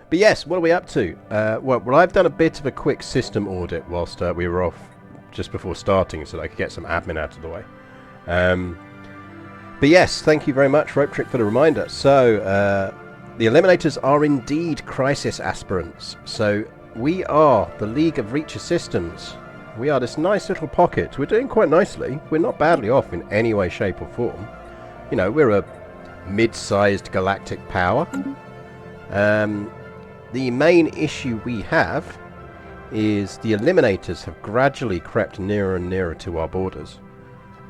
But yes, what are we up to? Well, I've done a bit of a quick system audit whilst we were off just before starting so that I could get some admin out of the way. But yes, thank you very much, Rope Trick, for the reminder. So, the Eliminators are indeed crisis aspirants. So, we are the League of Reacher Systems. We are this nice little pocket. We're doing quite nicely. We're not badly off in any way, shape or form. You know, we're a mid-sized galactic power. The main issue we have is the Eliminators have gradually crept nearer and nearer to our borders.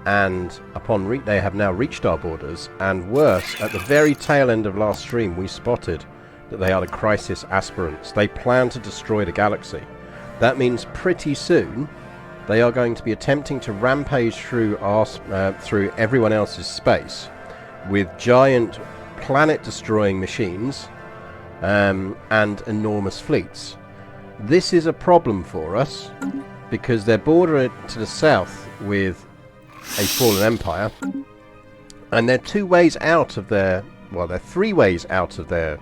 And upon they have now reached our borders, and worse, at the very tail end of last stream we spotted that they are the crisis aspirants. They plan to destroy the galaxy. That means pretty soon they are going to be attempting to rampage through through everyone else's space with giant planet-destroying machines and enormous fleets. This is a problem for us because they're bordering to the south with a fallen empire, and they're 2 ways out of their, well, they're 3 ways out of their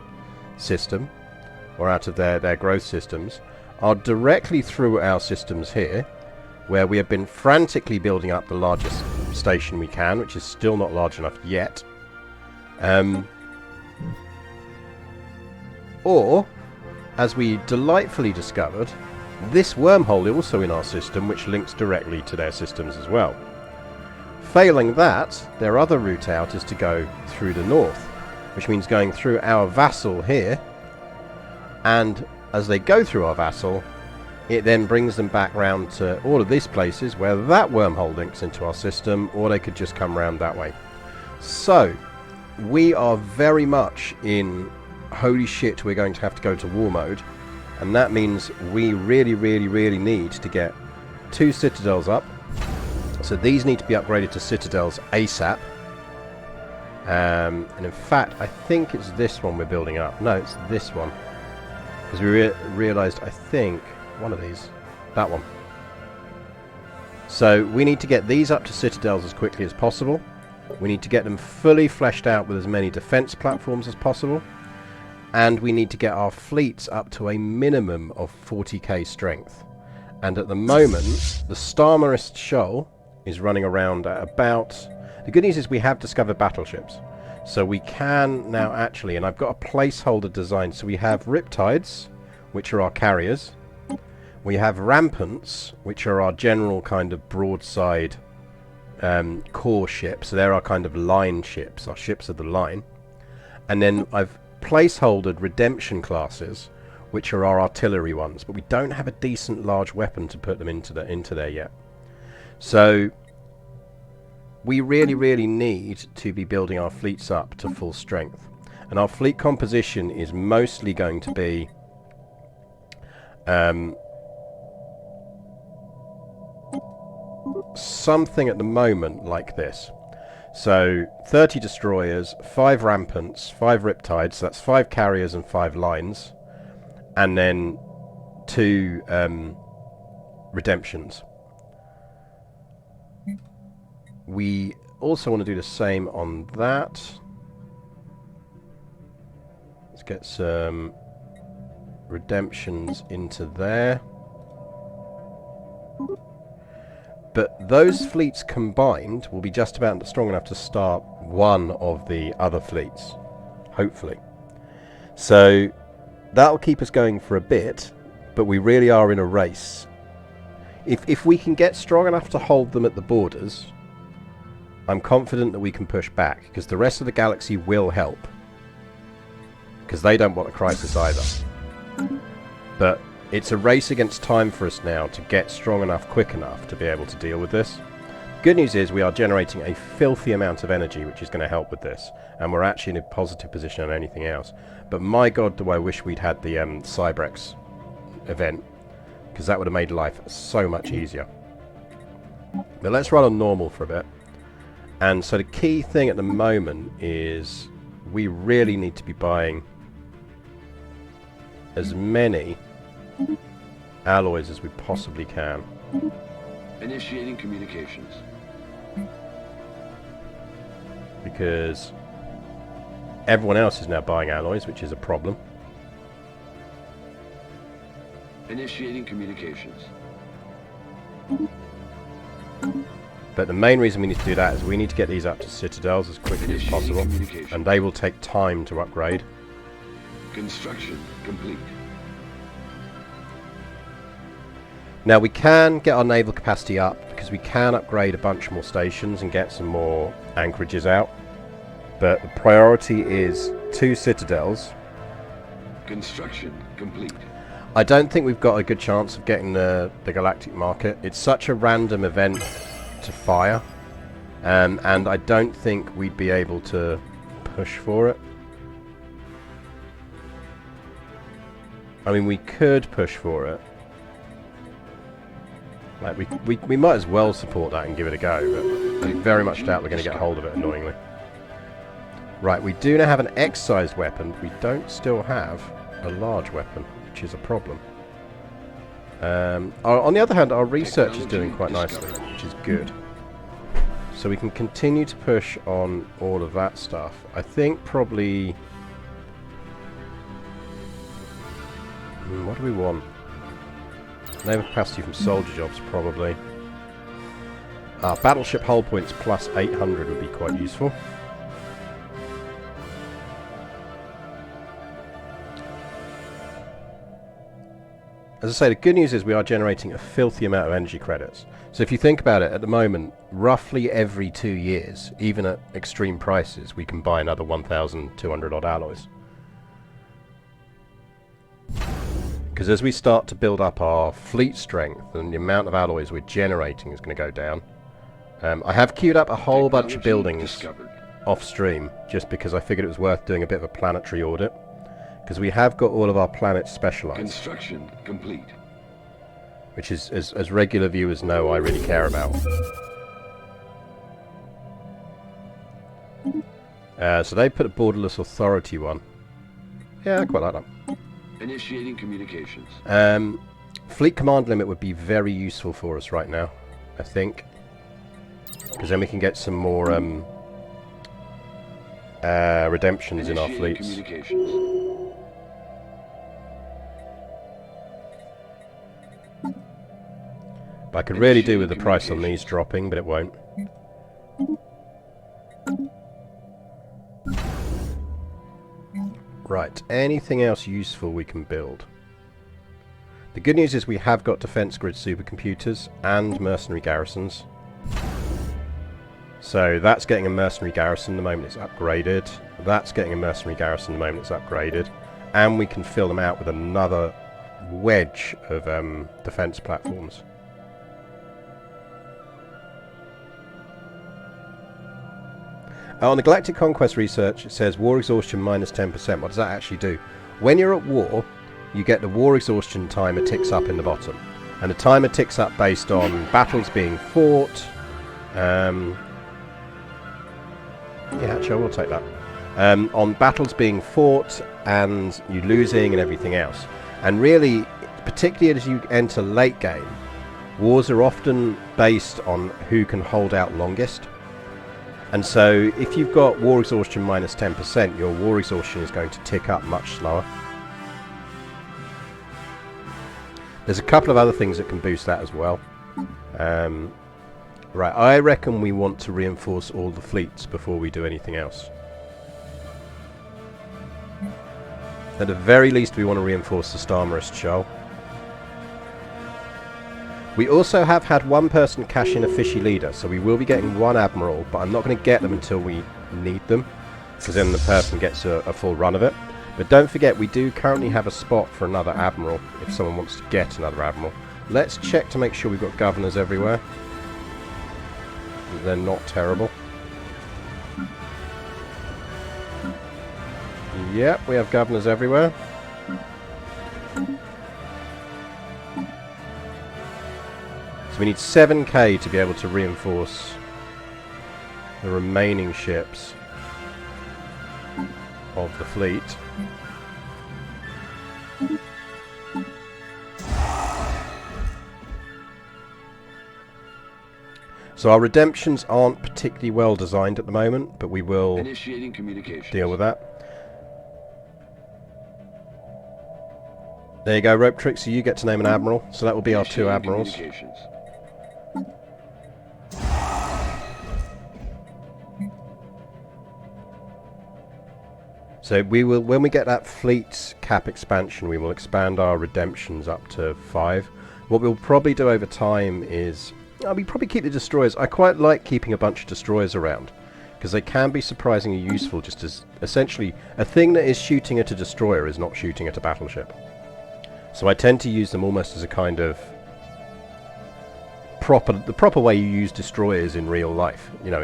system, or out of their growth systems, are directly through our systems here, where we have been frantically building up the largest station we can, which is still not large enough yet. Or, as we delightfully discovered, this wormhole also in our system, which links directly to their systems as well. Failing that, their other route out is to go through the north, which means going through our vassal here, and as they go through our vassal, it then brings them back round to all of these places where that wormhole links into our system, or they could just come round that way. So, we are very much in holy shit, we're going to have to go to war mode, and that means we really need to get 2 citadels up. So these need to be upgraded to citadels ASAP. And in fact, I think it's this one we're building up. No, it's this one. Because we realised, I think, one of these. That one. So we need to get these up to citadels as quickly as possible. We need to get them fully fleshed out with as many defence platforms as possible. And we need to get our fleets up to a minimum of 40k strength. And at the moment, the Starmarist Shoal is running around at about... The good news is we have discovered battleships. So we can now actually, and I've got a placeholder designed, so we have Riptides, which are our carriers. We have Rampants, which are our general kind of broadside core ships. So they're our kind of line ships, our ships of the line. And then I've placeholdered Redemption classes, which are our artillery ones. But we don't have a decent large weapon to put them into there yet. So we really need to be building our fleets up to full strength. And our fleet composition is mostly going to be something at the moment like this. So 30 destroyers, 5 rampants, 5 riptides, so that's 5 carriers and 5 lines, and then 2 redemptions. We also want to do the same on that. Let's get some redemptions into there. But those fleets combined will be just about strong enough to start one of the other fleets, hopefully. So that'll keep us going for a bit, but we really are in a race. If we can get strong enough to hold them at the borders, I'm confident that we can push back, because the rest of the galaxy will help. Because they don't want a crisis either. But it's a race against time for us now to get strong enough, quick enough to be able to deal with this. Good news is we are generating a filthy amount of energy, which is going to help with this. And we're actually in a positive position on anything else. But my god, do I wish we'd had the Cybrex event, because that would have made life so much easier. But let's run on normal for a bit. And so the key thing at the moment is we really need to be buying as many alloys as we possibly can. Initiating communications. Because everyone else is now buying alloys, which is a problem. Initiating communications. But the main reason we need to do that is we need to get these up to citadels as quickly as possible, and they will take time to upgrade. Construction complete. Now we can get our naval capacity up because we can upgrade a bunch more stations and get some more anchorages out. But the priority is 2 citadels. Construction complete. I don't think we've got a good chance of getting the galactic market. It's such a random event to fire, and I don't think we'd be able to push for it. I mean, we could push for it. Like we might as well support that and give it a go, but I very much doubt we're going to get hold of it, annoyingly. Right, we do now have an X-sized weapon. We don't still have a large weapon, which is a problem. On the other hand, our research is doing quite nicely, which is good. So we can continue to push on all of that stuff. I think probably... what do we want? Naval capacity from soldier jobs, probably. Battleship hull points plus 800 would be quite useful. As I say, the good news is we are generating a filthy amount of energy credits. So if you think about it, at the moment, roughly every 2 years, even at extreme prices, we can buy another 1,200 odd alloys. Because as we start to build up our fleet strength, and the amount of alloys we're generating is going to go down. I have queued up a whole bunch of buildings off stream, just because I figured it was worth doing a bit of a planetary audit. Because we have got all of our planets specialized. Construction complete. Which is, as regular viewers know, I really care about. So they put a borderless authority one. Yeah, I quite like that. Initiating communications. Fleet command limit would be very useful for us right now, I think. Because then we can get some more redemptions in our fleets. I could really do with the price on these dropping, but it won't. Right, anything else useful we can build? The good news is we have got defense grid supercomputers and mercenary garrisons. So that's getting a mercenary garrison the moment it's upgraded. That's getting a mercenary garrison the moment it's upgraded. And we can fill them out with another wedge of defense platforms. On the Galactic Conquest research, it says war exhaustion minus 10%. What does that actually do? When you're at war, you get the war exhaustion timer ticks up in the bottom. And the timer ticks up based on battles being fought. Yeah, actually, I will take that. On battles being fought and you losing and everything else. And really, particularly as you enter late game, wars are often based on who can hold out longest. And so, if you've got war exhaustion minus 10%, your war exhaustion is going to tick up much slower. There's a couple of other things that can boost that as well. Right, I reckon we want to reinforce all the fleets before we do anything else. At the very least, we want to reinforce the Starmarist Shoal. We also have had one person cash in a Fishy Leader, so we will be getting one Admiral, but I'm not going to get them until we need them, because then the person gets a full run of it. But don't forget, we do currently have a spot for another Admiral, if someone wants to get another Admiral. Let's check to make sure we've got governors everywhere. They're not terrible. Yep, we have governors everywhere. So we need 7k to be able to reinforce the remaining ships of the fleet. So our redemptions aren't particularly well designed at the moment, but we will deal with that. There you go, Rope Trick, so you get to name an admiral. So that will be our 2 admirals. Communications. So we will, when we get that fleet cap expansion, we will expand our redemptions up to 5. What we'll probably do over time is, we probably keep the destroyers. I quite like keeping a bunch of destroyers around, because they can be surprisingly useful, just as essentially a thing that is shooting at a destroyer is not shooting at a battleship. So I tend to use them almost as a kind of the proper way you use destroyers in real life, you know,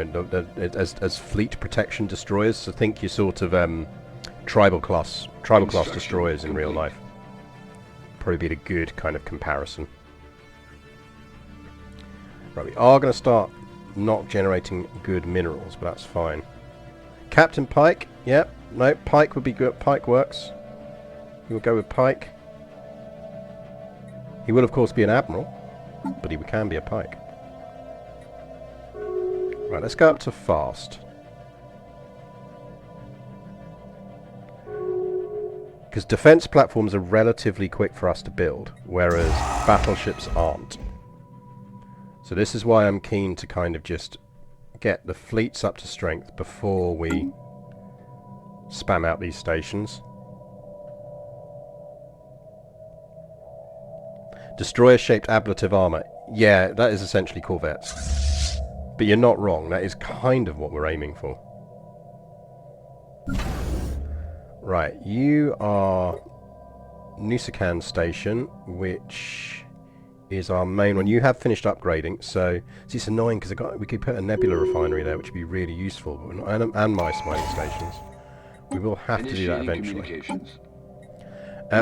as fleet protection destroyers. So think you sort of tribal class destroyers in real life. Probably be a good kind of comparison. Right, we are going to start not generating good minerals, but that's fine. Captain Pike, yeah, no, Pike would be good. Pike works. We will go with Pike. He will of course be an admiral, but he can be a Pike. Right, let's go up to fast. Because defense platforms are relatively quick for us to build, whereas battleships aren't. So this is why I'm keen to kind of just get the fleets up to strength before we spam out these stations. Destroyer-shaped ablative armor. Yeah, that is essentially corvettes. But you're not wrong, that is kind of what we're aiming for. Right, you are Nusakan Station, which is our main one. You have finished upgrading, so it's annoying because we could put a nebula refinery there, which would be really useful, but and mice mining stations. We will have to do that eventually.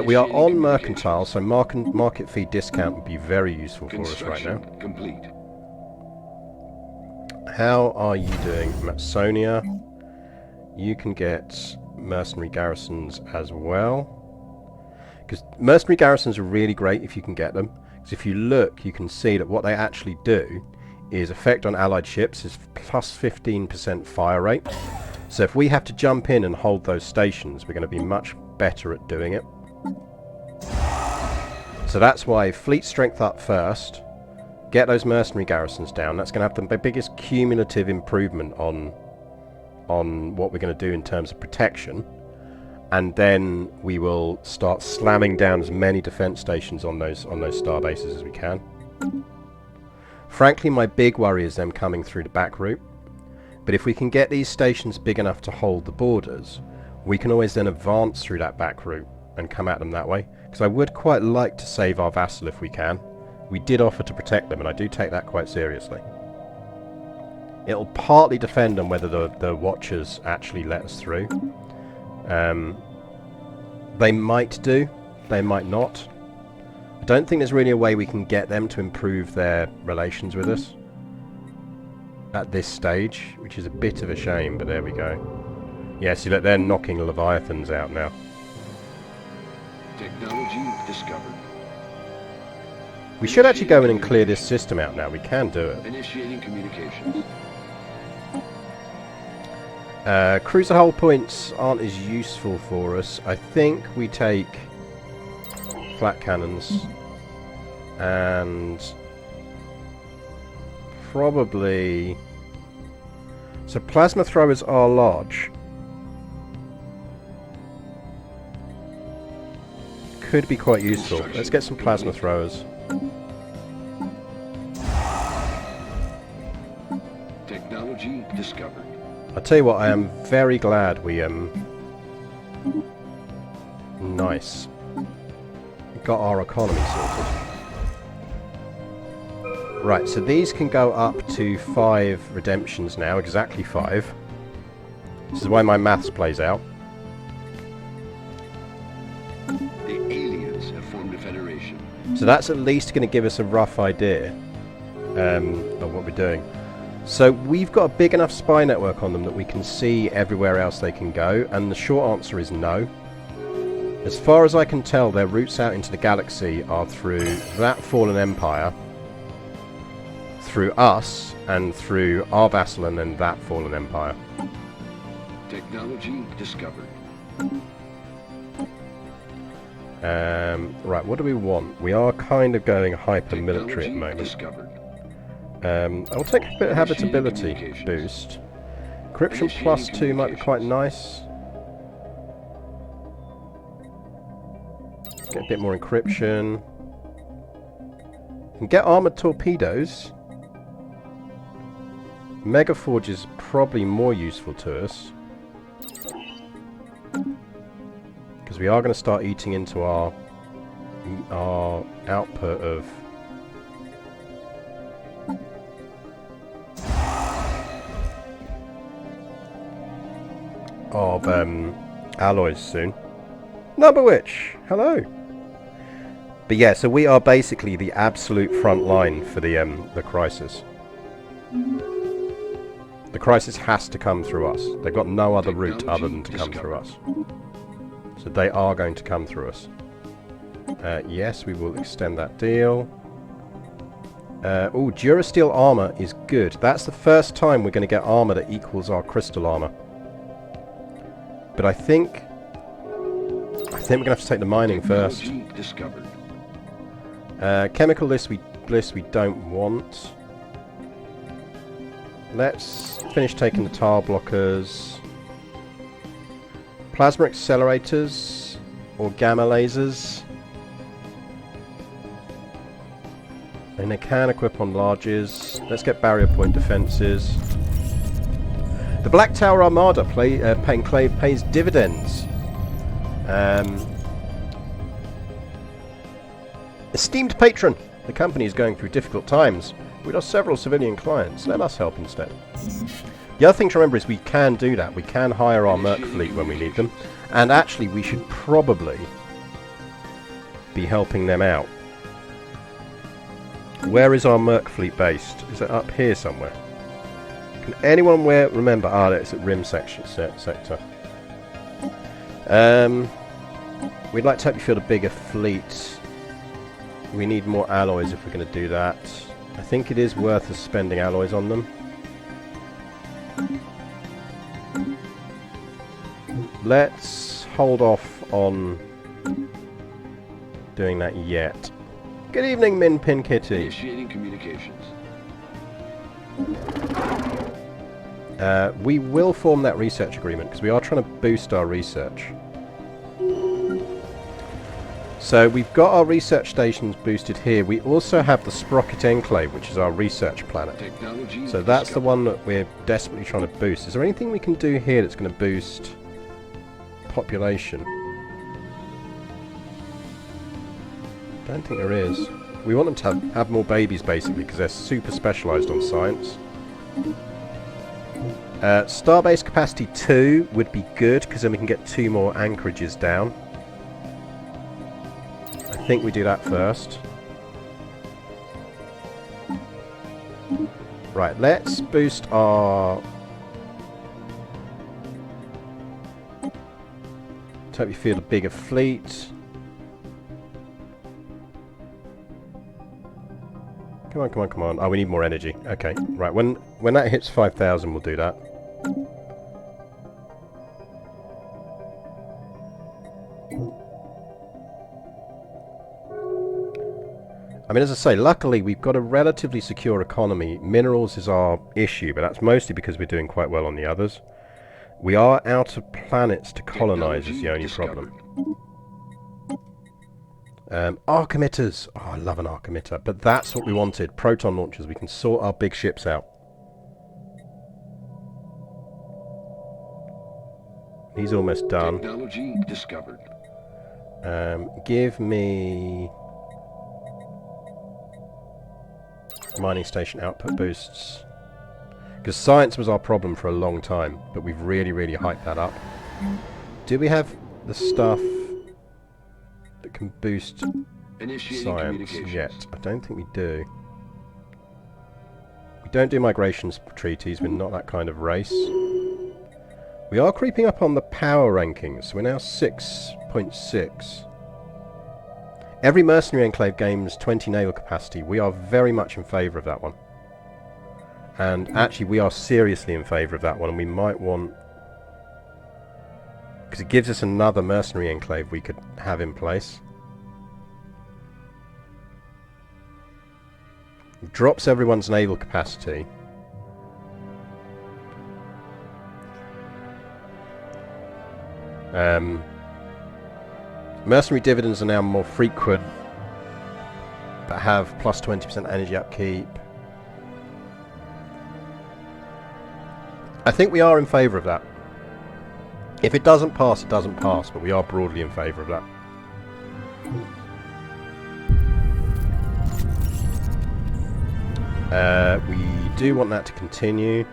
We are on mercantile, so market fee discount would be very useful for us right now. Complete. How are you doing, Matsonia? You can get mercenary garrisons as well, because mercenary garrisons are really great if you can get them. Because if you look, you can see that what they actually do is effect on allied ships is plus 15% fire rate. So if we have to jump in and hold those stations, we're going to be much better at doing it. So that's why fleet strength up first, get those mercenary garrisons down. That's going to have the biggest cumulative improvement on what we're going to do in terms of protection, and then we will start slamming down as many defense stations on those star bases as we can. Frankly, my big worry is them coming through the back route, but if we can get these stations big enough to hold the borders, we can always then advance through that back route and come at them that way, because I would quite like to save our vassal if we can. We did offer to protect them, and I do take that quite seriously. It'll partly depend on whether the Watchers actually let us through. They might do, they might not. I don't think there's really a way we can get them to improve their relations with us at this stage, which is a bit of a shame, but there we go. Yeah, see, look, they're knocking Leviathans out now. Technology discovered. We should actually go in and clear this system out now. We can do it. Initiating communications. Cruiser hull points aren't as useful for us. I think we take flat cannons and probably... So plasma throwers are large. Could be quite useful. Let's get some plasma throwers. Technology discovered. I'll tell you what, I am very glad we nice. We got our economy sorted. Right, so these can go up to 5 redemptions now, exactly 5. This is why my maths plays out. The aliens have formed a federation. So that's at least going to give us a rough idea of what we're doing. So we've got a big enough spy network on them that we can see everywhere else they can go, and the short answer is no. As far as I can tell, their routes out into the galaxy are through that fallen empire, through us, and through our vassal and then that fallen empire. Technology discovered. Right, what do we want? We are kind of going hyper-military at the moment. Discovered. I'll take a bit of habitability boost. Encryption plus 2 might be quite nice. Let's get a bit more encryption. Can get armoured torpedoes. Megaforge is probably more useful to us. Because we are going to start eating into our output of alloys soon. Number Witch, hello. But yeah, so we are basically the absolute front line for the crisis. The crisis has to come through us. They've got no other route other than to come through us. So they are going to come through us. Yes, we will extend that deal. Oh, Durasteel armor is good. That's the first time we're going to get armor that equals our crystal armor. But I think we're going to have to take the mining first. Discovered. Chemical bliss we don't want. Let's finish taking the tile blockers. Plasma accelerators or gamma lasers. And they can equip on larges. Let's get barrier point defenses. The Black Tower Armada enclave pays dividends. Esteemed patron, the company is going through difficult times. We lost several civilian clients. Let us help instead. The other thing to remember is we can do that. We can hire our merc fleet when we need them. And actually, we should probably be helping them out. Where is our merc fleet based? Is it up here somewhere? Can anyone remember? Ah, it's at Rim sector. We'd like to help you field a bigger fleet. We need more alloys if we're going to do that. I think it is worth us spending alloys on them. Let's hold off on doing that yet. Good evening, Min Pin Kitty. Initiating communications. We will form that research agreement because we are trying to boost our research. So we've got our research stations boosted here. We also have the Sprocket Enclave, which is our research planet. So that's the one that we're desperately trying to boost. Is there anything we can do here that's going to boost population? Don't think there is. We want them to have more babies, basically, because they're super specialised on science. Starbase capacity 2 would be good, because then we can get 2 more anchorages down. I think we do that first. Right, let's boost our... to help you feel a bigger fleet. Come on, come on, come on. Oh, we need more energy. Okay, right. When that hits 5,000, we'll do that. I mean, as I say, luckily we've got a relatively secure economy. Minerals is our issue, but that's mostly because we're doing quite well on the others. We are out of planets to colonize is the only problem. Arc emitters. Oh, I love an arc emitter. But that's what we wanted. Proton launchers. We can sort our big ships out. He's almost done. Technology discovered. Give me... mining station output boosts. Because science was our problem for a long time, but we've really, really hyped that up. Do we have the stuff that can boost science yet? I don't think we do. We don't do migrations treaties, we're not that kind of race. We are creeping up on the power rankings, we're now 6.6. Every mercenary enclave gains 20 naval capacity. We are very much in favour of that one. And actually we are seriously in favour of that one, and we might want... because it gives us another mercenary enclave we could have in place. Drops everyone's naval capacity. Mercenary dividends are now more frequent, but have plus 20% energy upkeep. I think we are in favour of that. If it doesn't pass, it doesn't pass, but we are broadly in favour of that. We do want that to continue.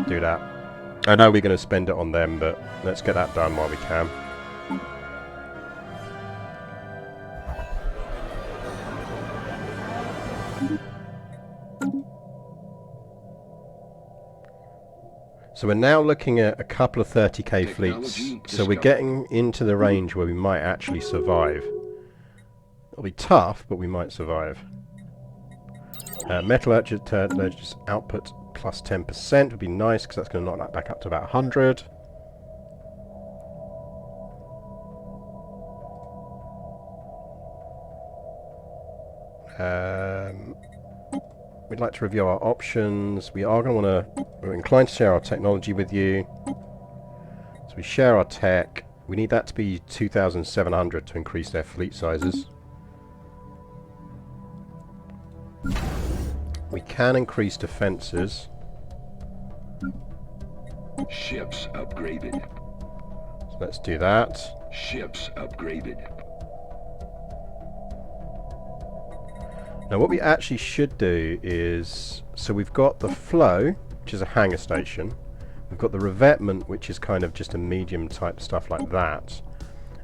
Do that. I know we're going to spend it on them, but let's get that done while we can. So we're now looking at a couple of 30k fleets. So we're getting into the range where we might actually survive. It'll be tough, but we might survive. Metallurgist output plus 10% would be nice, because that's going to knock that back up to about 100. We'd like to review our options. We are going to want to... We're inclined to share our technology with you. So we share our tech. We need that to be 2,700 to increase their fleet sizes. We can increase defences. Ships upgraded. So let's do that. Ships upgraded. Now what we actually should do is... So we've got the flow, which is a hangar station. We've got the revetment, which is kind of just a medium type stuff like that.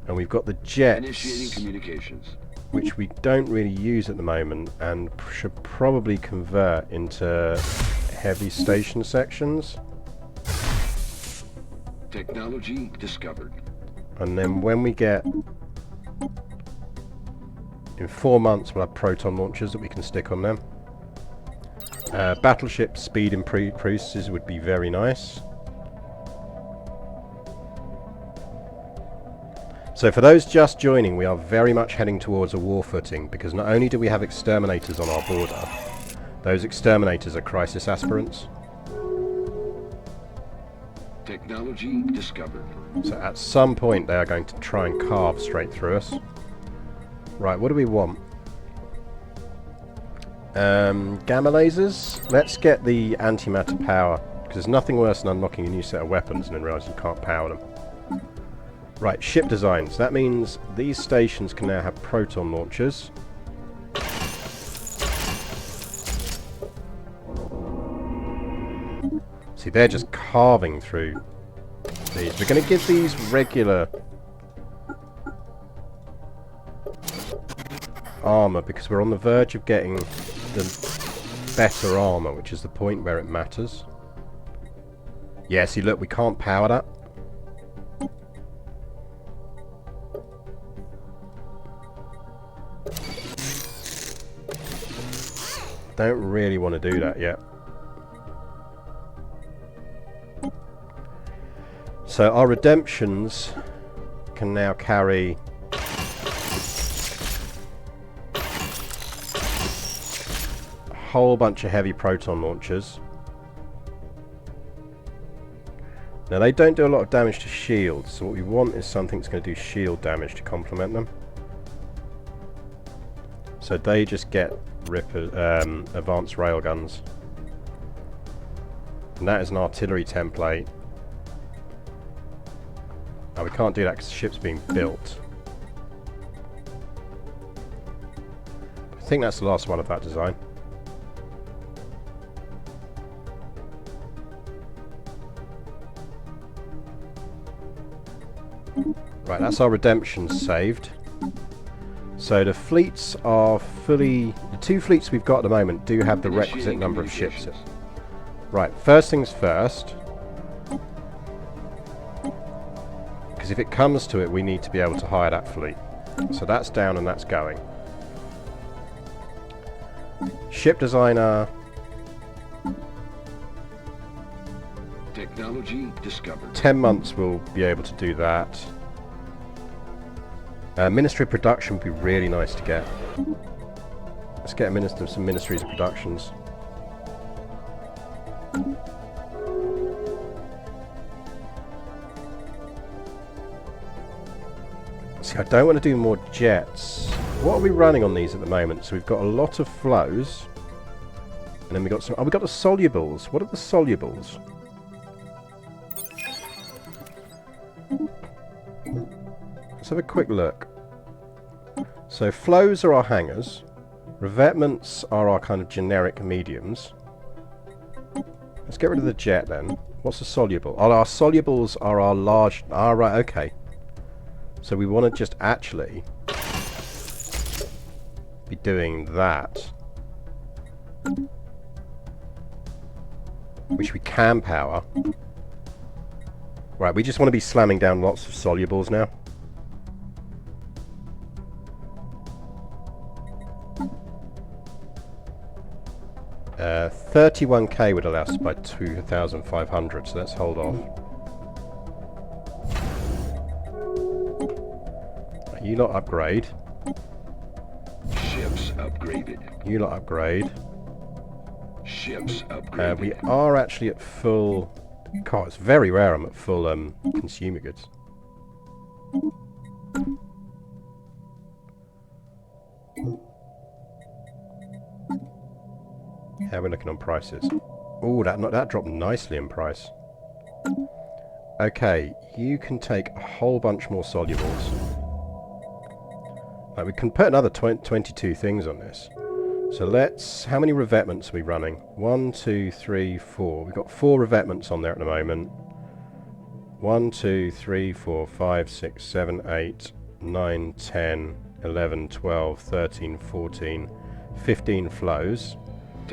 And we've got the jets, Initiating communications. which we don't really use at the moment, and should probably convert into heavy station sections. Technology discovered. And then when we get... In 4 months we'll have proton launchers that we can stick on them. Battleship speed increases would be very nice. So for those just joining, we are very much heading towards a war footing, because not only do we have exterminators on our border, those exterminators are crisis aspirants. Technology discovered. So at some point they are going to try and carve straight through us. Right, what do we want? Gamma lasers? Let's get the antimatter power, because there's nothing worse than unlocking a new set of weapons and then realising you can't power them. Right, ship designs. That means these stations can now have proton launchers. See, they're just carving through these. We're going to give these regular armour, because we're on the verge of getting the better armour, which is the point where it matters. Yeah, see, look, we can't power that. Don't really want to do that yet. So our redemptions can now carry a whole bunch of heavy proton launchers. Now they don't do a lot of damage to shields, so what we want is something that's going to do shield damage to complement them. So they just get advanced railguns. And that is an artillery template. Now we can't do that because the ship's being built. I think that's the last one of that design. Right, that's our redemptions saved. So the fleets are fully... The two fleets we've got at the moment do have the requisite number of ships. Right, first things first. Because if it comes to it, we need to be able to hire that fleet. So that's down and that's going. Ship designer. Technology discovered. 10 months we'll be able to do that. Ministry of Production would be really nice to get. Let's get some Ministries of Productions. See, I don't want to do more jets. What are we running on these at the moment? So we've got a lot of flows. And then we got some... Oh, we got the solubles. What are the solubles? Let's have a quick look. So flows are our hangars. Revetments are our kind of generic mediums. Let's get rid of the jet then. What's a soluble? Oh, our solubles are our large... Ah, right, okay. So we want to just actually be doing that. Which we can power. Right, we just want to be slamming down lots of solubles now. Uh, 31k would allow us to buy 2,500, so let's hold off. You lot upgrade. Ships upgraded. You lot upgrade. Ships upgraded. We are actually at full... God, it's very rare I'm at full consumer goods. How are we looking on prices? Oh, that dropped nicely in price. Okay, you can take a whole bunch more solubles. Like, we can put another 22 things on this. So let's... How many revetments are we running? 1, 2, 3, 4. We've got 4 revetments on there at the moment. 1, 2, 3, 4, 5, 6, 7, 8, 9, 10, 11, 12, 13, 14, 15 flows.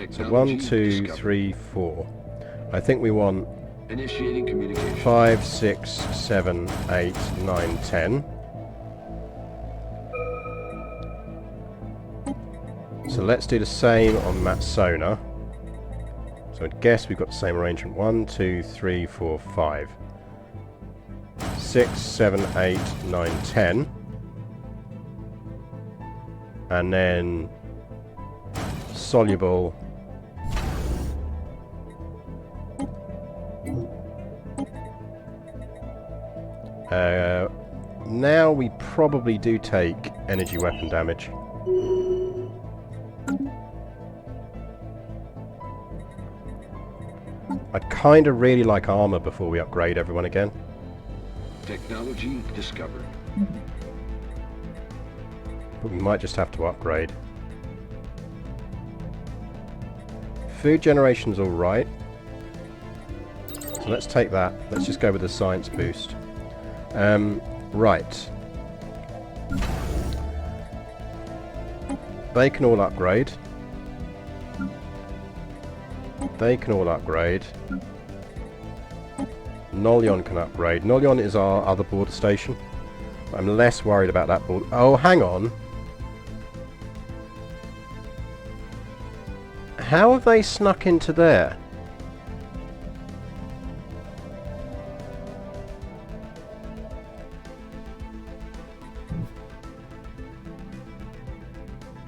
So 1, 2, 3, 4. I think we want... Initiating communication. 5, 6, 7, 8, 9, 10. So let's do the same on Matsona. So I guess we've got the same arrangement. 1, 2, 3, 4, 5. 6, 7, 8, 9, 10. And then soluble. Now we probably do take energy weapon damage. I'd kind of really like armor before we upgrade everyone again. Technology discovered. But we might just have to upgrade. Food generation's alright. So let's take that. Let's just go with the science boost. Right. They can all upgrade. They can all upgrade. Nolion can upgrade. Nolion is our other border station. I'm less worried about that border. Oh, hang on. How have they snuck into there?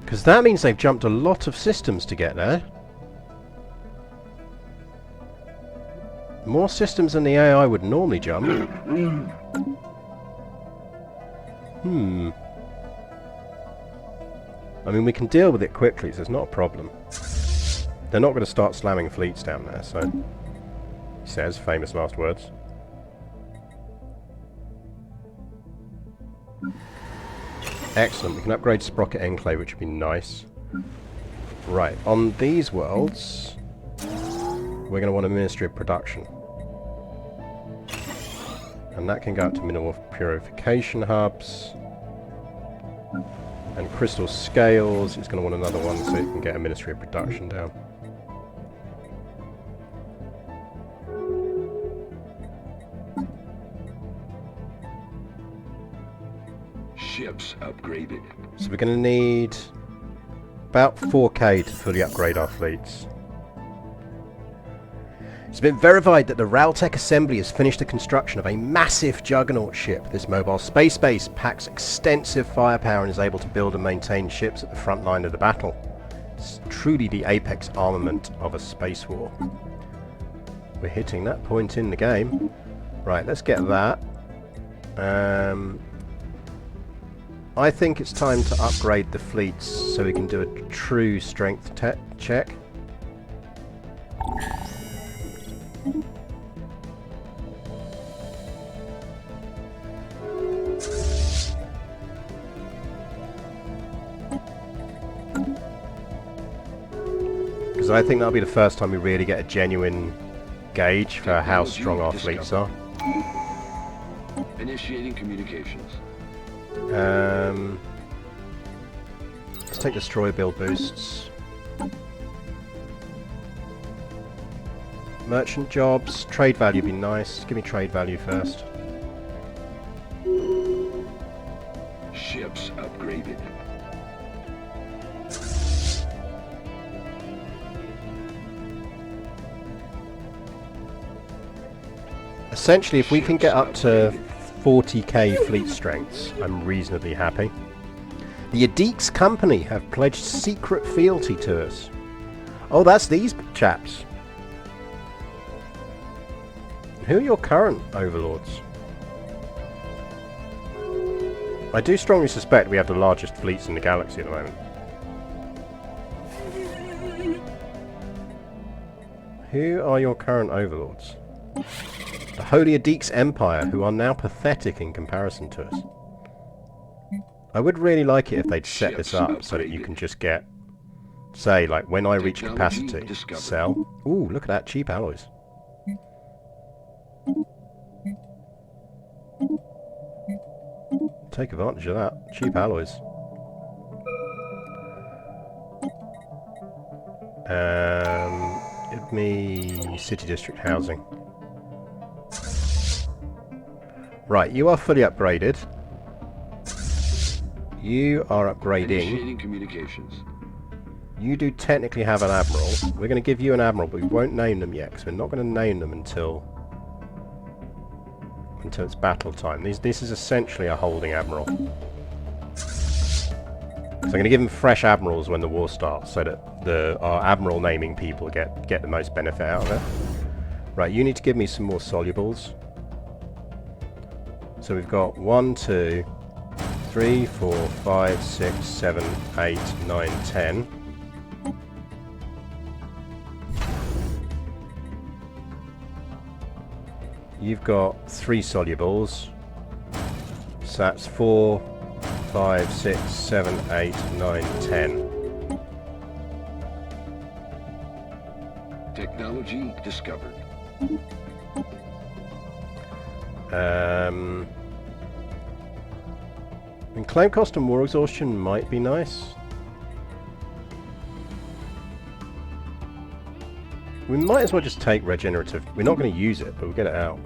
Because that means they've jumped a lot of systems to get there. More systems than the AI would normally jump. I mean, we can deal with it quickly, so it's not a problem. They're not going to start slamming fleets down there, so... He says, famous last words. Excellent, we can upgrade Sprocket Enclave, which would be nice. Right, on these worlds... We're going to want a Ministry of Production. And that can go up to mineral purification hubs. And crystal scales, it's going to want another one so it can get a Ministry of Production down. Ships upgraded. So we're going to need about 4k to fully upgrade our fleets. It's been verified that the Raltech Assembly has finished the construction of a massive Juggernaut ship. This mobile space base packs extensive firepower and is able to build and maintain ships at the front line of the battle. It's truly the apex armament of a space war. We're hitting that point in the game. Right, let's get that. I think it's time to upgrade the fleets so we can do a true strength check. Because I think that'll be the first time we really get a genuine gauge for how strong our fleets are. Initiating communications. Let's take destroyer build boosts. Merchant jobs, trade value would be nice. Give me trade value first. Ships upgraded. Essentially, if we can get up to 40k fleet strengths, I'm reasonably happy. The Adix Company have pledged secret fealty to us. Oh, that's these chaps. Who are your current overlords? I do strongly suspect we have the largest fleets in the galaxy at the moment. Who are your current overlords? The Holy Adix Empire, who are now pathetic in comparison to us. I would really like it if they'd set this up so that you can just get, say, like when I reach capacity, sell. Ooh, look at that, cheap alloys. Take advantage of that, cheap alloys. Give me city district housing. Right, you are fully upgraded. You are upgrading. Initiating communications. You do technically have an admiral. We're going to give you an admiral, but we won't name them yet, because we're not going to name them until it's battle time. This is essentially a holding admiral. So I'm going to give them fresh admirals when the war starts, so that our admiral naming people get the most benefit out of it. Right, you need to give me some more solubles. So we've got 1, 2, 3, 4, 5, 6, 7, 8, 9, 10. You've got 3 solubles. So that's 4, 5, 6, 7, 8, 9, 10. Technology discovered. And claim cost and war exhaustion might be nice. We might as well just take regenerative. We're not going to use it, but we'll get it out.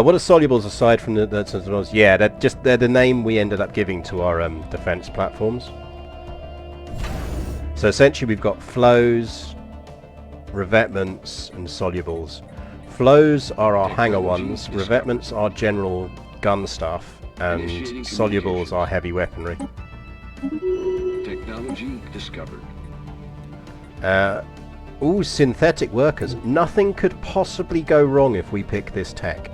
What are solubles aside from the yeah, they're the name we ended up giving to our defense platforms. So essentially we've got flows, revetments, and solubles. Flows are our hangar ones, revetments are general gun stuff, and solubles are heavy weaponry. Technology discovered. Ooh, synthetic workers. Nothing could possibly go wrong if we pick this tech.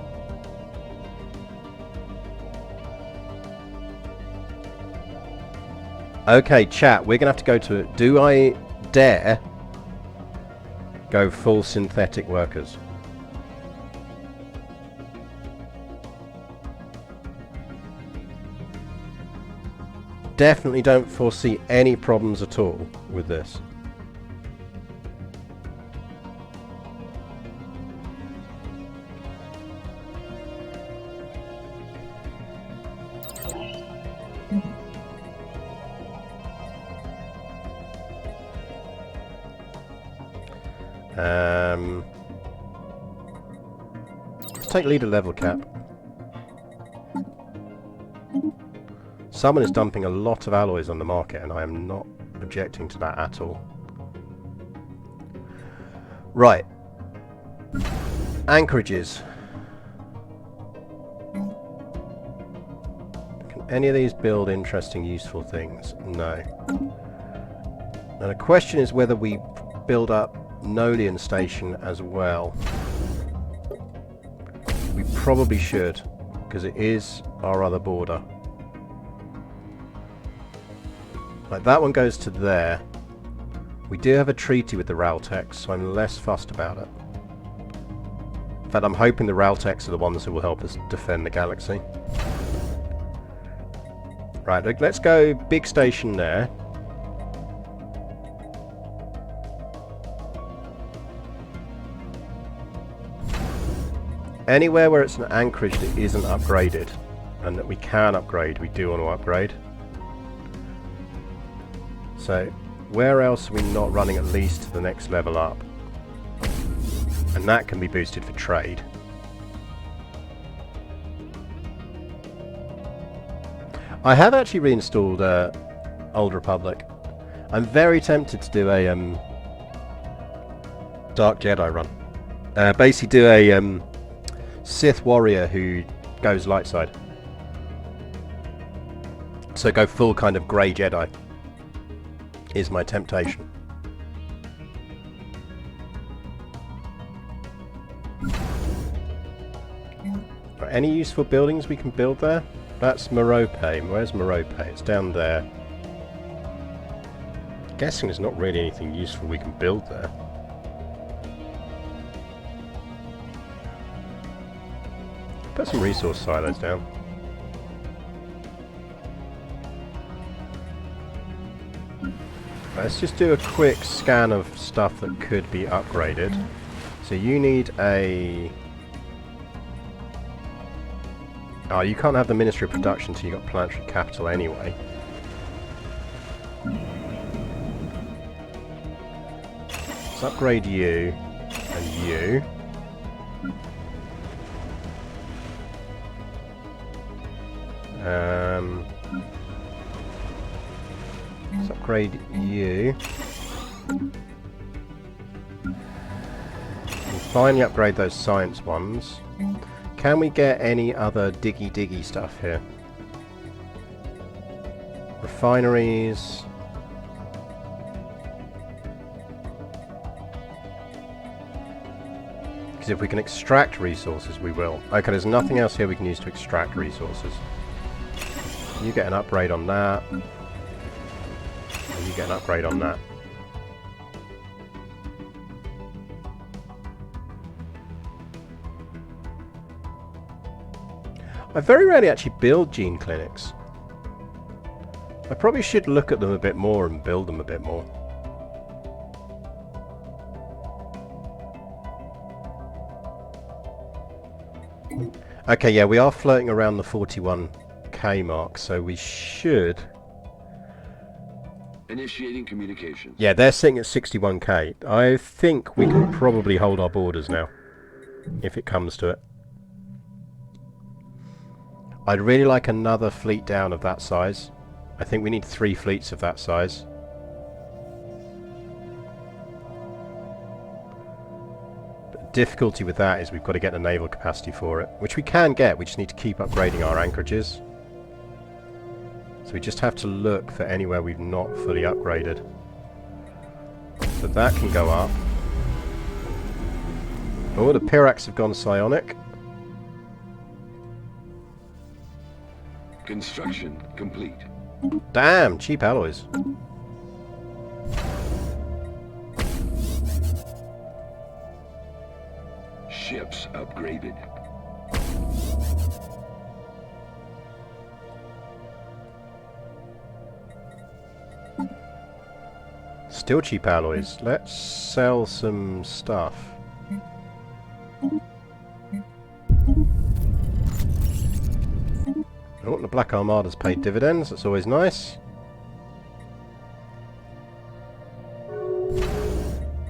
Okay, chat, we're going to have to go to it. Do I dare go full synthetic workers? Definitely don't foresee any problems at all with this. Let's take leader level cap. Someone is dumping a lot of alloys on the market and I am not objecting to that at all. Right. Anchorages. Can any of these build interesting, useful things? No. Now the question is whether we build up Nolian Station as well. We probably should, because it is our other border. Like, that one goes to there. We do have a treaty with the Raltex, so I'm less fussed about it. In fact, I'm hoping the Raltex are the ones who will help us defend the galaxy. Right, let's go big station there. Anywhere where it's an anchorage that isn't upgraded, and that we can upgrade, we do want to upgrade. So, where else are we not running at least to the next level up? And that can be boosted for trade. I have actually reinstalled Old Republic. I'm very tempted to do a Dark Jedi run. Basically do a Sith warrior who goes light side. So go full kind of grey Jedi. Is my temptation. Right, any useful buildings we can build there? That's Merope. Where's Merope? It's down there. Guessing there's not really anything useful we can build there. Put some resource silos down. Let's just do a quick scan of stuff that could be upgraded. So you need a... Oh, you can't have the Ministry of Production until you've got planetary capital anyway. Let's upgrade you and you. Let's upgrade you. And finally upgrade those science ones. Can we get any other diggy stuff here? Refineries. Because if we can extract resources, we will. Okay, there's nothing else here we can use to extract resources. You get an upgrade on that. And you get an upgrade on that. I very rarely actually build gene clinics. I probably should look at them a bit more and build them a bit more. Okay, yeah, we are floating around the 41k mark, so we should... Initiating communications. Yeah, they're sitting at 61k. I think we can probably hold our borders now, if it comes to it. I'd really like another fleet down of that size. I think we need 3 fleets of that size. But the difficulty with that is we've got to get the naval capacity for it, which we can get, we just need to keep upgrading our anchorages. So we just have to look for anywhere we've not fully upgraded. So that can go up. Oh, the Piracs have gone psionic. Construction complete. Damn, cheap alloys. Ships upgraded. Still cheap alloys. Let's sell some stuff. Oh, the Black Armada's paid dividends. That's always nice.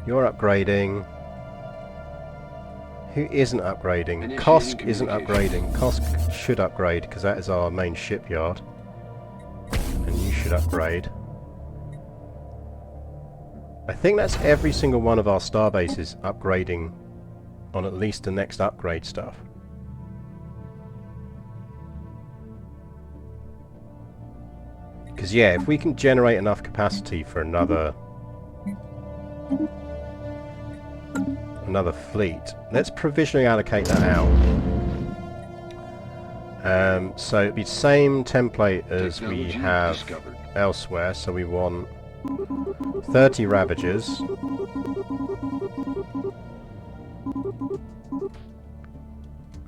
You're upgrading. Who isn't upgrading? Kosk isn't upgrading. Kosk should upgrade because that is our main shipyard. And you should upgrade. I think that's every single one of our star bases upgrading on at least the next upgrade stuff. Because yeah, if we can generate enough capacity for another fleet, let's provisionally allocate that out. So it'd be the same template as we have elsewhere, so we want 30 Ravagers,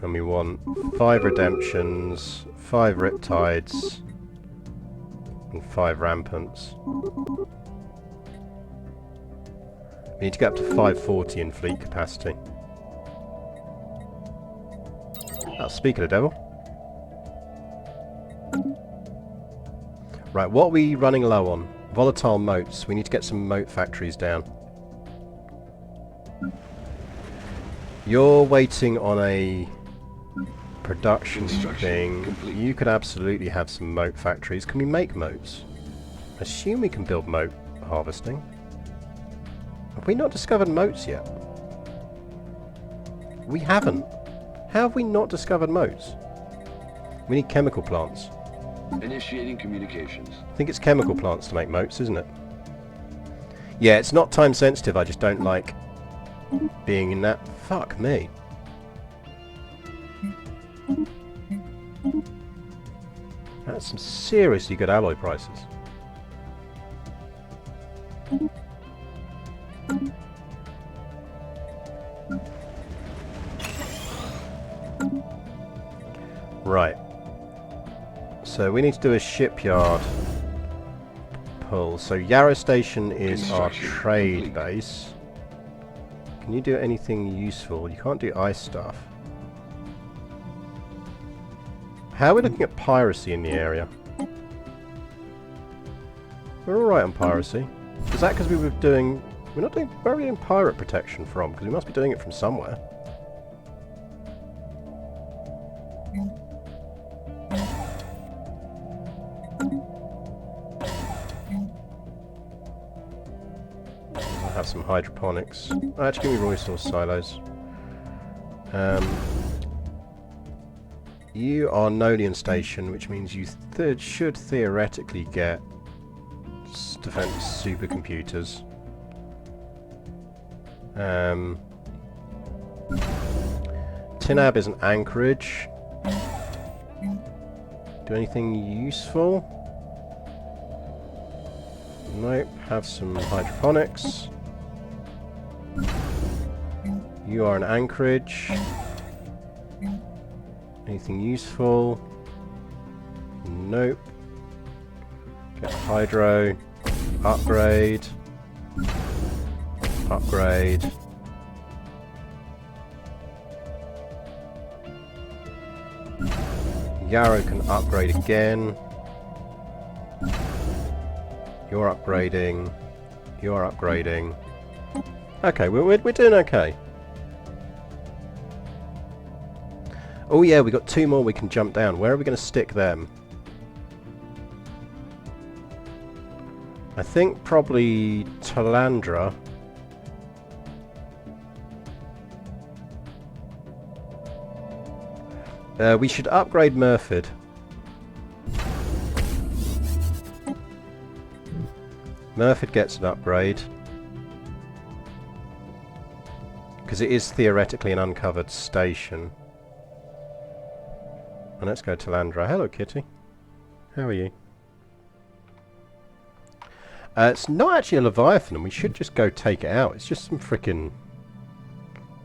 and we want 5 Redemptions, 5 Riptides, and 5 Rampants. We need to get up to 540 in fleet capacity. Oh, speak of the devil. Right, what are we running low on? Volatile motes. We need to get some mote factories down. You're waiting on a production thing. Complete. You could absolutely have some mote factories. Can we make motes? I assume we can build mote harvesting. Have we not discovered motes yet? We haven't. How have we not discovered motes? We need chemical plants. Initiating communications. I think it's chemical plants to make motes, isn't it? Yeah, it's not time sensitive, I just don't like being in that. Fuck me. That's some seriously good alloy prices. Right. So we need to do a shipyard pull. So Yarrow Station is our trade base. Can you do anything useful? You can't do ice stuff. How are we looking at piracy in the area? We're alright on piracy. Is that because we were doing... We're not doing... Where are we doing pirate protection from? Because we must be doing it from somewhere. I'll have some hydroponics. Oh, actually, give me raw resource silos. You are Nolian Station, which means you should theoretically get defense supercomputers. Tinab is an anchorage. Do anything useful? Nope. Have some hydroponics. You are an anchorage. Anything useful? Nope. Get hydro. Upgrade. Upgrade. Yarrow can upgrade again. You're upgrading. You're upgrading. Okay, we're doing okay. Oh yeah, we got 2 more we can jump down. Where are we going to stick them? I think probably Talandra. We should upgrade Murford. Murford gets an upgrade. Because it is theoretically an uncovered station. And let's go to Landra. Hello, Kitty. How are you? It's not actually a Leviathan, and we should just go take it out. It's just some frickin'...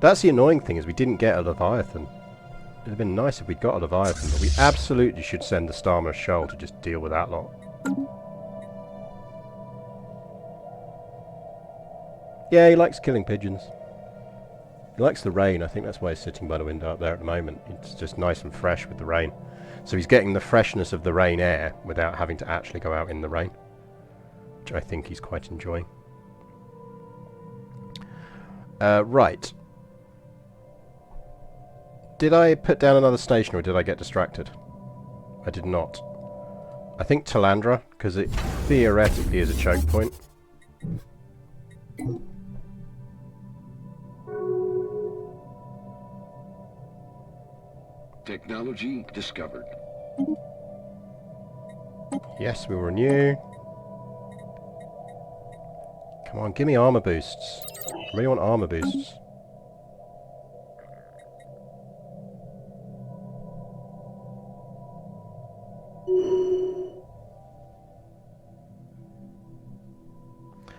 That's the annoying thing, is we didn't get a Leviathan. It'd have been nice if we'd got a Leviathan, but we absolutely should send the Starmer Shoal to just deal with that lot. Yeah, he likes killing pigeons. He likes the rain. I think that's why he's sitting by the window up there at the moment. It's just nice and fresh with the rain. So he's getting the freshness of the rain air without having to actually go out in the rain, which I think he's quite enjoying. Right. Did I put down another station or did I get distracted? I did not. I think Talandra, because it theoretically is a choke point. Technology discovered. Yes, we will renew. Come on, give me armor boosts. I really want armor boosts.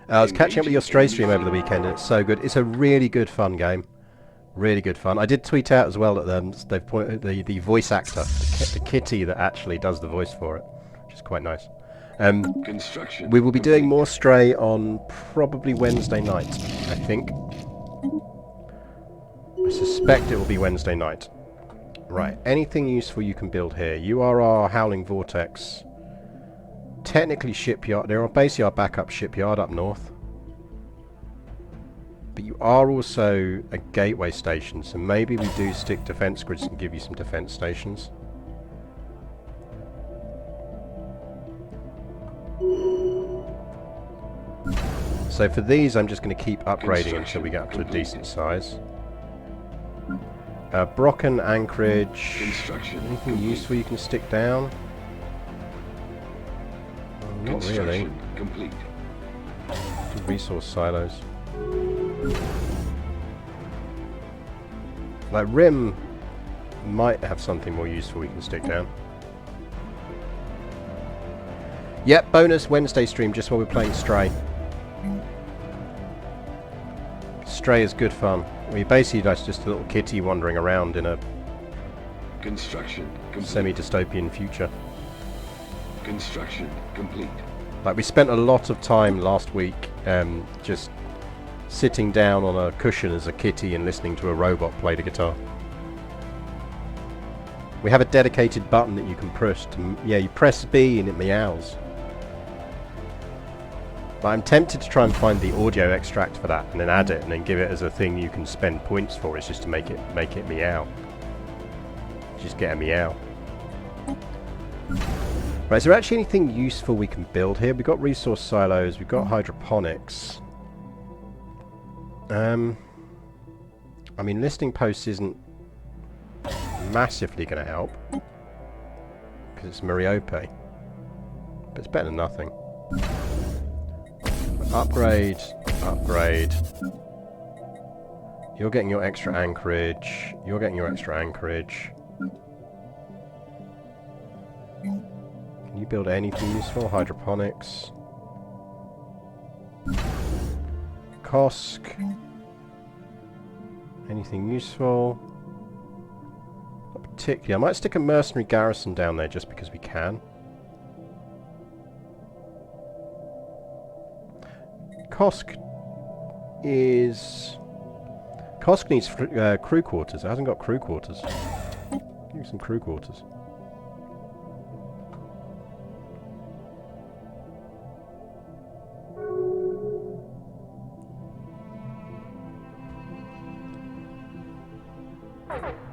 I was catching up with your Stray stream over the weekend, and it's so good. It's a really good fun game. Really good fun. I did tweet out as well that they've pointed the voice actor, the kitty that actually does the voice for it, which is quite nice. Construction We will be doing complete. more Stray on probably Wednesday night, I think. I suspect it will be Wednesday night. Right, anything useful you can build here. You are our Howling Vortex. Technically shipyard. They're basically our backup shipyard up north. But you are also a gateway station, so maybe we do stick defense grids and give you some defense stations. So for these, I'm just going to keep upgrading until we get up to a decent size. Brocken anchorage. Construction Anything complete. useful you can stick down? Not really. Construction complete. Resource silos. Like Rim might have something more useful we can stick down. Yep, bonus Wednesday stream just while we're playing Stray. Stray is good fun. We basically just a little kitty wandering around in a Construction complete. semi-dystopian future. Construction complete. Like we spent a lot of time last week just sitting down on a cushion as a kitty and listening to a robot play the guitar. We have a dedicated button that you can press to, yeah, you press B and it meows. But I'm tempted to try and find the audio extract for that and then add it and then give it as a thing you can spend points for. It's just to make it meow. Just get a meow. Right, is there actually anything useful we can build here? We've got resource silos, we've got hydroponics. I mean, listing posts isn't massively going to help because it's Mariope, but it's better than nothing. Upgrade, upgrade. You're getting your extra anchorage. You're getting your extra anchorage. Can you build anything useful? Hydroponics. Kosk. Anything useful? Not particularly. I might stick a mercenary garrison down there just because we can. Kosk is... Kosk needs crew quarters. It hasn't got crew quarters. Give me some crew quarters.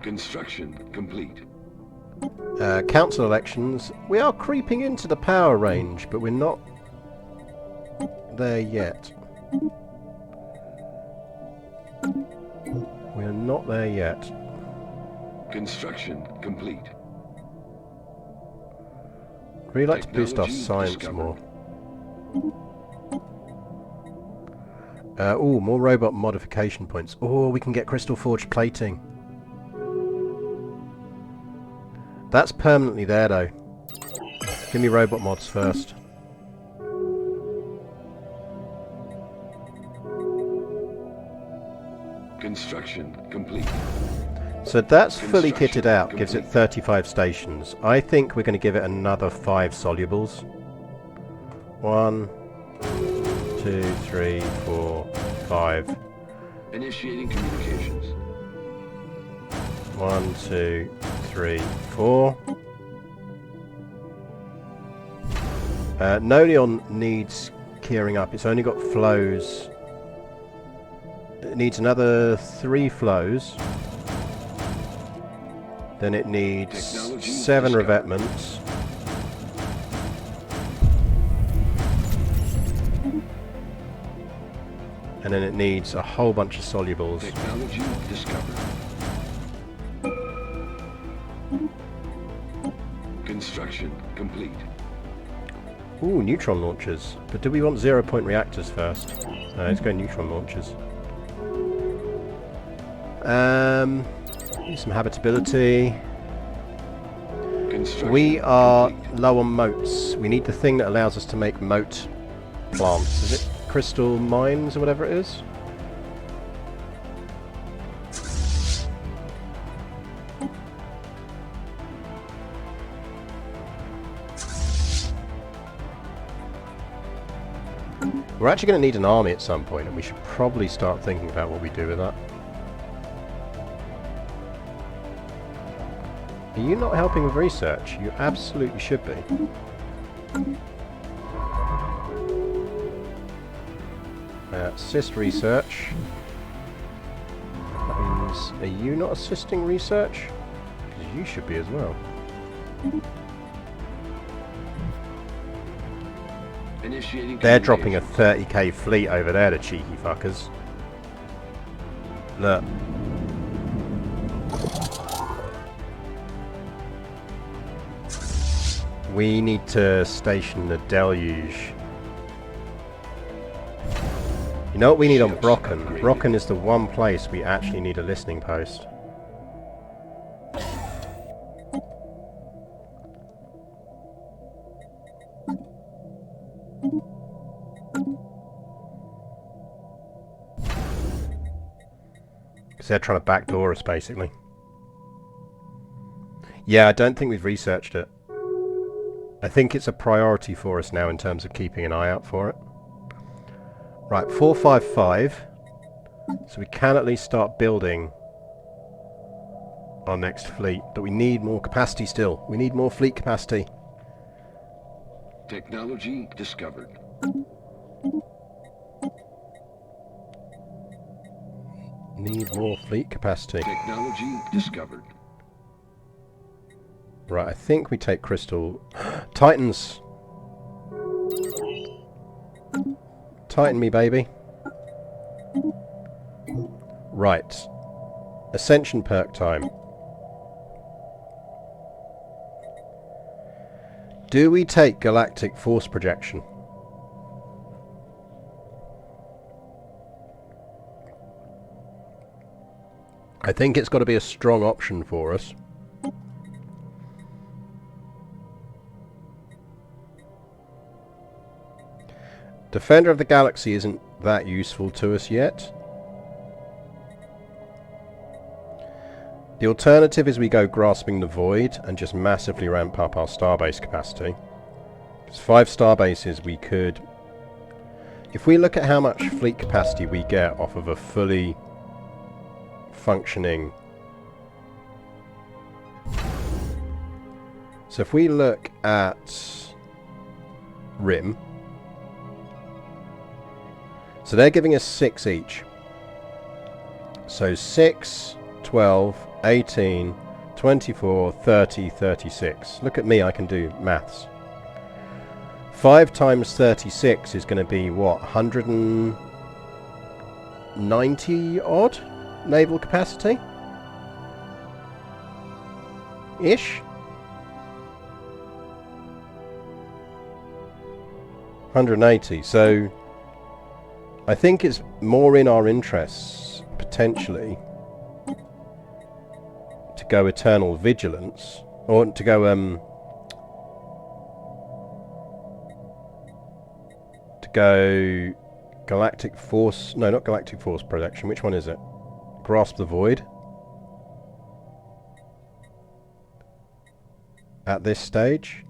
Construction complete. Council elections. We are creeping into the power range, but we're not there yet. We're not there yet. Construction complete. Really like to boost our Technology science discovered. more. Oh, more robot modification points. Oh, we can get crystal forged plating. That's permanently there though. Give me robot mods first. Construction complete. So that's fully Construction kitted out, gives it complete. 35 stations. I think we're going to give it another 5 solubles. 1, 2, 3, 4, 5. Initiating communications. 1, 2, 3, 4. Noleon needs gearing up. It's only got flows. It needs another 3 flows. Then it needs Technology 7 discovered. revetments. And then it needs a whole bunch of solubles. Technology discovered. complete. Ooh, neutron launchers. But do we want 0-point reactors first? No, let's go neutron launchers. Some habitability. Construction We are complete. low on moats. We need the thing that allows us to make moat plants. Is it crystal mines or whatever it is? We're actually going to need an army at some point, and we should probably start thinking about what we do with that. Are you not helping with research? You absolutely should be. Assist research. That means, are you not assisting research? Because you should be as well. Initiating They're dropping a communications. 30k fleet over there, the cheeky fuckers. Look. We need to station the deluge. You know what we need on Ships Brocken? upgraded. Brocken is the one place we actually need a listening post. Because they're trying to backdoor us, basically. Yeah, I don't think we've researched it. I think it's a priority for us now in terms of keeping an eye out for it. Right, 455. So we can at least start building our next fleet. But we need more capacity still. We need more fleet capacity. Technology discovered. Need more fleet capacity. Technology discovered. Right, I think we take Crystal... Titans! Titan me, baby. Right. Ascension perk time. Do we take galactic force projection? I think it's got to be a strong option for us. Defender of the Galaxy isn't that useful to us yet. The alternative is we go Grasping the Void and just massively ramp up our starbase capacity. Because 5 starbases we could... If we look at how much fleet capacity we get off of a fully functioning... So if we look at RIM... So they're giving us 6 each. So 6, 12, 18, 24, 30, 36. Look at me, I can do maths. 5 times 36 is going to be what? 190 odd naval capacity? Ish? 180. So I think it's more in our interests, potentially, to go Eternal Vigilance, or to go Galactic Force, no, not Galactic Force Protection, which one is it? Grasp the Void. At this stage.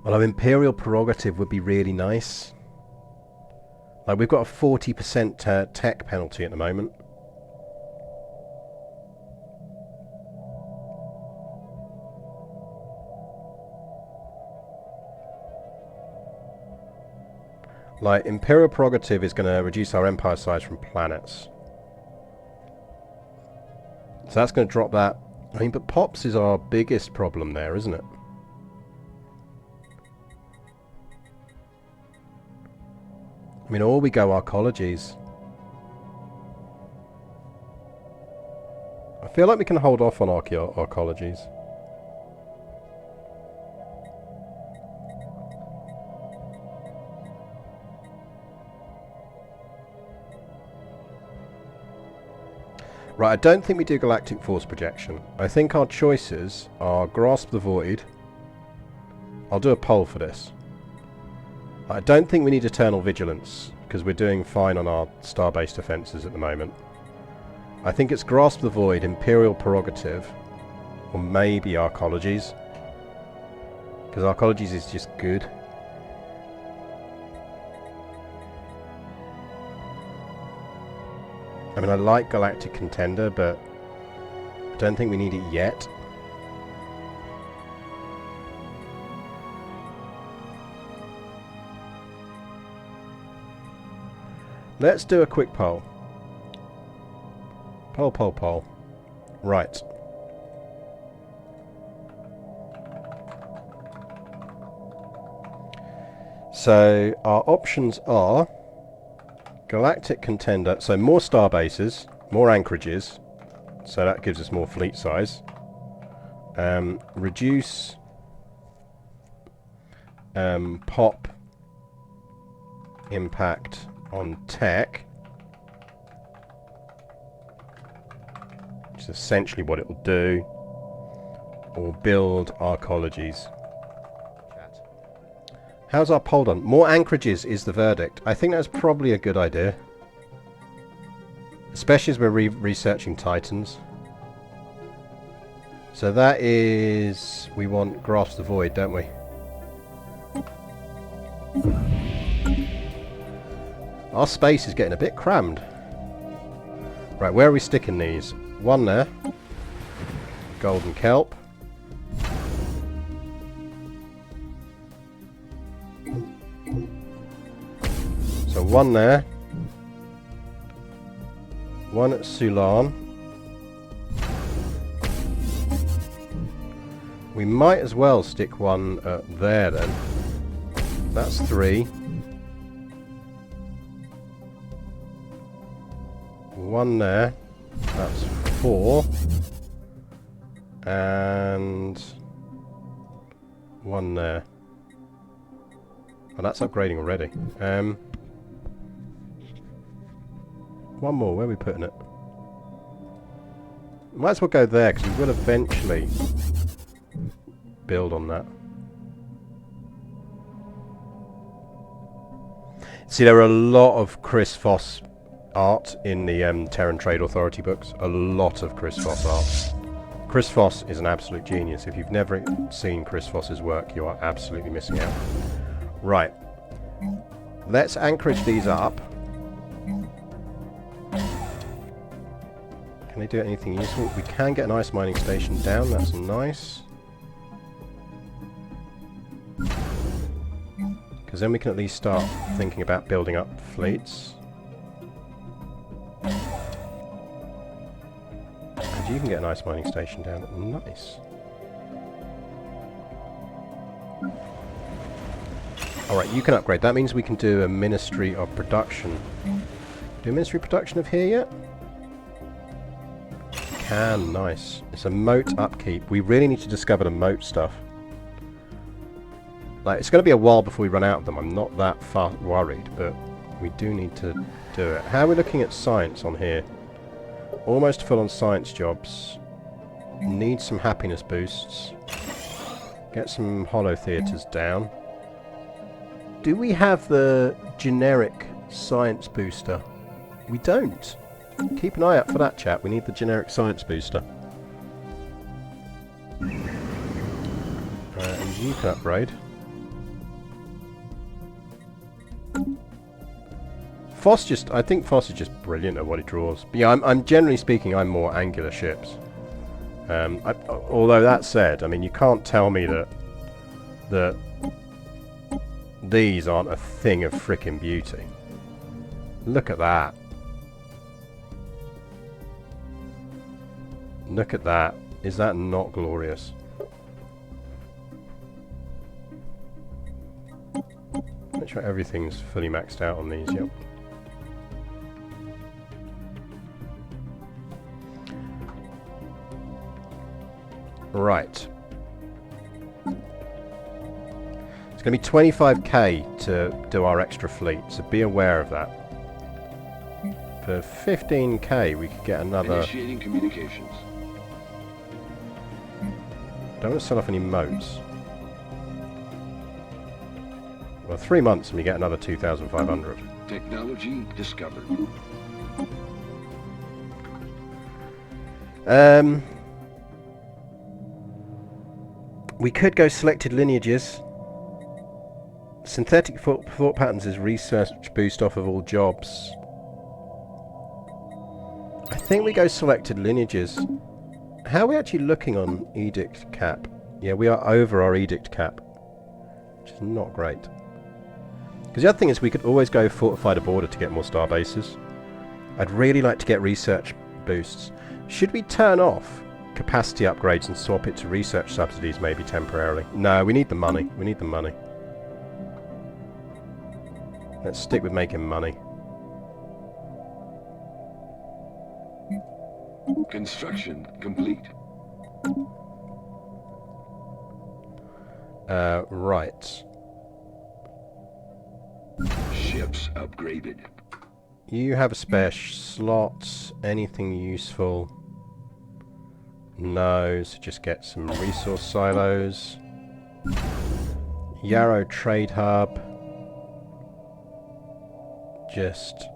Although Imperial Prerogative would be really nice. Like, we've got a 40% tech penalty at the moment. Like, Imperial Prerogative is going to reduce our empire size from planets. So that's going to drop that. I mean, but Pops is our biggest problem there, isn't it? I mean, or we go arcologies. I feel like we can hold off on arcologies. Right, I don't think we do galactic force projection. I think our choices are grasp the void. I'll do a poll for this. I don't think we need eternal vigilance, because we're doing fine on our star-based defences at the moment. I think it's grasp the void, imperial prerogative, or maybe arcologies. Because arcologies is just good. I mean, I like galactic contender, but I don't think we need it yet. Let's do a quick poll. Poll. Right. So, our options are galactic contender, so more star bases, more anchorages, so that gives us more fleet size. Reduce pop impact on tech, which is essentially what it will do, or build arcologies. How's our poll done? More anchorages is the verdict. I think that's probably a good idea. Especially as we're researching Titans. So that is... we want grasp the void, don't we? Our space is getting a bit crammed. Right, where are we sticking these? One there. Golden kelp. So one there. One at Sulan. We might as well stick one there then. That's 3. One there. That's 4. And one there. Oh, that's upgrading already. One more, where are we putting it? Might as well go there, because we will eventually build on that. See, there are a lot of Chris Foss art in the Terran Trade Authority books. A lot of Chris Foss art. Chris Foss is an absolute genius. If you've never seen Chris Foss's work, you are absolutely missing out. Right. Let's anchorage these up. Can they do anything useful? We can get an ice mining station down, that's nice. Because then we can at least start thinking about building up fleets. And you can get an ice mining station down, nice. Alright, you can upgrade. That means we can do a Ministry of Production. Do a Ministry of Production of here yet? Can, nice. It's a moat upkeep. We really need to discover the moat stuff. Like, it's going to be a while before we run out of them. I'm not that far worried, but we do need to do it. How are we looking at science on here? Almost full on science jobs. Need some happiness boosts. Get some hollow theatres down. Do we have the generic science booster? We don't. Keep an eye out for that, chat. We need the generic science booster. And you can upgrade. I think Foss is just brilliant at what he draws. But yeah, I'm generally speaking, I'm more angular ships. Although that said, I mean, you can't tell me that these aren't a thing of frickin' beauty. Look at that. Look at that. Is that not glorious? Make sure everything's fully maxed out on these, yep. Right. It's going to be 25k to do our extra fleet, so be aware of that. For 15k we could get another... Initiating communications. Don't want to sell off any moats. Well, 3 months and we get another 2,500. Technology discovered. We could go selected lineages. Synthetic thought patterns is research boost off of all jobs. I think we go selected lineages. How are we actually looking on edict cap? Yeah, we are over our edict cap, which is not great. Because the other thing is we could always go fortify the border to get more star bases. I'd really like to get research boosts. Should we turn off capacity upgrades and swap it to research subsidies maybe temporarily? No, we need the money. We need the money. Let's stick with making money. Construction complete. Right. Ships upgraded. You have a spare slot. Anything useful? No, so just get some resource silos. Yarrow Trade Hub. Just...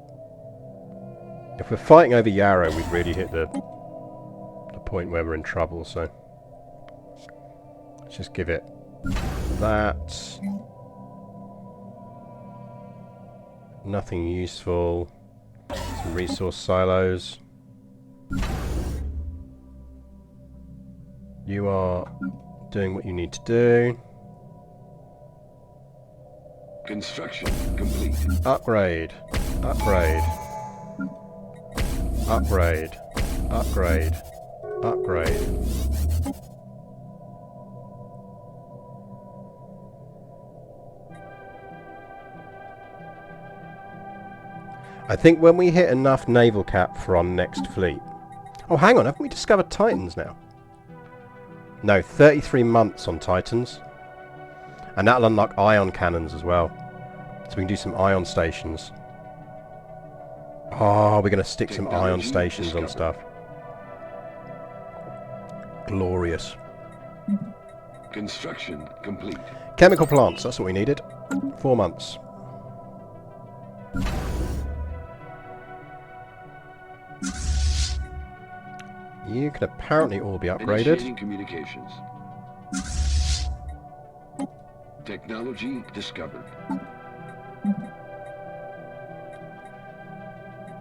If we're fighting over Yarrow, we've really hit the point where we're in trouble, so... Let's just give it that. Nothing useful. Some resource silos. You are doing what you need to do. Construction complete. Upgrade. Upgrade. Upgrade. Upgrade. Upgrade. I think when we hit enough naval cap for our next fleet... Oh, hang on, haven't we discovered Titans now? No, 33 months on Titans. And that'll unlock ion cannons as well. So we can do some ion stations. Oh, we're going to stick some ion stations on stuff. Glorious. Construction complete. Chemical plants, that's what we needed. 4 months. You can apparently all be upgraded. Initiating communications. Technology discovered.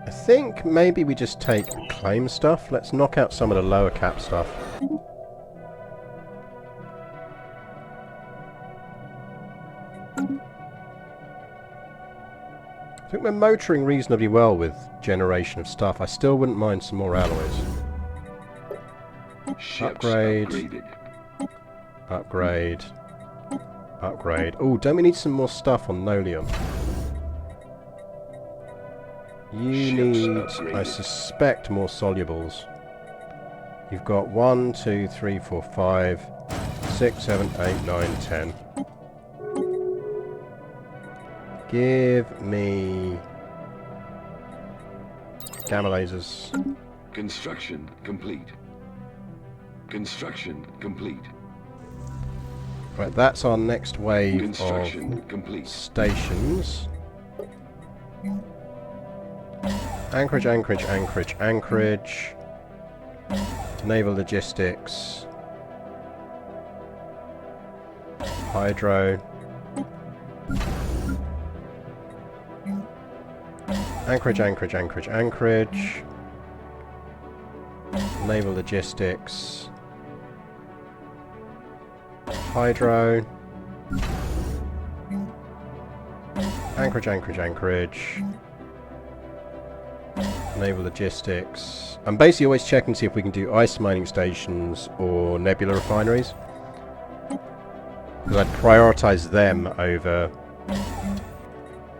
I think maybe we just take claim stuff. Let's knock out some of the lower cap stuff. I think we're motoring reasonably well with generation of stuff. I still wouldn't mind some more alloys. Ships Upgrade. upgraded. Upgrade. Upgrade. Oh, don't we need some more stuff on Nolium? You Ships need, upgraded. I suspect, more solubles. You've got 1, 2, 3, 4, 5, 6, 7, 8, 9, 10. Give me gamma lasers. Construction complete. Construction complete. Right, that's our next wave Construction of complete. stations. Anchorage, anchorage, anchorage, anchorage. Naval logistics. Hydro. Anchorage, anchorage, anchorage, anchorage. Naval logistics. Hydro. Anchorage, anchorage, anchorage. Naval logistics. I'm basically always checking to see if we can do ice mining stations or nebula refineries. Because I'd prioritise them over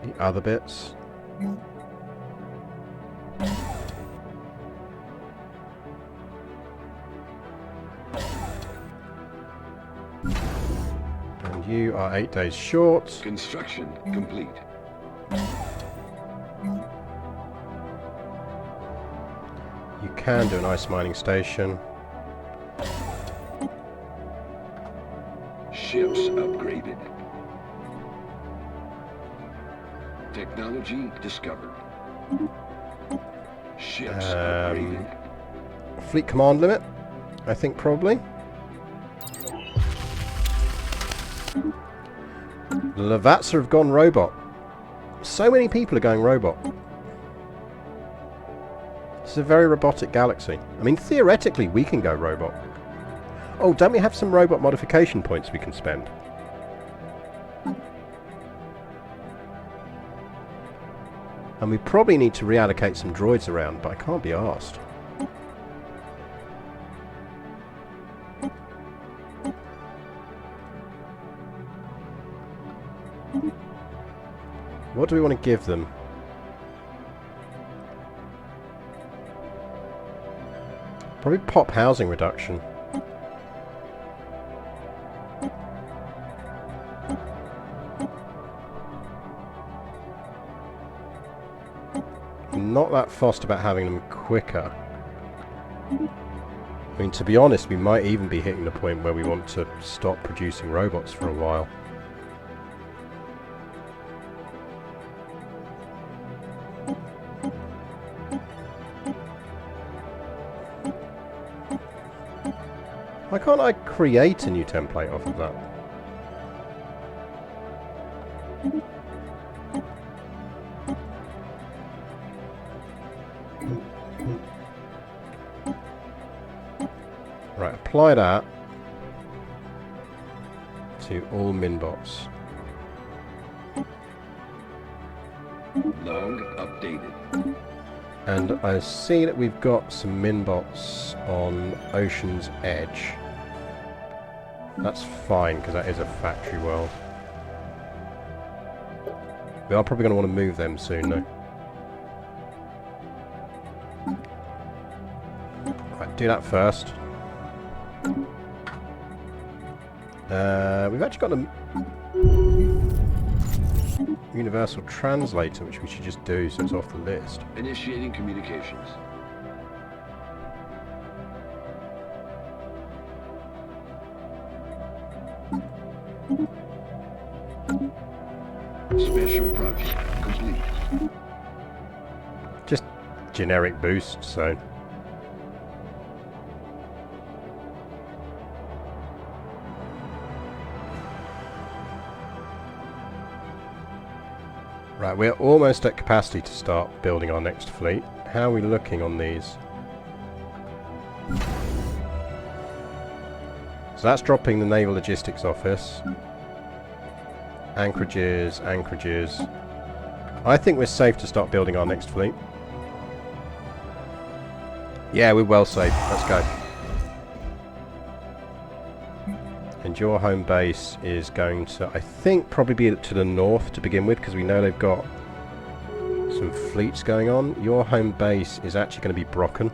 the other bits. And you are 8 days short. Construction complete. You can do an ice mining station. Ships upgraded. Technology discovered. Ships upgraded. Fleet command limit, I think probably. The Levatsa have gone robot. So many people are going robot. It's a very robotic galaxy. I mean, theoretically, we can go robot. Oh, don't we have some robot modification points we can spend? And we probably need to reallocate some droids around, but I can't be arsed. What do we want to give them? Probably pop housing reduction. I'm not that fussed about having them quicker. I mean, to be honest, we might even be hitting the point where we want to stop producing robots for a while. Why can't I create a new template off of that? Right, apply that to all minbots. Log updated. And I see that we've got some minbots on Ocean's Edge. That's fine, because that is a factory world. We are probably going to want to move them soon, though. Right, do that first. We've actually got a universal translator, which we should just do so it's off the list. Initiating communications. Special project complete. Just generic boost, so... Right, we're almost at capacity to start building our next fleet. How are we looking on these? So that's dropping the Naval Logistics Office. Anchorages, anchorages. I think we're safe to start building our next fleet. Yeah, we're well safe. Let's go. And your home base is going to, I think, probably be to the north to begin with, because we know they've got some fleets going on. Your home base is actually going to be Brocken.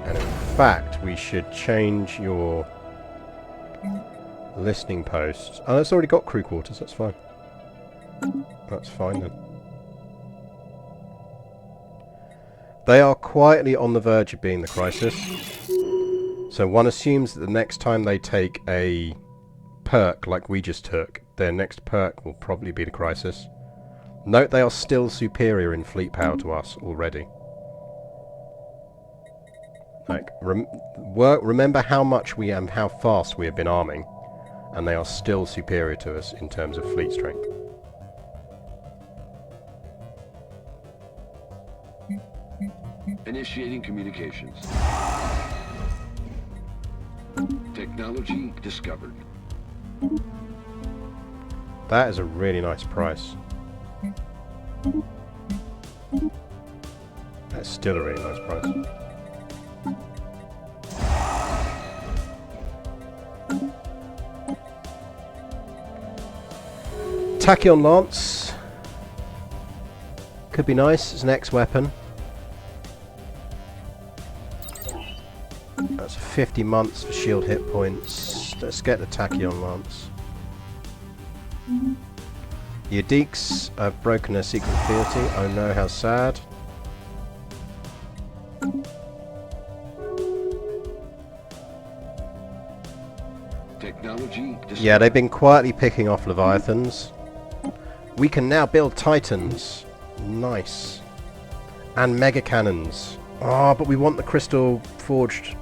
And in fact, we should change your listening posts. Oh, it's already got crew quarters, that's fine. That's fine then. They are quietly on the verge of being the crisis. So one assumes that the next time they take a perk like we just took, their next perk will probably be the crisis. Note they are still superior in fleet power to us already. Like, remember how much we and how fast we have been arming, and they are still superior to us in terms of fleet strength. Initiating communications. Technology discovered. That is a really nice price. That's still a really nice price. Tachyon Lance. Could be nice as an X-weapon. That's 50 months for shield hit points. Let's get the Tachyon Lance. Your Deeks have broken their secret fealty. Oh no, how sad. Technology. Yeah, they've been quietly picking off Leviathans. We can now build Titans. Nice. And Mega Cannons. Oh, but we want the Crystal Forged.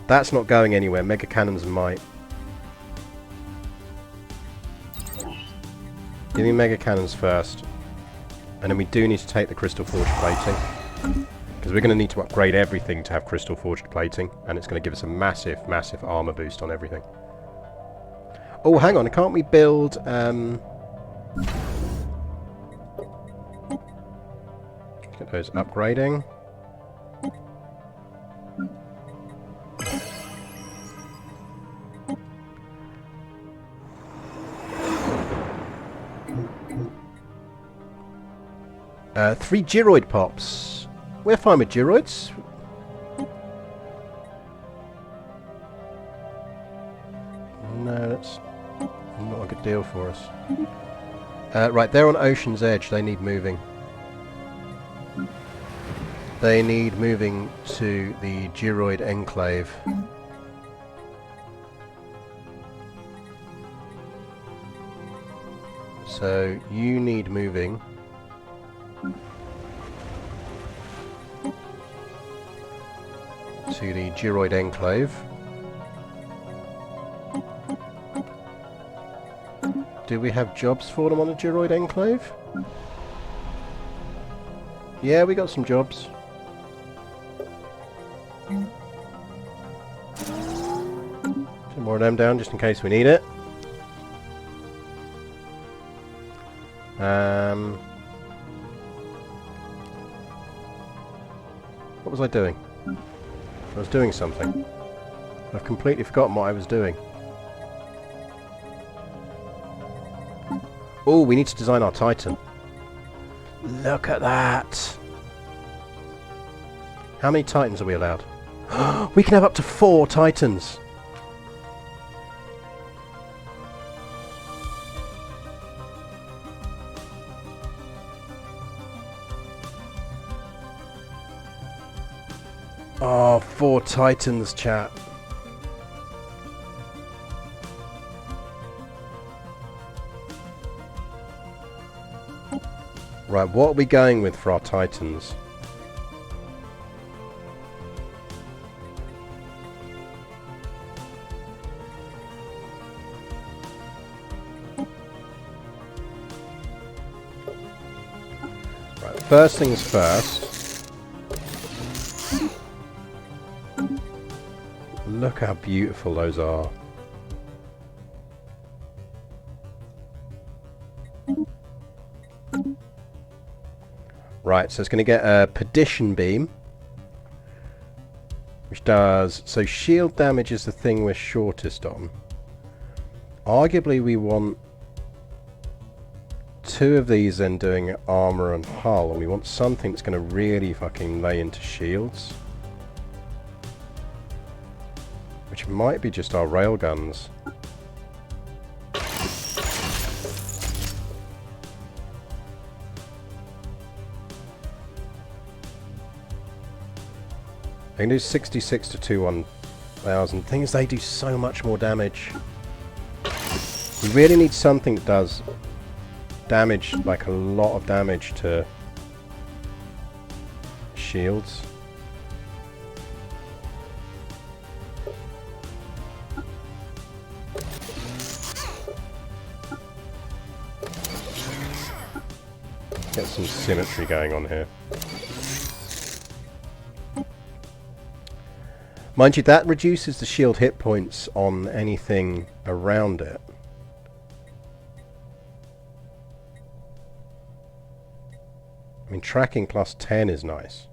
That's not going anywhere. Mega Cannons might. Give me Mega Cannons first. And then we do need to take the Crystal Forged plating. Because we're going to need to upgrade everything to have Crystal Forged plating. And it's going to give us a massive, massive armor boost on everything. Oh, hang on. Can't we build... Get those upgrading. Three Gyroid pops. We're fine with Gyroids. No, that's not a good deal for us. Right, they're on Ocean's Edge. They need moving. They need moving to the Gyroid Enclave. So, you need moving. To the Gyroid Enclave. Do we have jobs for them on the Gyroid Enclave? Yeah, we got some jobs. Some more of them down just in case we need it. What was I doing? I was doing something. I've completely forgotten what I was doing. Oh, we need to design our Titan. Look at that! How many Titans are we allowed? We can have up to 4 Titans! Oh, 4 Titans, chat. Right, what are we going with for our Titans? Right, first things first. Look how beautiful those are. Right, so it's going to get a Perdition Beam. Which does... So shield damage is the thing we're shortest on. Arguably we want 2 of these then doing armor and hull. And we want something that's going to really fucking lay into shields. Which might be just our railguns. They can do 66 to 2-1000. Thing is, they do so much more damage. We really need something that does damage, like a lot of damage to shields. Get some symmetry going on here. Mind you, that reduces the shield hit points on anything around it. I mean, tracking plus 10 is nice.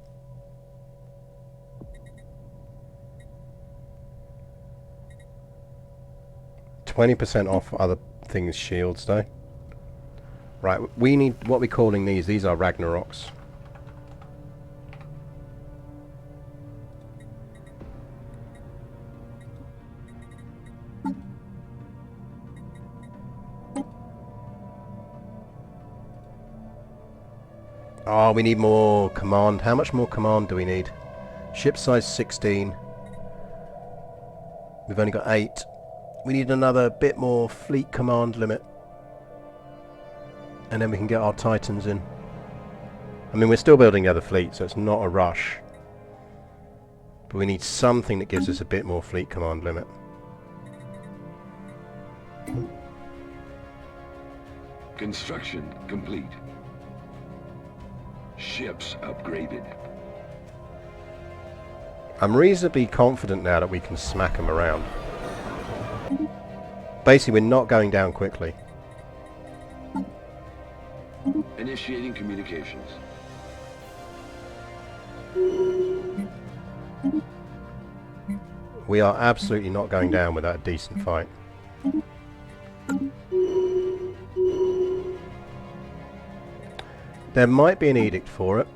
%off other things' shields, though. Right, we need... What we're calling these? These are Ragnaroks. Oh, we need more command. How much more command do we need? Ship size 16. We've only got 8. We need another bit more fleet command limit. And then we can get our Titans in. I mean, we're still building the other fleet, so it's not a rush. But we need something that gives us a bit more fleet command limit. Construction complete. Ships upgraded. I'm reasonably confident now that we can smack them around. Basically, we're not going down quickly. Initiating communications. We are absolutely not going down without a decent fight. There might be an edict for it.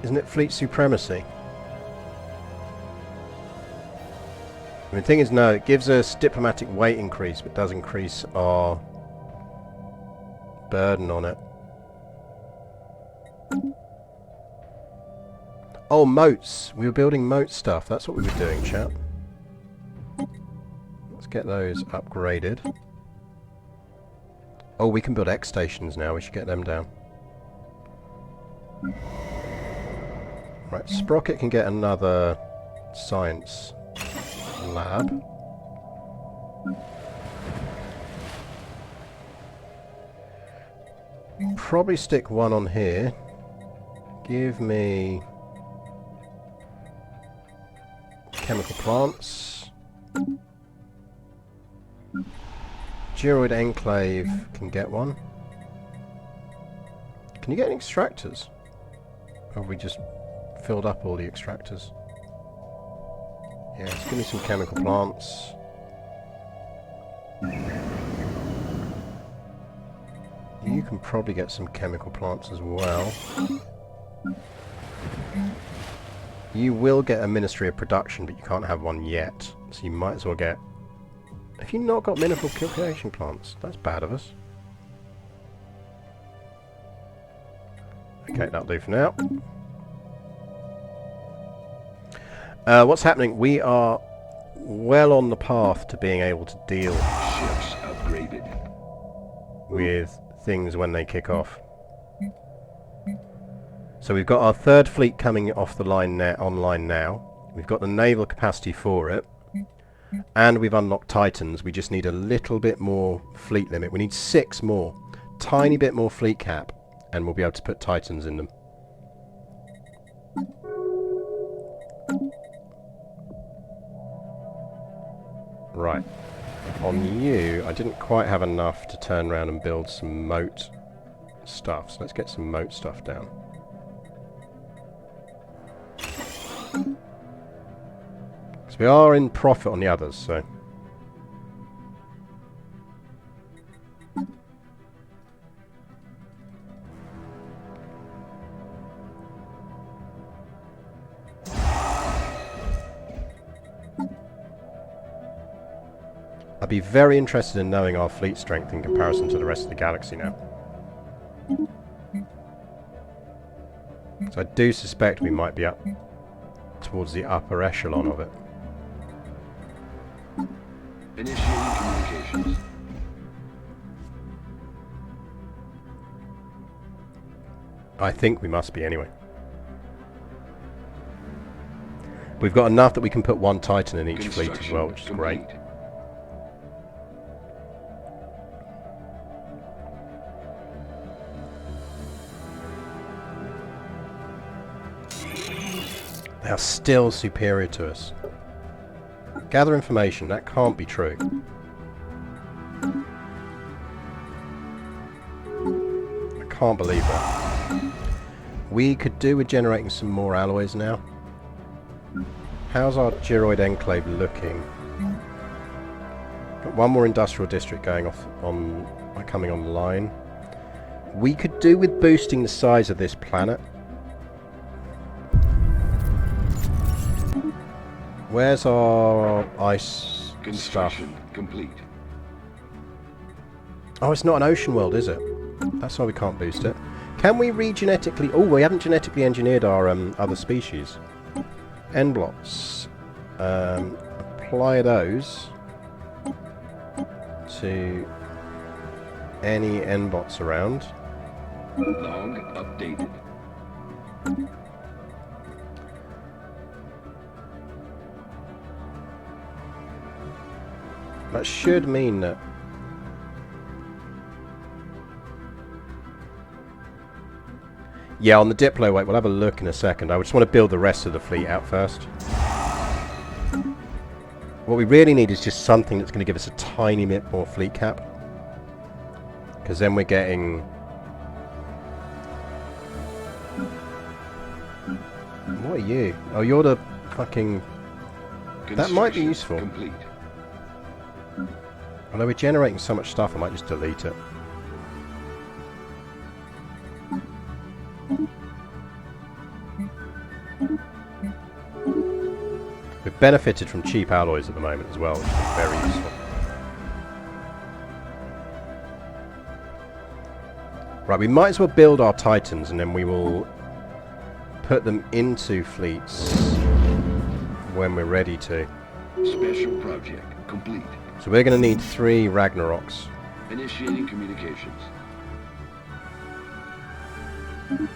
Isn't it fleet supremacy? I mean, the thing is, no, it gives us diplomatic weight increase, but does increase our burden on it. Oh, moats. We were building moat stuff. That's what we were doing, chat. Let's get those upgraded. Oh, we can build X stations now. We should get them down. Right, Sprocket can get another science lab. Probably stick one on here. Give me chemical plants. Geroid Enclave can get one. Can you get any extractors? Or have we just filled up all the extractors? Yeah, let's give me some chemical plants. You can probably get some chemical plants as well. You will get a Ministry of Production, but you can't have one yet. So you might as well get... Have you not got mineral cultivation plants? That's bad of us. Okay, that'll do for now. What's happening? We are well on the path to being able to deal Ships upgraded. with things when they kick off. So we've got our third fleet coming off the line now, online now. We've got the naval capacity for it. And we've unlocked Titans. We just need a little bit more fleet limit. We need 6 more. Tiny bit more fleet cap. And we'll be able to put Titans in them. Right. On you, I didn't quite have enough to turn around and build some moat stuff. So let's get some moat stuff down. So we are in profit on the others, so... I'd be very interested in knowing our fleet strength in comparison to the rest of the galaxy now. So I do suspect we might be up towards the upper echelon of it. Initiating communications. I think we must be anyway. We've got enough that we can put 1 Titan in each fleet as well, which is great. They are still superior to us. Gather information. That can't be true. I can't believe that. We could do with generating some more alloys now. How's our Geroid Enclave looking? Got 1 more industrial district going off on coming online. We could do with boosting the size of this planet. Where's our ice Construction stuff? complete. Oh, it's not an ocean world, is it? That's why we can't boost it. Can we re-genetically... Oh, we haven't genetically engineered our other species. End blocks. Apply those to any end bots around. Log updated. That should mean that... Yeah, on the Diplo, wait, we'll have a look in a second. I just want to build the rest of the fleet out first. What we really need is just something that's going to give us a tiny bit more fleet cap. Because then we're getting... What are you? Oh, you're the fucking... That might be useful. Complete. Although we're generating so much stuff, I might just delete it. We've benefited from cheap alloys at the moment as well, which is very useful. Right, we might as well build our Titans and then we will put them into fleets when we're ready to. Special project complete. So we're going to need 3 Ragnaroks. Initiating communications. So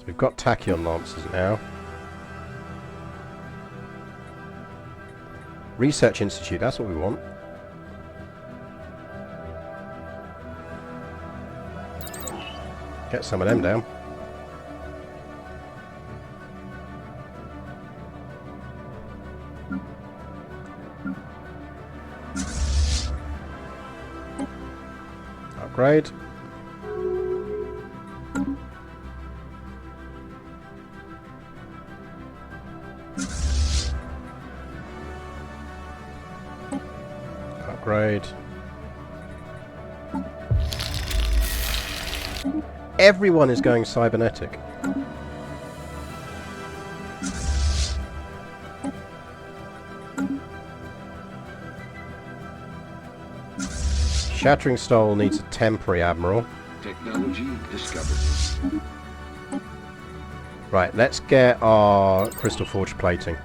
we've got Tachyon Lancers now. Research Institute, that's what we want. Get some of them down. Upgrade. Upgrade. Everyone is going cybernetic. Shattering Stole needs a temporary admiral. Technology discovered. Right, let's get our Crystal Forge plating.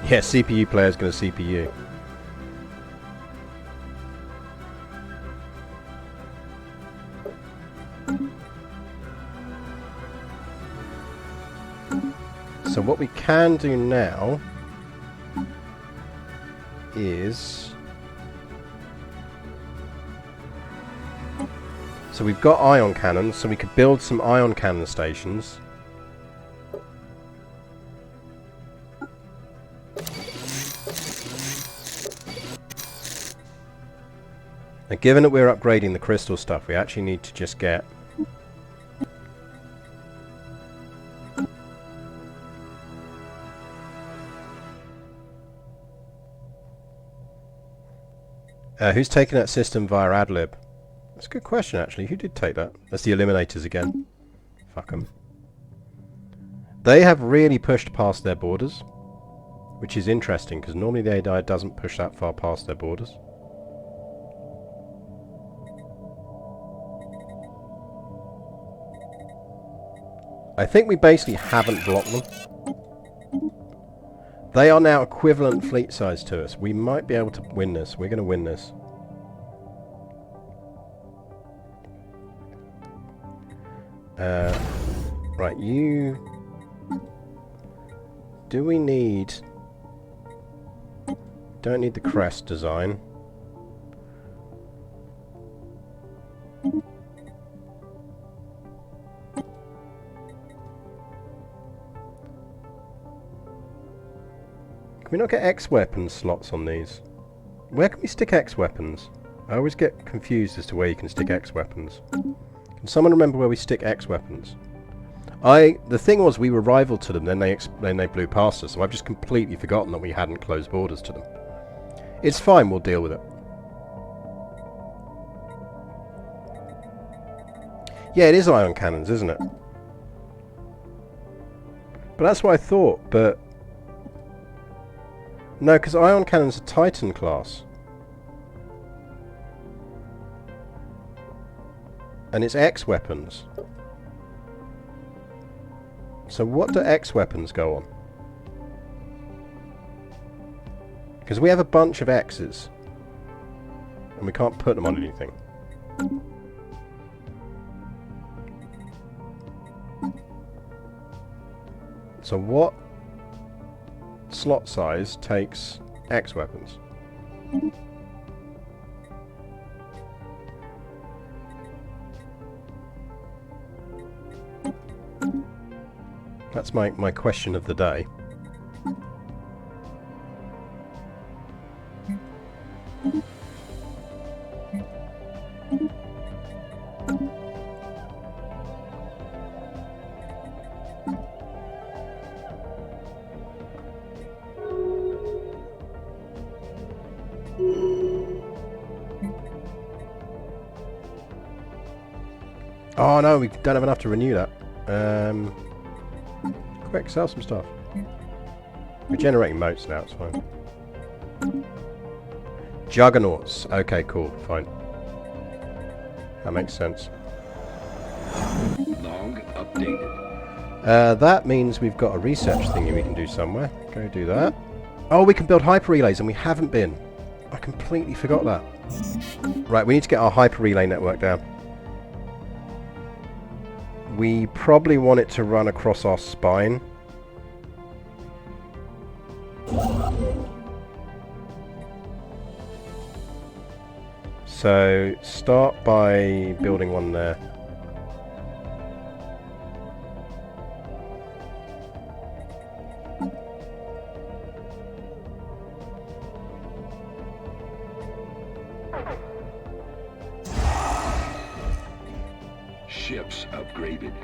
Yeah, CPU player's going to CPU. So what we can do now is... So we've got ion cannons, so we could build some ion cannon stations. And given that we're upgrading the crystal stuff, we actually need to just get... who's taking that system via AdLib? That's a good question, actually. Who did take that? That's the Eliminators again. Fuck them. They have really pushed past their borders, which is interesting, because normally the AI doesn't push that far past their borders. I think we basically haven't blocked them. They are now equivalent fleet size to us. We might be able to win this. We're going to win this. Right, you... Do we need... Don't need the crest design. Can we not get X-weapon slots on these? Where can we stick X-weapons? I always get confused as to where you can stick X-weapons. Can someone remember where we stick X-weapons? The thing was, we were rival to them, then they blew past us, so I've just completely forgotten that we hadn't closed borders to them. It's fine, we'll deal with it. Yeah, it is ion cannons, isn't it? But that's what I thought, but... No, because ion cannon's a Titan class. And it's X weapons. So what do X weapons go on? Because we have a bunch of X's. And we can't put them on anything. So what slot size takes X weapons? That's my question of the day. Oh no, we don't have enough to renew that. Quick, sell some stuff. We're generating motes now, it's fine. Juggernauts. Okay, cool, fine. That makes sense. Log updated. That means we've got a research thingy we can do somewhere. Go do that. Oh, we can build hyper relays, and we haven't been. I completely forgot that. Right, we need to get our hyper relay network down. We probably want it to run across our spine. So, start by building one there. Ships upgraded.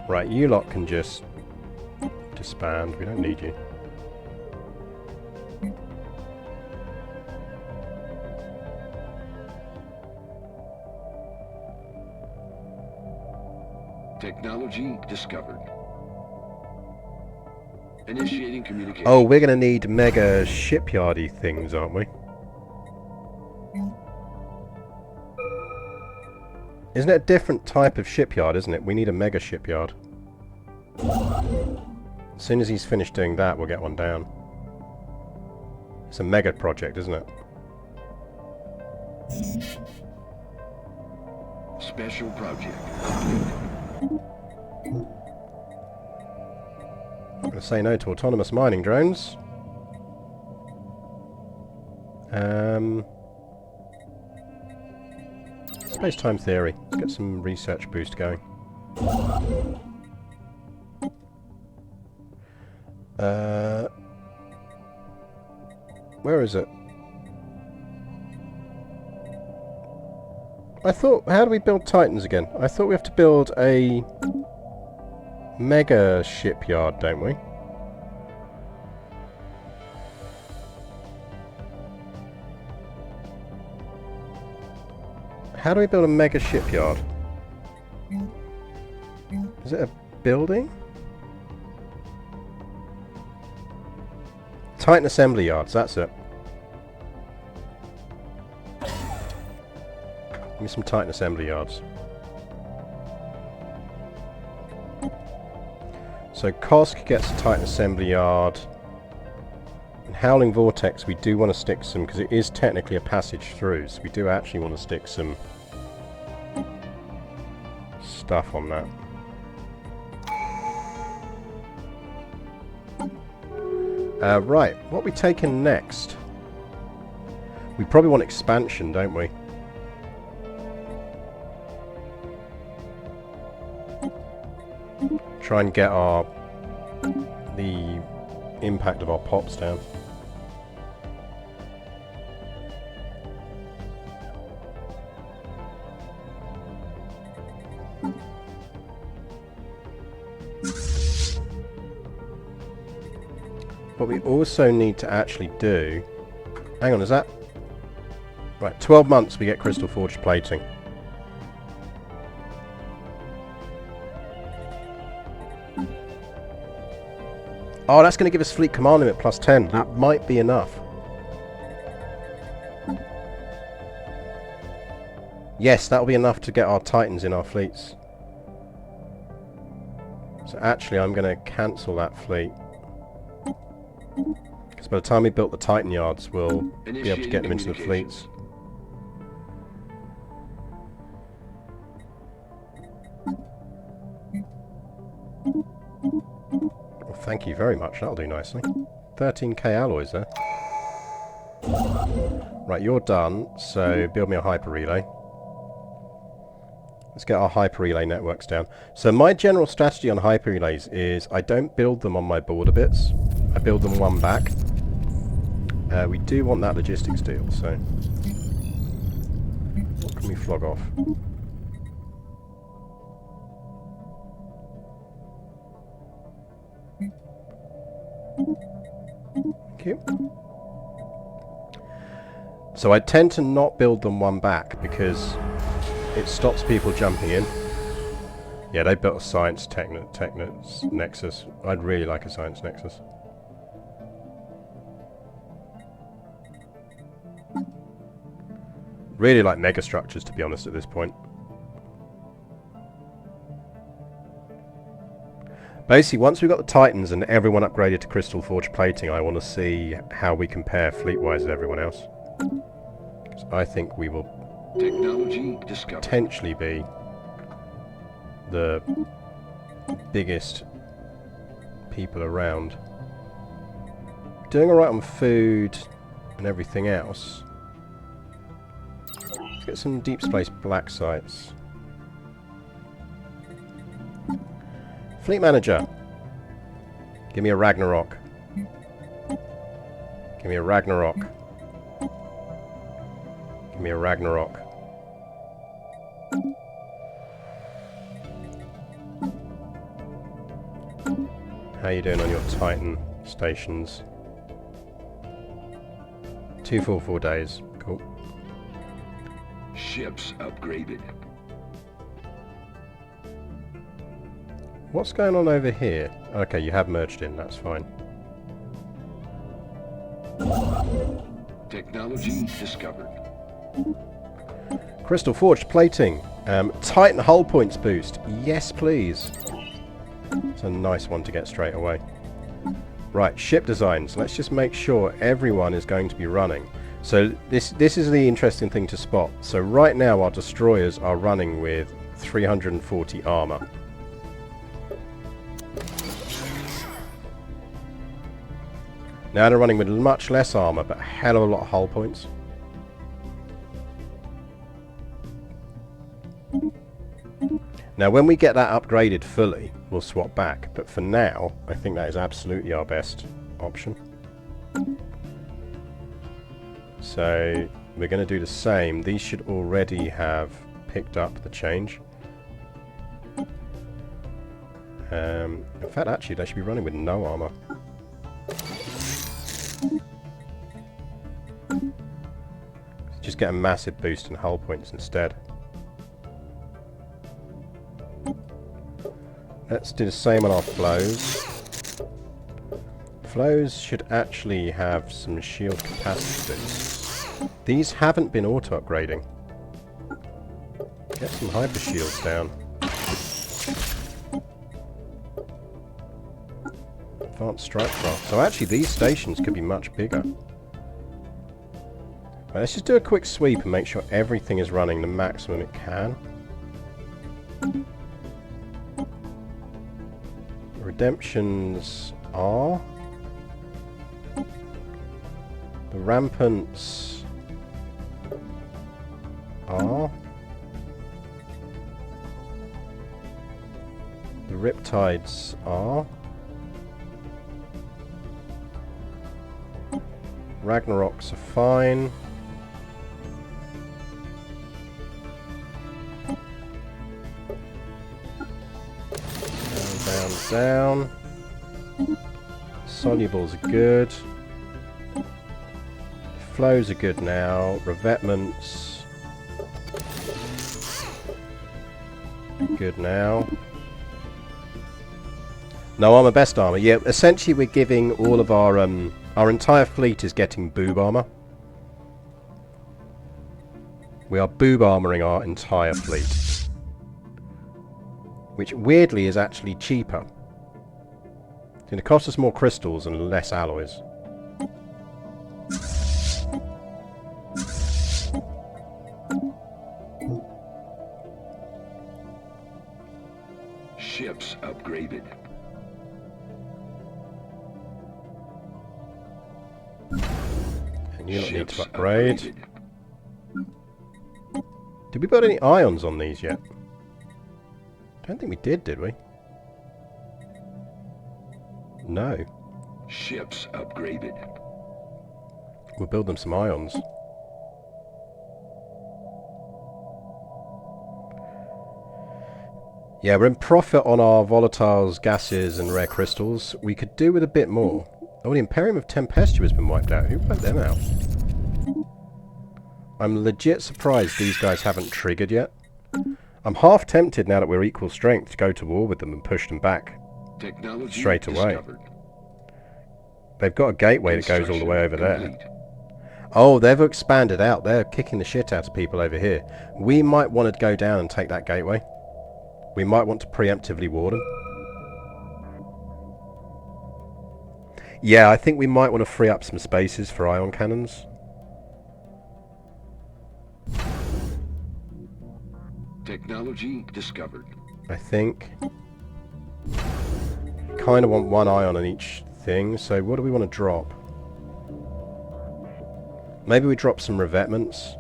Right, you lot can just disband. We don't need you. Technology discovered. Initiating communication. Oh, we're going to need mega shipyardy things, aren't we? Isn't it a different type of shipyard, isn't it? We need a mega shipyard. As soon as he's finished doing that, we'll get one down. It's a mega project, isn't it? Special project. Not going to say no to autonomous mining drones. Space-time theory. Let's get some research boost going. Where is it? I thought... How do we build Titans again? I thought we have to build a mega shipyard, don't we? How do we build a mega shipyard? Is it a building? Titan assembly yards, that's it. Give me some Titan assembly yards. So Kosk gets a Titan assembly yard. In Howling Vortex we do want to stick some, because it is technically a passage through, so we do actually want to stick some stuff on that. Right, what are we taking next? We probably want expansion, don't we? Try and get the impact of our pops down. What we also need to actually do... Hang on, is that... Right, 12 months we get Crystal Forged plating. Oh, that's going to give us fleet command limit plus 10. That might be enough. Yes, that'll be enough to get our Titans in our fleets. So actually, I'm going to cancel that fleet. Because by the time we built the Titan yards, we'll be able to get them into the fleets. Well, thank you very much. That'll do nicely. 13k alloys there. Right, you're done. So build me a hyper relay. Let's get our hyper relay networks down. So my general strategy on hyper relays is I don't build them on my border bits. I build them one back. We do want that logistics deal, so what can we flog off? Thank you. So I tend to not build them one back because it stops people jumping in. Yeah, they built a science nexus. I'd really like a science nexus. Really like megastructures, to be honest, at this point. Basically, once we've got the Titans and everyone upgraded to Crystal Forge plating, I want to see how we compare fleet-wise with everyone else. So I think we will potentially be the biggest people around. Doing alright on food and everything else. Let's get some deep space black sites. Fleet manager. Give me a Ragnarok. Give me a Ragnarok. Give me a Ragnarok. How you doing on your Titan stations? 244 days. Cool. Ships upgraded. What's going on over here? Okay, you have merged in, that's fine. Technology discovered. Crystal Forged plating. Titan hull points boost. Yes, please. It's a nice one to get straight away. Right, ship designs. Let's just make sure everyone is going to be running. So this is the interesting thing to spot. So right now our destroyers are running with 340 armor. Now they're running with much less armor, but a hell of a lot of hull points. Now when we get that upgraded fully, we'll swap back. But for now, I think that is absolutely our best option. So we're going to do the same. These should already have picked up the change. In fact, actually, they should be running with no armor. Just get a massive boost in hull points instead. Let's do the same on our flows. Flows should actually have some shield capacity boosts. These haven't been auto-upgrading. Get some hyper shields down. Advanced strike craft. So actually these stations could be much bigger. Right, let's just do a quick sweep and make sure everything is running the maximum it can. Redemptions are... The rampants are... The riptides are... Ragnaroks are fine. Down. Solubles are good. Flows are good now. Revetments are good now. No armor, best armor. Yeah, essentially we're giving all of our entire fleet is getting boob armor. We are boob armoring our entire fleet. Which weirdly is actually cheaper. It's going to cost us more crystals and less alloys. Ships upgraded. And you don't need to upgrade. Did we put any ions on these yet? Don't think we did we? No. Ships upgraded. We'll build them some ions. Yeah, we're in profit on our volatiles, gases and rare crystals. We could do with a bit more. Oh, the Imperium of Tempestua has been wiped out. Who wiped them out? I'm legit surprised these guys haven't triggered yet. I'm half tempted now that we're equal strength to go to war with them and push them back straight away. They've got a gateway that goes all the way over there. Oh, they've expanded out. They're kicking the shit out of people over here. We might want to go down and take that gateway. We might want to preemptively ward them. Yeah, I think we might want to free up some spaces for ion cannons. Technology discovered. I think. Kind of want one ion on each thing, so what do we want to drop? Maybe we drop some revetments.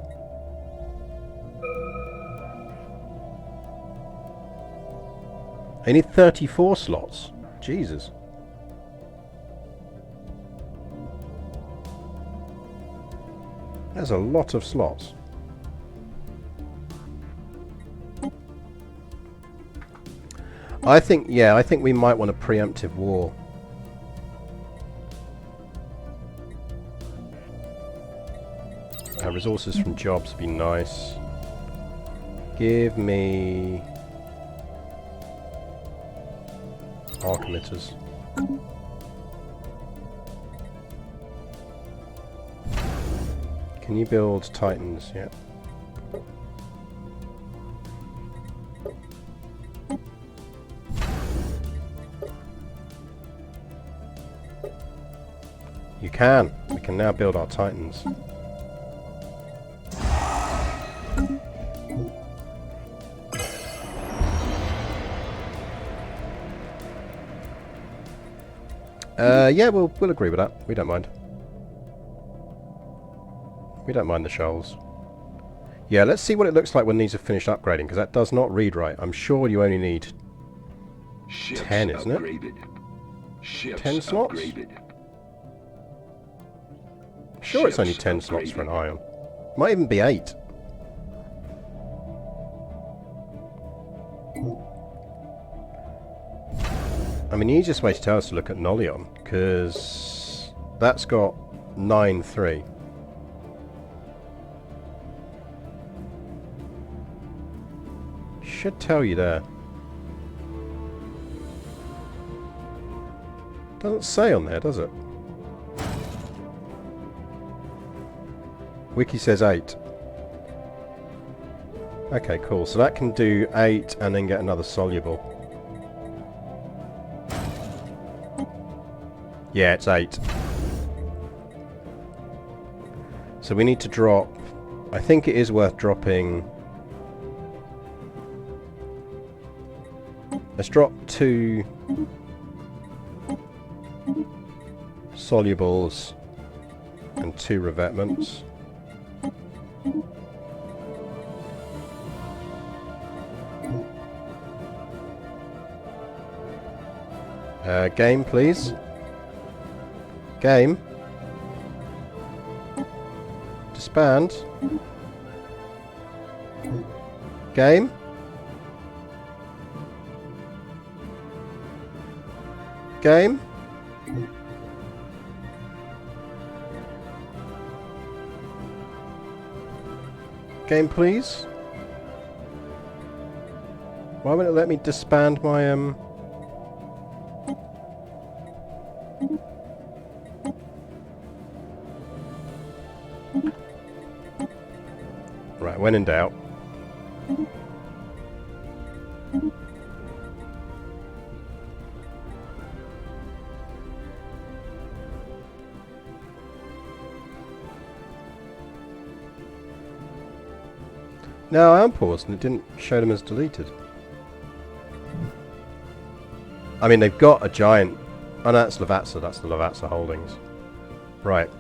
I need 34 slots. Jesus. There's a lot of slots. I think we might want a preemptive war. Resources from jobs would be nice. Give me arc emitters. Can you build Titans? Yeah. You can. We can now build our Titans. Yeah, we'll agree with that. We don't mind. We don't mind the shoals. Yeah, let's see what it looks like when these are finished upgrading, because that does not read right. I'm sure you only need 10, isn't it? 10 slots? Sure, it's only 10 slots for an ion. Might even be 8. I mean, the easiest way to tell us to look at Nolion, because that's got 9-3. Should tell you there. Doesn't say on there, does it? Wiki says 8. Okay, cool. So that can do 8 and then get another soluble. Yeah, it's 8. So we need to drop... I think it is worth dropping... Let's drop 2 solubles and 2 revetments. Game, please. Game. Disband. Game. Game. Game, please. Why won't it let me disband my when in doubt. No, I unpaused and it didn't show them as deleted. I mean, they've got a giant... Oh, no, that's Lavazza. That's the Lavazza Holdings. Right.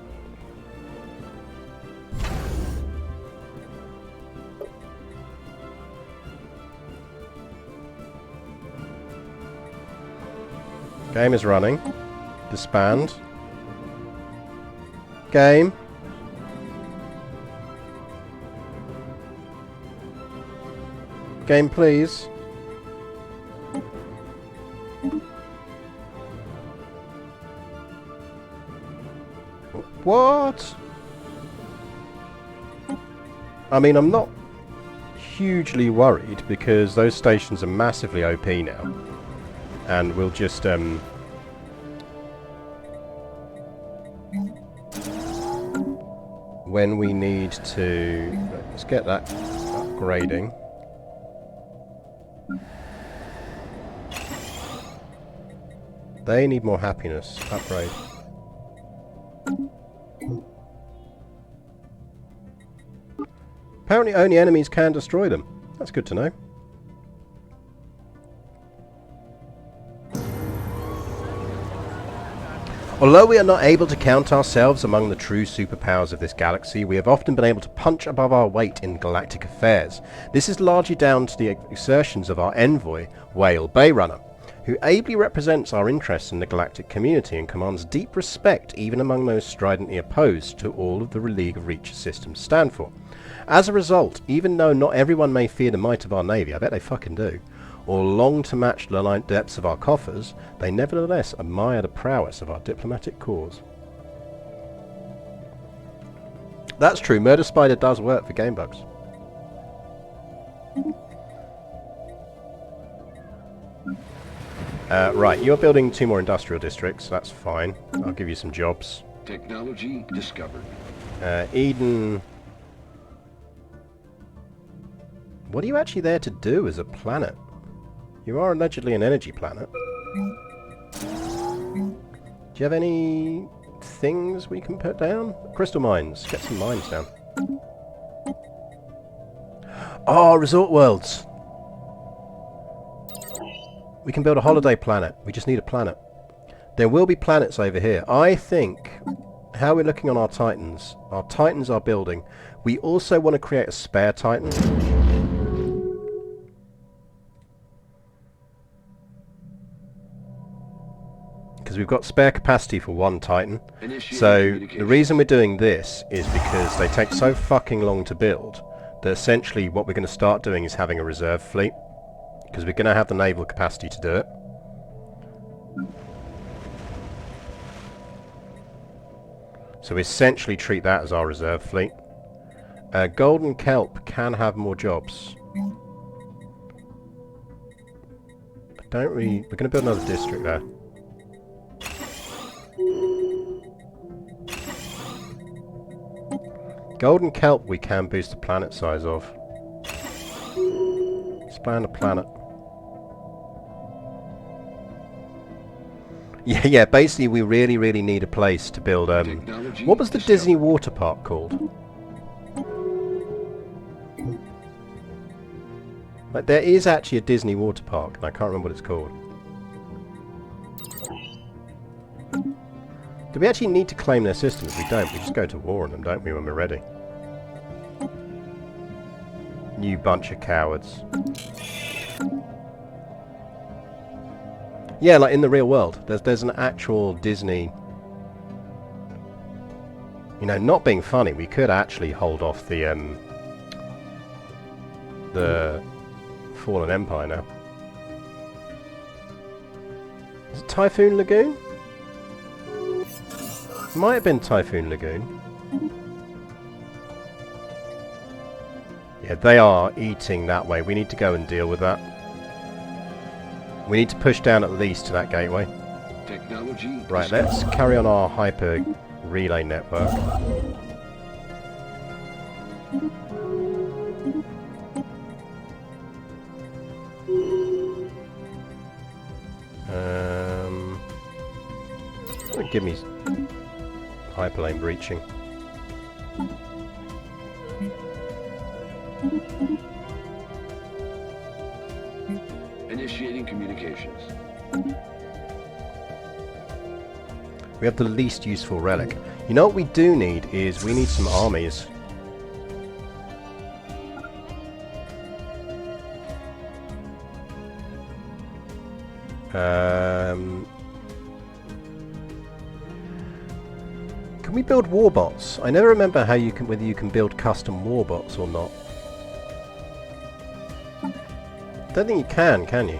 Game is running. Disband. Game. Game, please. What? I mean, I'm not hugely worried because those stations are massively OP now. And we'll just, when we need to... Let's get that upgrading. They need more happiness. Upgrade. Apparently only enemies can destroy them. That's good to know. Although we are not able to count ourselves among the true superpowers of this galaxy, we have often been able to punch above our weight in galactic affairs. This is largely down to the exertions of our envoy, Whale Bayrunner, who ably represents our interests in the galactic community and commands deep respect even among those stridently opposed to all of the League of Reach systems stand for. As a result, even though not everyone may fear the might of our navy, I bet they fucking do, or long to match the depths of our coffers, they nevertheless admire the prowess of our diplomatic cause. That's true, Murder Spider does work for Gamebugs. Right, you're building 2 more industrial districts, that's fine. I'll give you some jobs. Technology discovered. Eden... What are you actually there to do as a planet? You are allegedly an energy planet. Do you have any things we can put down? Crystal mines. Get some mines down. Oh, resort worlds! We can build a holiday planet. We just need a planet. There will be planets over here. I think... How we're looking on our Titans. Our Titans are building. We also want to create a spare Titan. Because we've got spare capacity for 1 Titan. So the reason we're doing this is because they take so fucking long to build that essentially what we're going to start doing is having a reserve fleet. Because we're going to have the naval capacity to do it. So we essentially treat that as our reserve fleet. Golden Kelp can have more jobs. But don't we... We're going to build another district there. Golden Kelp we can boost the planet size of. Expand a planet. Yeah, basically we really need a place to build, what was the Disney water park called? Like, there is actually a Disney water park, and I can't remember what it's called. Do we actually need to claim their systems? We don't. We just go to war on them, don't we, when we're ready? You bunch of cowards. Yeah, like in the real world. There's an actual Disney... You know, not being funny, we could actually hold off the Fallen Empire now. Is it Typhoon Lagoon? Might have been Typhoon Lagoon. Yeah, they are eating that way. We need to go and deal with that. We need to push down at least to that gateway. Technology right, let's carry on our hyper relay network. doesn't give me hyperlane breaching. Initiating communications. We have the least useful relic. You know what we do need is we need some armies. Can we build warbots? I never remember how you can, whether you can build custom warbots or not. Don't think you can you?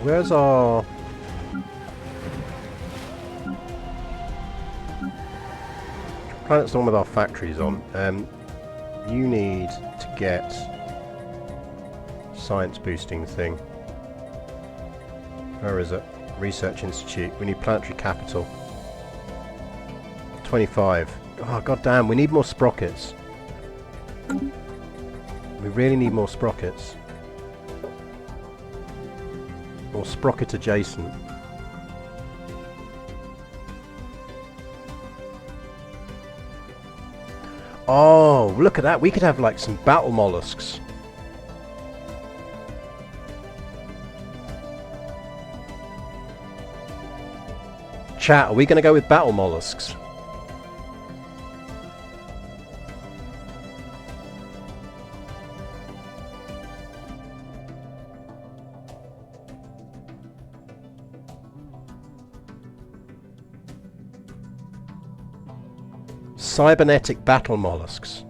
Where's our... planet's the one with our factories on. You need to get science boosting thing. Where is it? Research Institute. We need planetary capital. 25. Oh god damn, we need more sprockets. We really need more sprockets. Or sprocket adjacent. Oh, look at that. We could have like some battle mollusks. Chat, are we going to go with battle mollusks? Cybernetic battle mollusks.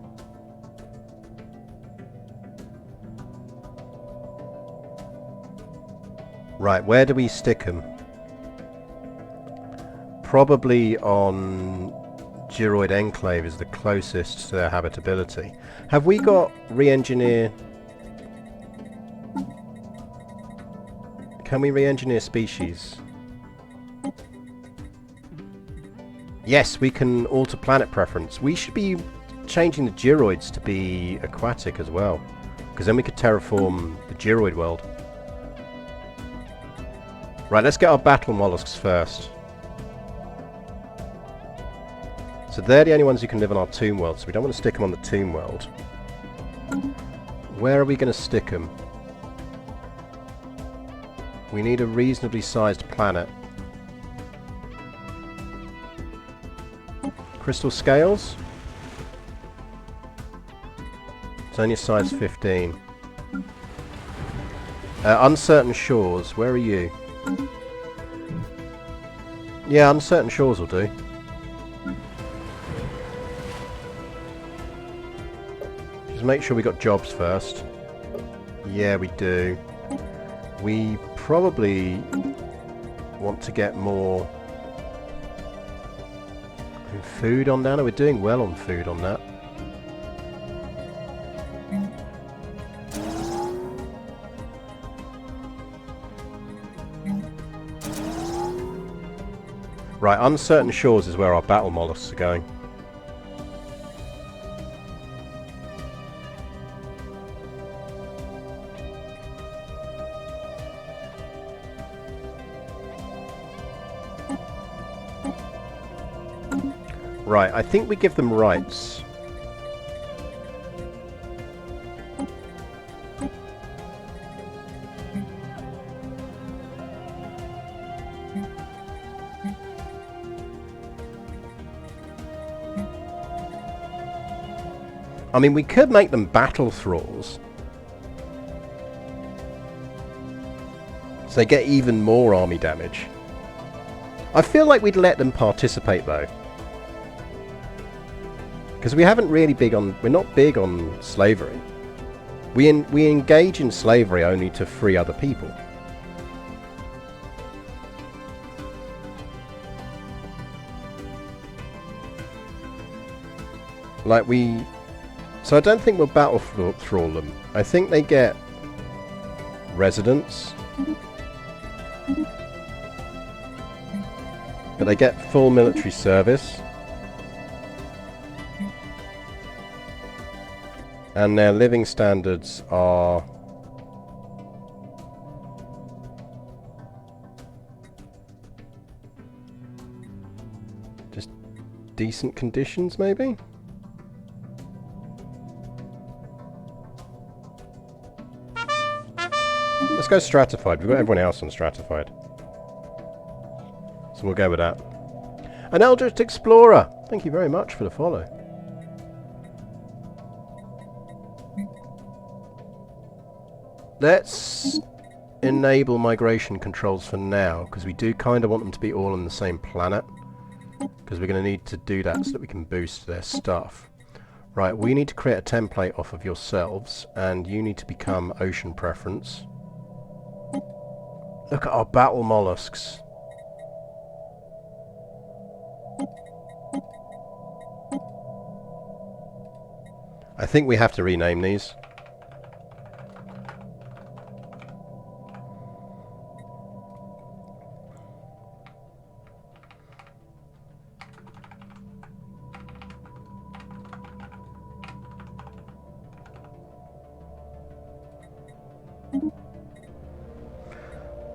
Right, where do we stick them? Probably on Giroid Enclave is the closest to their habitability. Have we got re-engineer? Can we re-engineer species? Yes, we can alter planet preference. We should be changing the Giroids to be aquatic as well, because then we could terraform the Giroid world. Right, let's get our battle mollusks first. So they're the only ones who can live on our tomb world, so we don't want to stick them on the tomb world. Where are we going to stick them? We need a reasonably sized planet. Crystal scales? It's only a size 15. Uncertain shores, where are you? Yeah, uncertain shores will do. Just make sure we got jobs first. Yeah, we do. We probably want to get more food on that. We're doing well on food on that. Right, uncertain shores is where our battle mollusks are going. Right, I think we give them rights. I mean, we could make them battle thralls. So they get even more army damage. I feel like we'd let them participate though. Because we haven't really we're not big on slavery. We engage in slavery only to free other people. Like so I don't think we'll battle thrall them. I think they get residence. But they get full military service. And their living standards are just decent conditions, maybe? Let's go stratified. We've got everyone else on stratified. So we'll go with that. An Eldritch Explorer! Thank you very much for the follow. Let's enable migration controls for now, because we do kind of want them to be all on the same planet. Because we're going to need to do that so that we can boost their stuff. Right, we need to create a template off of yourselves, and you need to become ocean preference. Look at our battle mollusks. I think we have to rename these.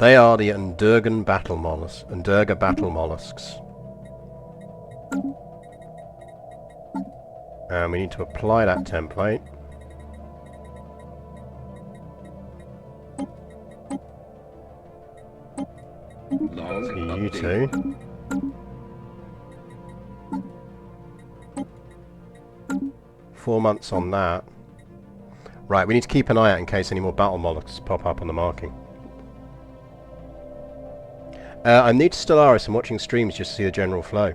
They are the Endurga battle mollusks. And we need to apply that template. To you two. Four months on that. Right, we need to keep an eye out in case any more battle mollusks pop up on the marking. I'm new to Stellaris and watching streams just to see the general flow.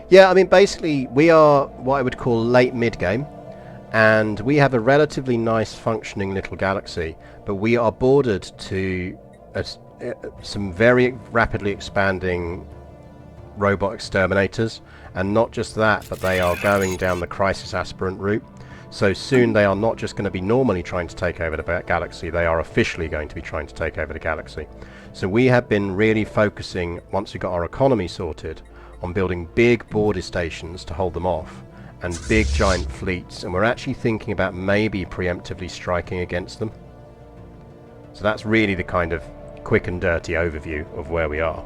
Yeah, I mean, basically, we are what I would call late mid-game, and we have a relatively nice functioning little galaxy, but we are bordered to some very rapidly expanding robot exterminators, and not just that, but they are going down the crisis aspirant route. So soon they are not just going to be normally trying to take over the galaxy, they are officially going to be trying to take over the galaxy. So we have been really focusing, once we got our economy sorted, on building big border stations to hold them off, and big giant fleets, and we're actually thinking about maybe preemptively striking against them. So that's really the kind of quick and dirty overview of where we are.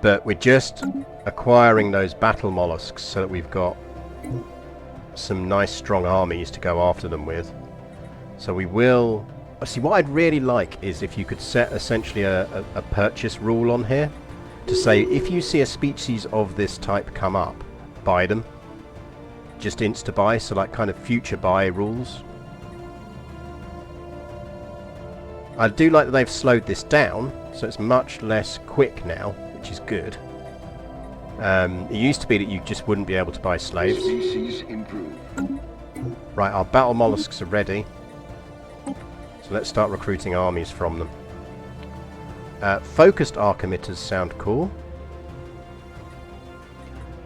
But we're just acquiring those battle mollusks so that we've got some nice strong armies to go after them with. So we will... See, what I'd really like is if you could set essentially a purchase rule on here to say if you see a species of this type come up, buy them. Just insta-buy, so like kind of future buy rules. I do like that they've slowed this down, so it's much less quick now, which is good. It used to be that you just wouldn't be able to buy slaves. Species improve. Right, our battle mollusks are ready. So let's start recruiting armies from them. Focused arc emitters sound cool.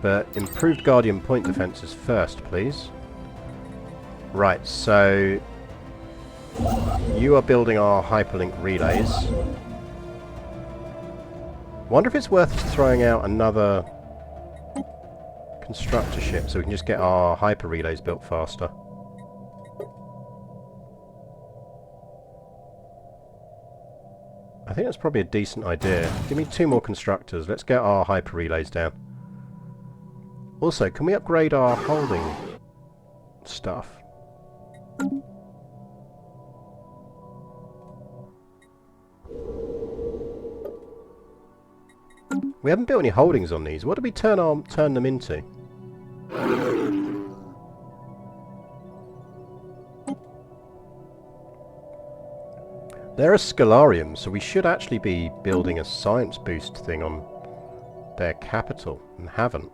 But improved guardian point defences first, please. Right, so... you are building our hyperlink relays. Wonder if it's worth us throwing out another constructor ship so we can just get our hyper relays built faster. I think that's probably a decent idea. Give me 2 more constructors. Let's get our hyper relays down. Also, can we upgrade our holding stuff? We haven't built any holdings on these. What do we turn them into? They're a Scalarium, so we should actually be building a science boost thing on their capital, and haven't.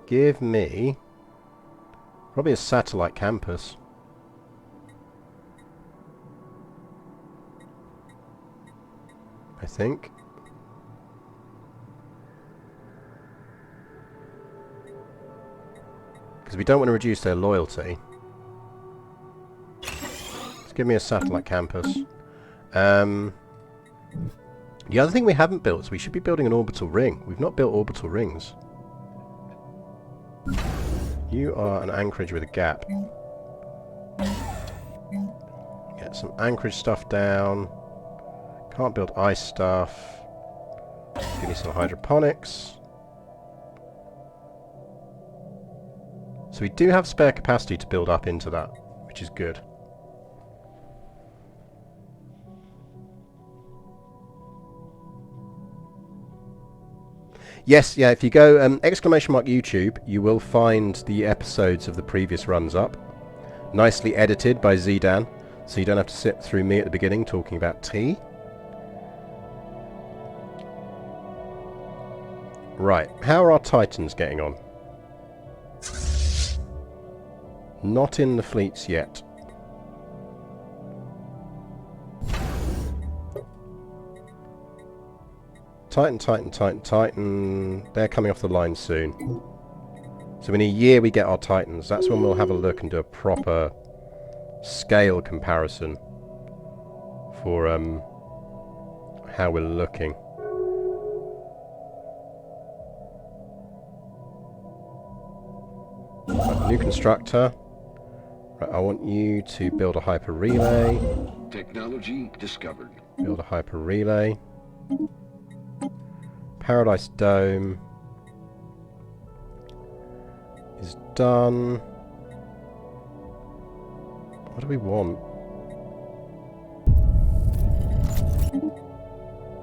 Give me probably a satellite campus. I think. Because we don't want to reduce their loyalty. Give me a satellite campus. The other thing we haven't built is we should be building an orbital ring. We've not built orbital rings. You are an anchorage with a gap. Get some anchorage stuff down. Can't build ice stuff. Give me some hydroponics. So we do have spare capacity to build up into that, which is good. Yes, yeah, if you go !YouTube, you will find the episodes of the previous runs up. Nicely edited by Zdan, so you don't have to sit through me at the beginning talking about tea. Right, how are our Titans getting on? Not in the fleets yet. Titan. They're coming off the line soon. So in a year we get our Titans. That's when we'll have a look and do a proper scale comparison for how we're looking. Right, new constructor. Right, I want you to build a hyper relay. Technology discovered. Build a hyper relay. Paradise Dome is done. What do we want?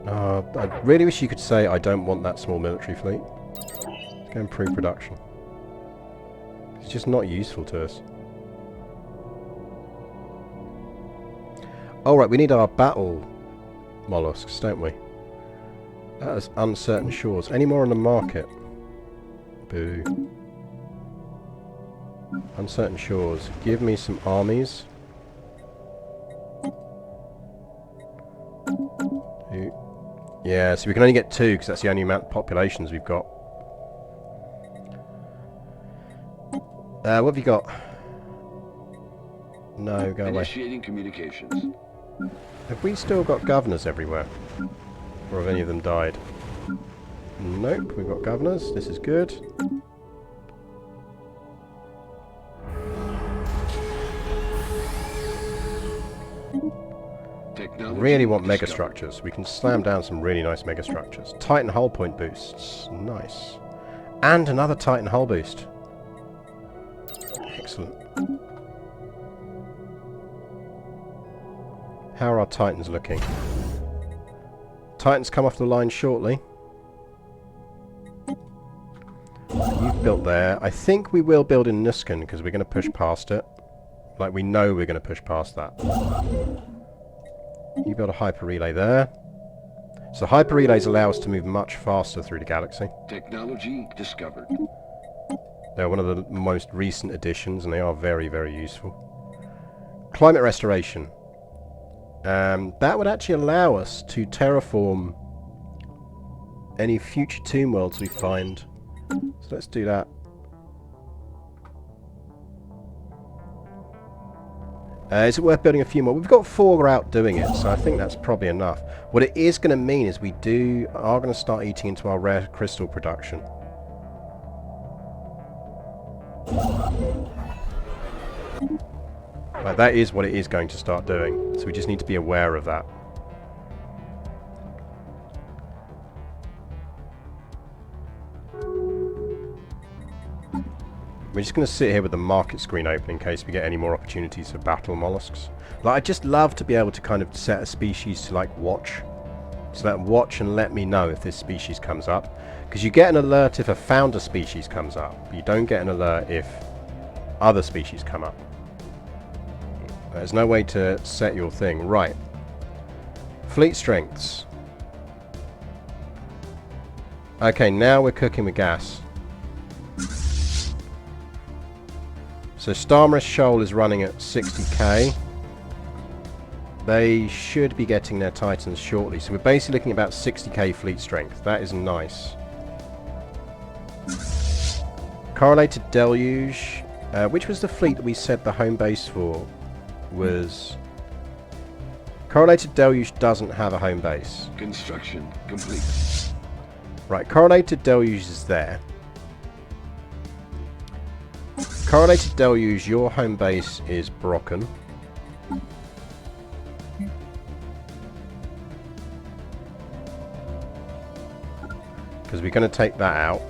I really wish you could say I don't want that small military fleet. Let's go and improve production. It's just not useful to us. Oh right, we need our battle mollusks, don't we? That is uncertain shores. Any more on the market? Boo. Uncertain shores. Give me some armies. Yeah, so we can only get 2 because that's the only amount of populations we've got. What have you got? No, go away. Initiating communications. Have we still got governors everywhere? Or have any of them died? Nope, we've got governors. This is good. Really want megastructures. We can slam down some really nice megastructures. Titan hull point boosts. Nice. And another Titan hull boost. Excellent. How are our Titans looking? Titans come off the line shortly. You've built there. I think we will build in Nuskan because we're going to push past it. Like we know we're going to push past that. You build a hyper relay there. So hyper relays allow us to move much faster through the galaxy. Technology discovered. They're one of the most recent additions and they are very, very useful. Climate restoration. That would actually allow us to terraform any future tomb worlds we find. So let's do that. Is it worth building a few more? We've got 4 out doing it, so I think that's probably enough. What it is going to mean is we are going to start eating into our rare crystal production. Right, that is what it is going to start doing, so we just need to be aware of that. We're just going to sit here with the market screen open in case we get any more opportunities for battle mollusks. Like, I'd just love to be able to kind of set a species to like watch. So that watch and let me know if this species comes up. Because you get an alert if a founder species comes up, but you don't get an alert if other species come up. There's no way to set your thing. Right. Fleet strengths. Okay, now we're cooking with gas. So Starmrest Shoal is running at 60k. They should be getting their Titans shortly. So we're basically looking at about 60k fleet strength. That is nice. Correlated Deluge. Which was the fleet that we said the home base for was Correlated Deluge doesn't have a home base. Construction complete. Right, Correlated Deluge is there. Correlated Deluge, your home base is Brocken. Because we're going to take that out.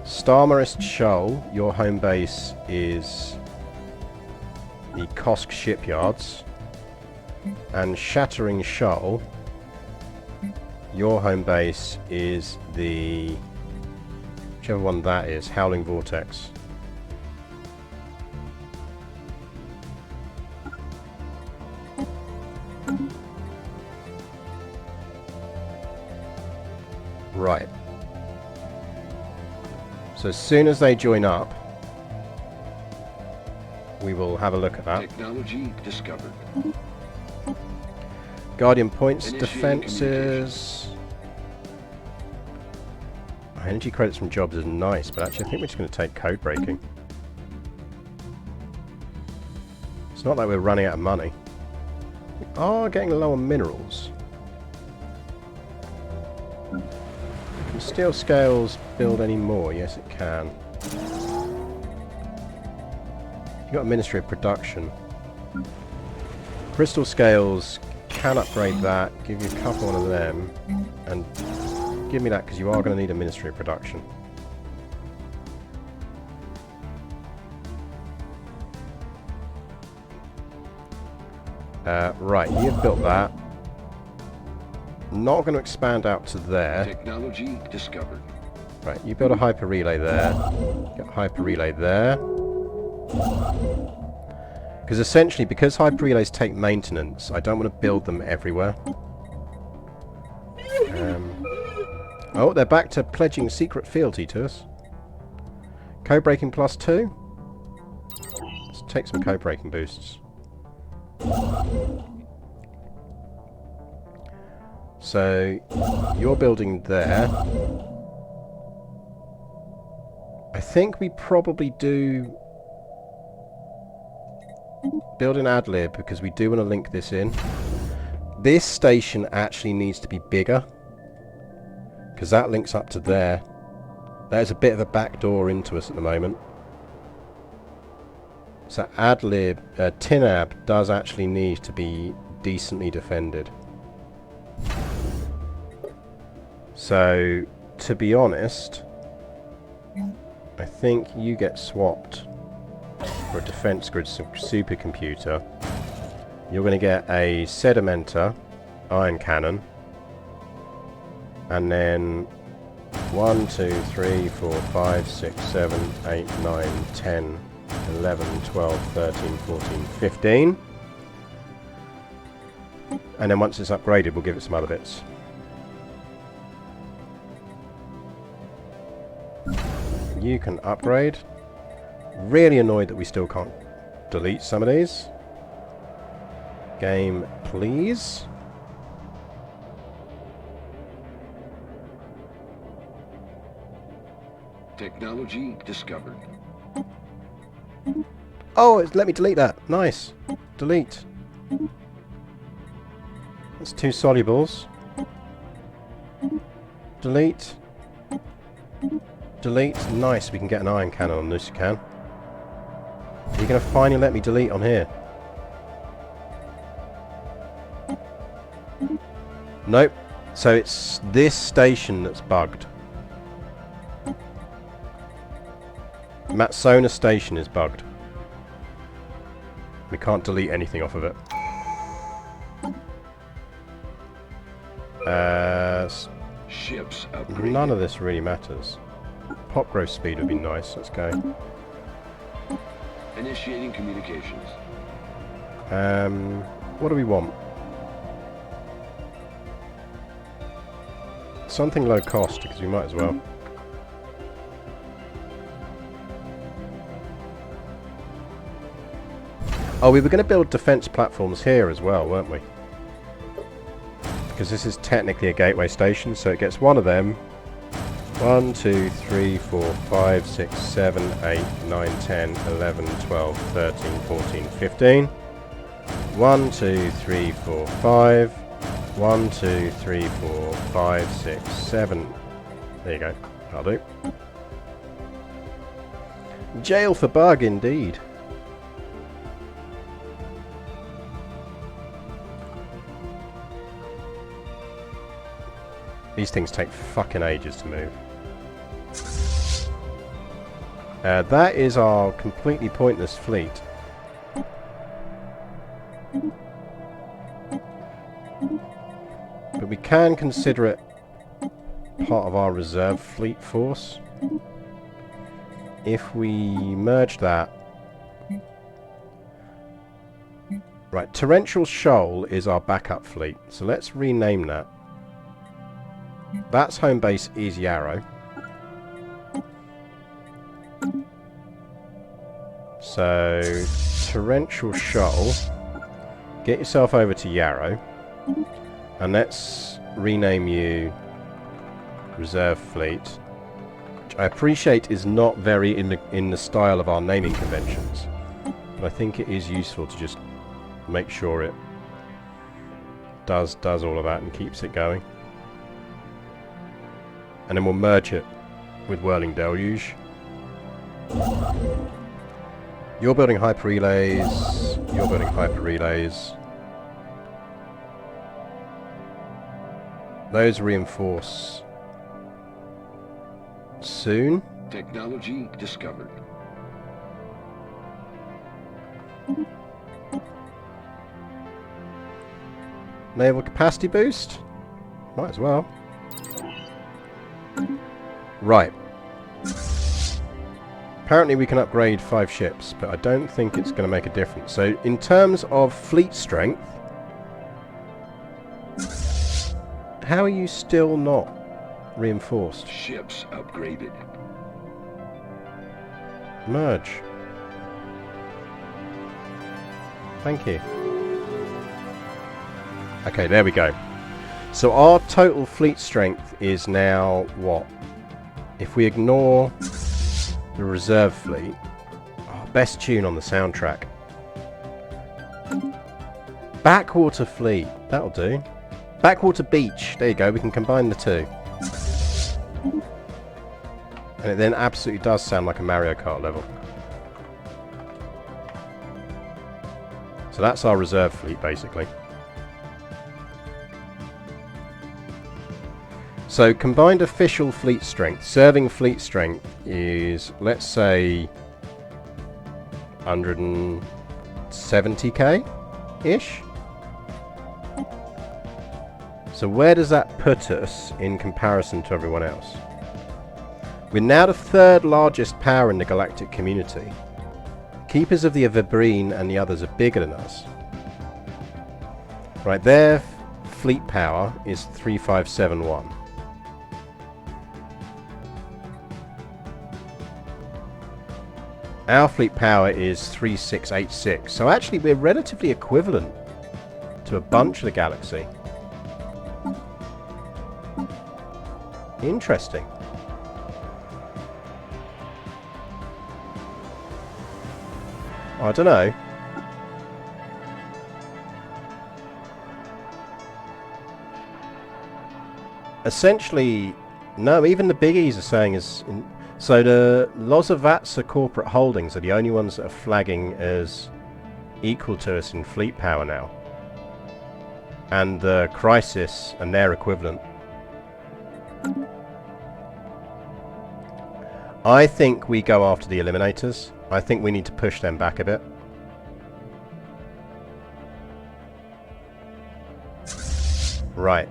Starmarist Shoal, your home base is the Kosk Shipyards. And Shattering Shoal, your home base is the... whichever one that is, Howling Vortex. Right. So as soon as they join up, we will have a look at that. Technology discovered. Guardian points, Initiating defenses. Energy credits from jobs is nice, but actually I think we're just going to take code breaking. It's not like we're running out of money. We are getting low on minerals. Can steel scales build any more? Yes, it can. You've got a Ministry of Production. Crystal scales can upgrade that, give you a couple of them, and give me that because you are going to need a Ministry of Production. Right, you've built that. Not going to expand out to there. Technology discovered. Right, you build a hyper relay there. Get a hyper relay there. Because essentially, because hyper relays take maintenance, I don't want to build them everywhere. Oh, they're back to pledging secret fealty to us. Code breaking +2. Let's take some code breaking boosts. So, you're building there. I think we probably do build an ad lib because we do want to link this in. This station actually needs to be bigger because that links up to there. There's a bit of a back door into us at the moment. So ad lib, TINAB does actually need to be decently defended. So, to be honest, I think you get swapped for a defense grid supercomputer. You're going to get a sedimenter iron cannon, and then 1, 2, 3, 4, 5, 6, 7, 8, 9, 10, 11, 12, 13, 14, 15. And then once it's upgraded, we'll give it some other bits. You can upgrade. Really annoyed that we still can't delete some of these. Game, please. Technology discovered. Oh, let me delete that. Nice. Delete. That's 2 solubles. Delete. Delete. Nice, we can get an iron cannon on this, you can. You're going to finally let me delete on here. Nope. So it's this station that's bugged. Matsona station is bugged. We can't delete anything off of it. Ships upgraded. None of this really matters. Pop growth speed would be nice. Let's go. Initiating communications. What do we want? Something low cost, because we might as well. Oh, we were going to build defense platforms here as well, weren't we? Because this is technically a gateway station, so it gets one of them. 1, 2, 3, 4, 5, 6, 7, 8, 9, 10, 11, 12, 13, 14, 15. 1, 2, 3, 4, 5. 1, 2, 3, 4, 5, 6, 7. There you go. That'll do. Jail for bug, indeed. These things take fucking ages to move. That is our completely pointless fleet. But we can consider it part of our reserve fleet force. If we merge that... Right, Torrential Shoal is our backup fleet, so let's rename that. That's home base Easy Arrow. So, Torrential Shoal. Get yourself over to Yarrow. And let's rename you Reserve Fleet. Which I appreciate is not very in the style of our naming conventions. But I think it is useful to just make sure it does all of that and keeps it going. And then we'll merge it with Whirling Deluge. You're building hyper relays. You're building hyper relays. Those reinforce soon. Technology discovered. Naval capacity boost? Might as well. Right. Apparently we can upgrade 5 ships, but I don't think it's going to make a difference. So in terms of fleet strength, how are you still not reinforced? Ships upgraded. Merge. Thank you. Okay, there we go. So our total fleet strength is now what? If we ignore the reserve fleet, best tune on the soundtrack. Backwater fleet, that'll do. Backwater beach, there you go, we can combine the two. And it then absolutely does sound like a Mario Kart level. So that's our reserve fleet, basically. So combined official fleet strength, serving fleet strength is, let's say, 170k-ish. So where does that put us in comparison to everyone else? We're now the 3rd largest power in the galactic community. Keepers of the Vibrine and the others are bigger than us. Right, their fleet power is 3571. Our fleet power is 3686, so actually we're relatively equivalent to a bunch of the galaxy. Interesting. I don't know. Essentially, no, even the biggies are saying is... So the Lozavatsa corporate holdings are the only ones that are flagging as equal to us in fleet power now. And the Crisis and their equivalent. I think we go after the Eliminators. I think we need to push them back a bit. Right.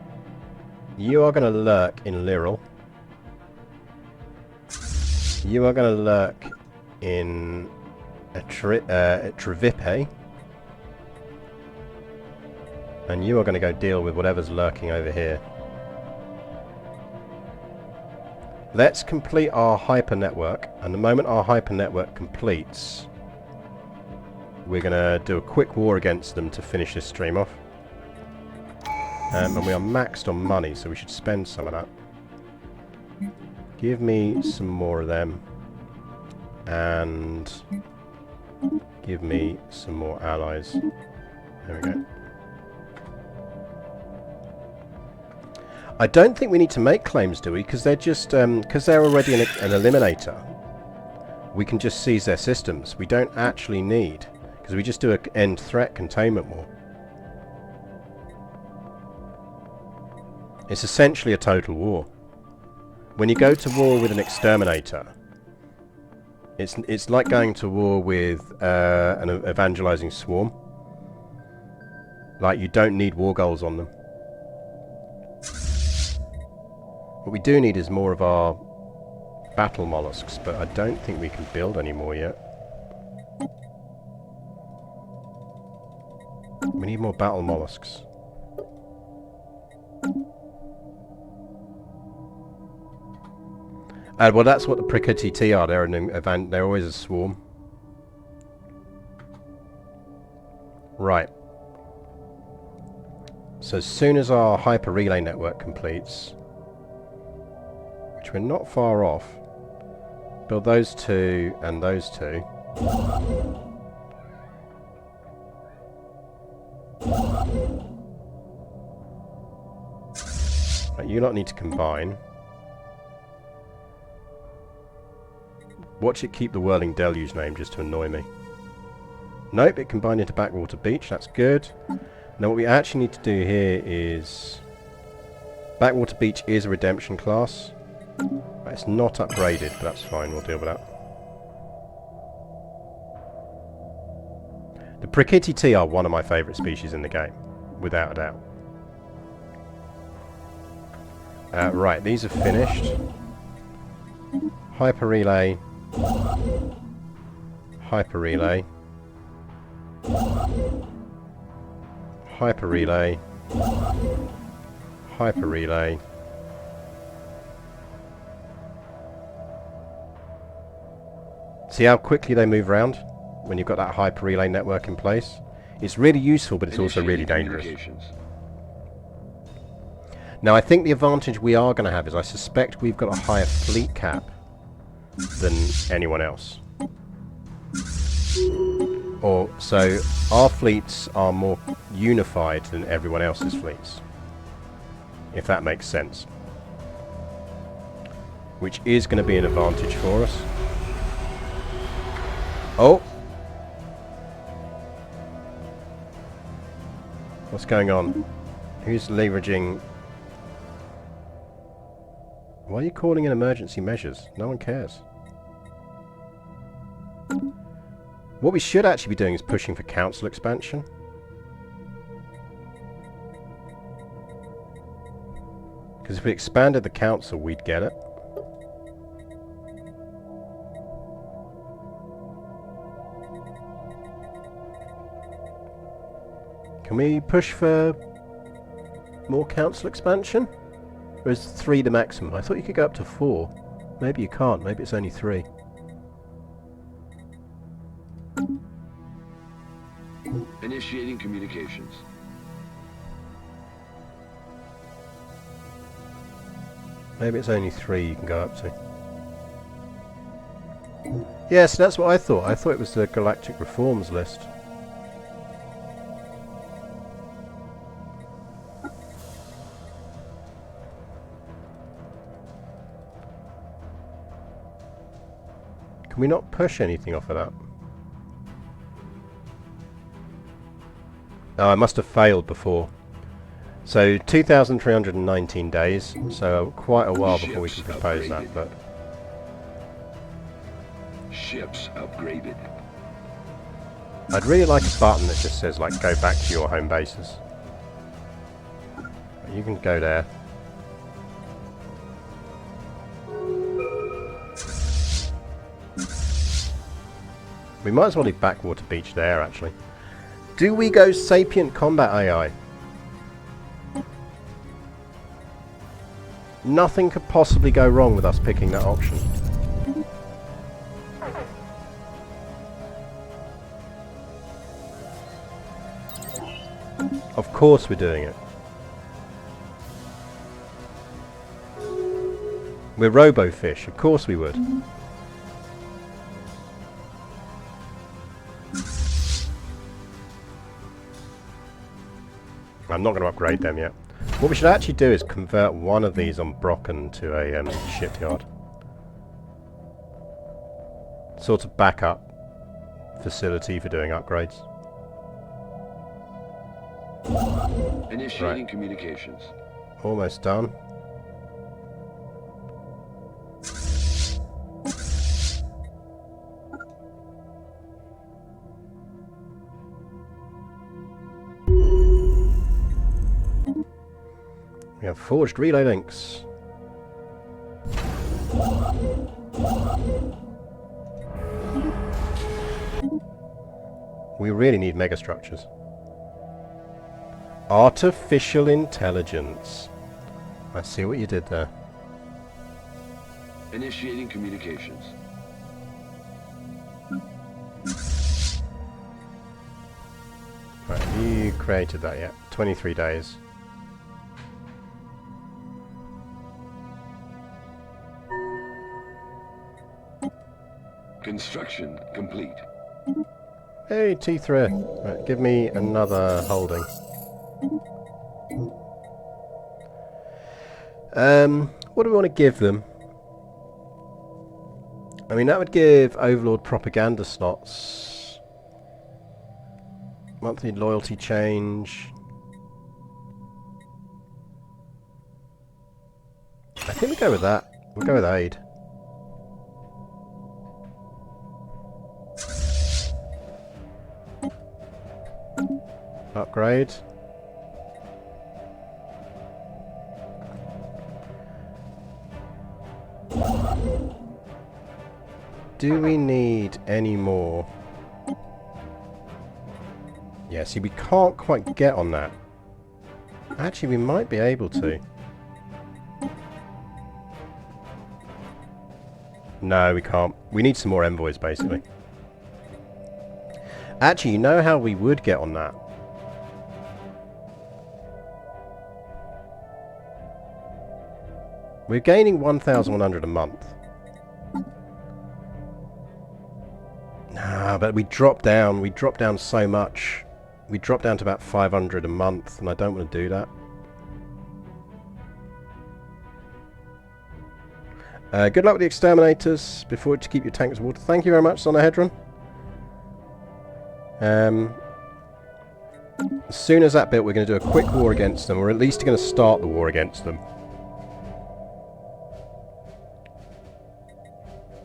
You are going to lurk in Lyral. You are going to lurk in Trevipe. And you are going to go deal with whatever's lurking over here. Let's complete our hyper network. And the moment our hyper network completes, we're going to do a quick war against them to finish this stream off. And we are maxed on money, so we should spend some of that. Give me some more of them. And give me some more allies. There we go. I don't think we need to make claims, do we? Because they're just because they're already an eliminator. We can just seize their systems. We don't actually need, because we just do an end threat containment war. It's essentially a total war. When you go to war with an exterminator, it's like going to war with an evangelizing swarm. Like, you don't need war goals on them. What we do need is more of our battle mollusks, but I don't think we can build any more yet. We need more battle mollusks. Well, that's what the Prickety are. They're always a swarm. Right. So as soon as our hyper relay network completes, which we're not far off, build those two and those two. Right, you lot need to combine. Watch it keep the Whirling Deluge name just to annoy me. Nope, it combined into Backwater Beach, that's good. Now what we actually need to do here is... Backwater Beach is a redemption class. Right, it's not upgraded, but that's fine, we'll deal with that. The Prickety are one of my favourite species in the game, without a doubt. Right, these are finished. Hyper Relay. Hyper Relay. Hyper Relay. Hyper Relay. See how quickly they move around when you've got that Hyper Relay network in place? It's really useful, but it's also really dangerous. Now, I think the advantage we are going to have is I suspect we've got a higher fleet cap than anyone else. Or, so, our fleets are more unified than everyone else's fleets. If that makes sense. Which is going to be an advantage for us. Oh! What's going on? Who's leveraging... Why are you calling in emergency measures? No one cares. What we should actually be doing is pushing for council expansion. Because if we expanded the council, we'd get it. Can we push for more council expansion? Or is 3 the maximum? I thought you could go up to 4. Maybe you can't. Maybe it's only 3. Initiating communications. Maybe it's only 3 you can go up to. Yes, that's what I thought. I thought it was the galactic reforms list. Can we not push anything off of that? Oh, I must have failed before. So 2,319 days, so quite a while before we can propose that, but... Ships upgraded. I'd really like a button that just says, like, go back to your home bases. You can go there. We might as well leave Backwater Beach there, actually. Do we go Sapient Combat AI? Nothing could possibly go wrong with us picking that option. Of course we're doing it. We're RoboFish, of course we would. I'm not going to upgrade them yet. What we should actually do is convert one of these on Brocken to a shipyard. Sort of backup facility for doing upgrades. Initiating communications. Almost done. We have forged relay links. We really need megastructures. Artificial intelligence. I see what you did there. Initiating communications. Right, have you created that yet? 23 days. Construction complete. Hey, T3. Right, give me another holding. What do we want to give them? I mean, that would give Overlord propaganda slots. Monthly loyalty change. I think we go with that. We'll go with aid. Upgrade. Do we need any more? Yeah, see, we can't quite get on that. Actually, we might be able to. No, we can't. We need some more envoys, basically. Actually, you know how we would get on that? We're gaining 1,100 a month. Nah, but we drop down so much. We drop down to about 500 a month, and I don't want to do that. Good luck with the Exterminators. Before to keep your tanks water. Thank you very much, Sonahedron. As soon as that bit, we're going to do a quick war against them, or at least going to start the war against them.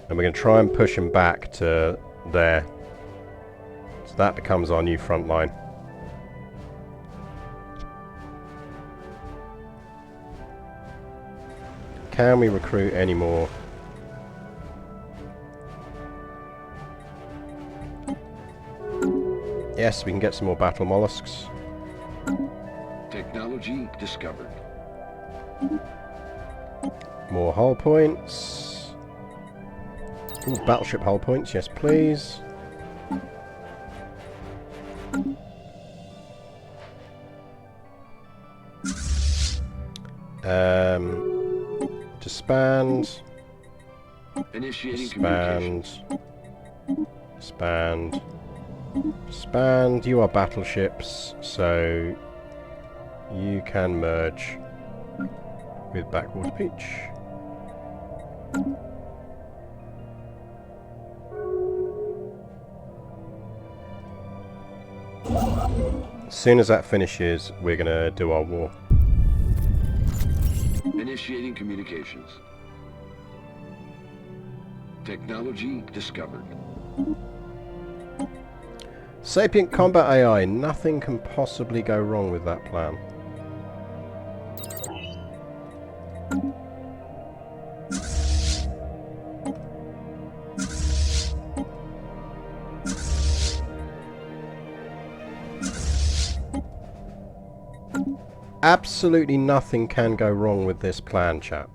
And we're going to try and push them back to there. So that becomes our new front line. Can we recruit any more? Yes, we can get some more battle mollusks. Technology discovered. More hull points. Ooh, battleship hull points, yes please. Disband. Initiating Disband. Disband. Disband. You are battleships, so you can merge with Backwater Beach. As soon as that finishes, we're going to do our war. Initiating communications. Technology discovered. Sapient Combat AI. Nothing can possibly go wrong with that plan. Absolutely nothing can go wrong with this plan, chap.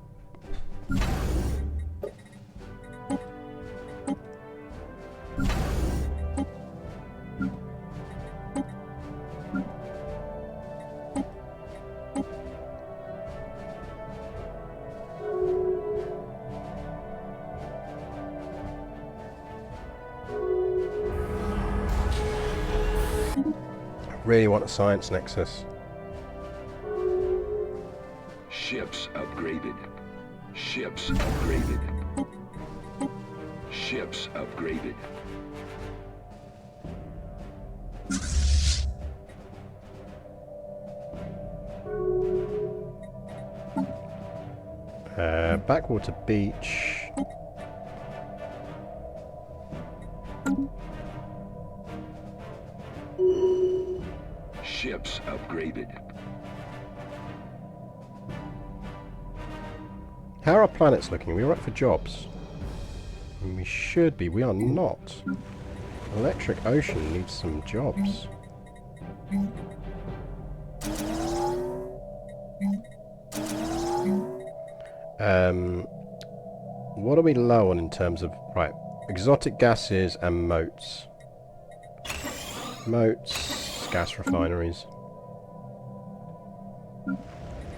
I really want a science nexus. Ships upgraded. Ships upgraded. Ships upgraded. Backwater beach. Ships upgraded. How are our planets looking? Are we alright for jobs? We should be. We are not. Electric Ocean needs some jobs. What are we low on in terms of... Right. Exotic gases and moats. Moats, gas refineries.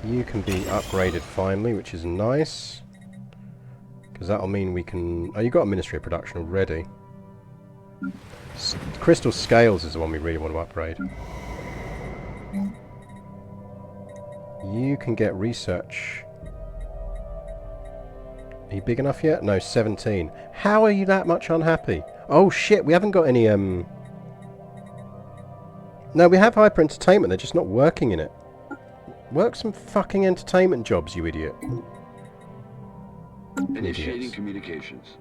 You can be upgraded finally, which is nice. Because that'll mean we can... Oh, you've got a Ministry of Production already. Crystal Scales is the one we really want to upgrade. You can get research. Are you big enough yet? No, 17. How are you that much unhappy? Oh shit, we haven't got any... No, we have hyper entertainment, they're just not working in it. Work some fucking entertainment jobs, you idiot. Initiating Idiots. communications.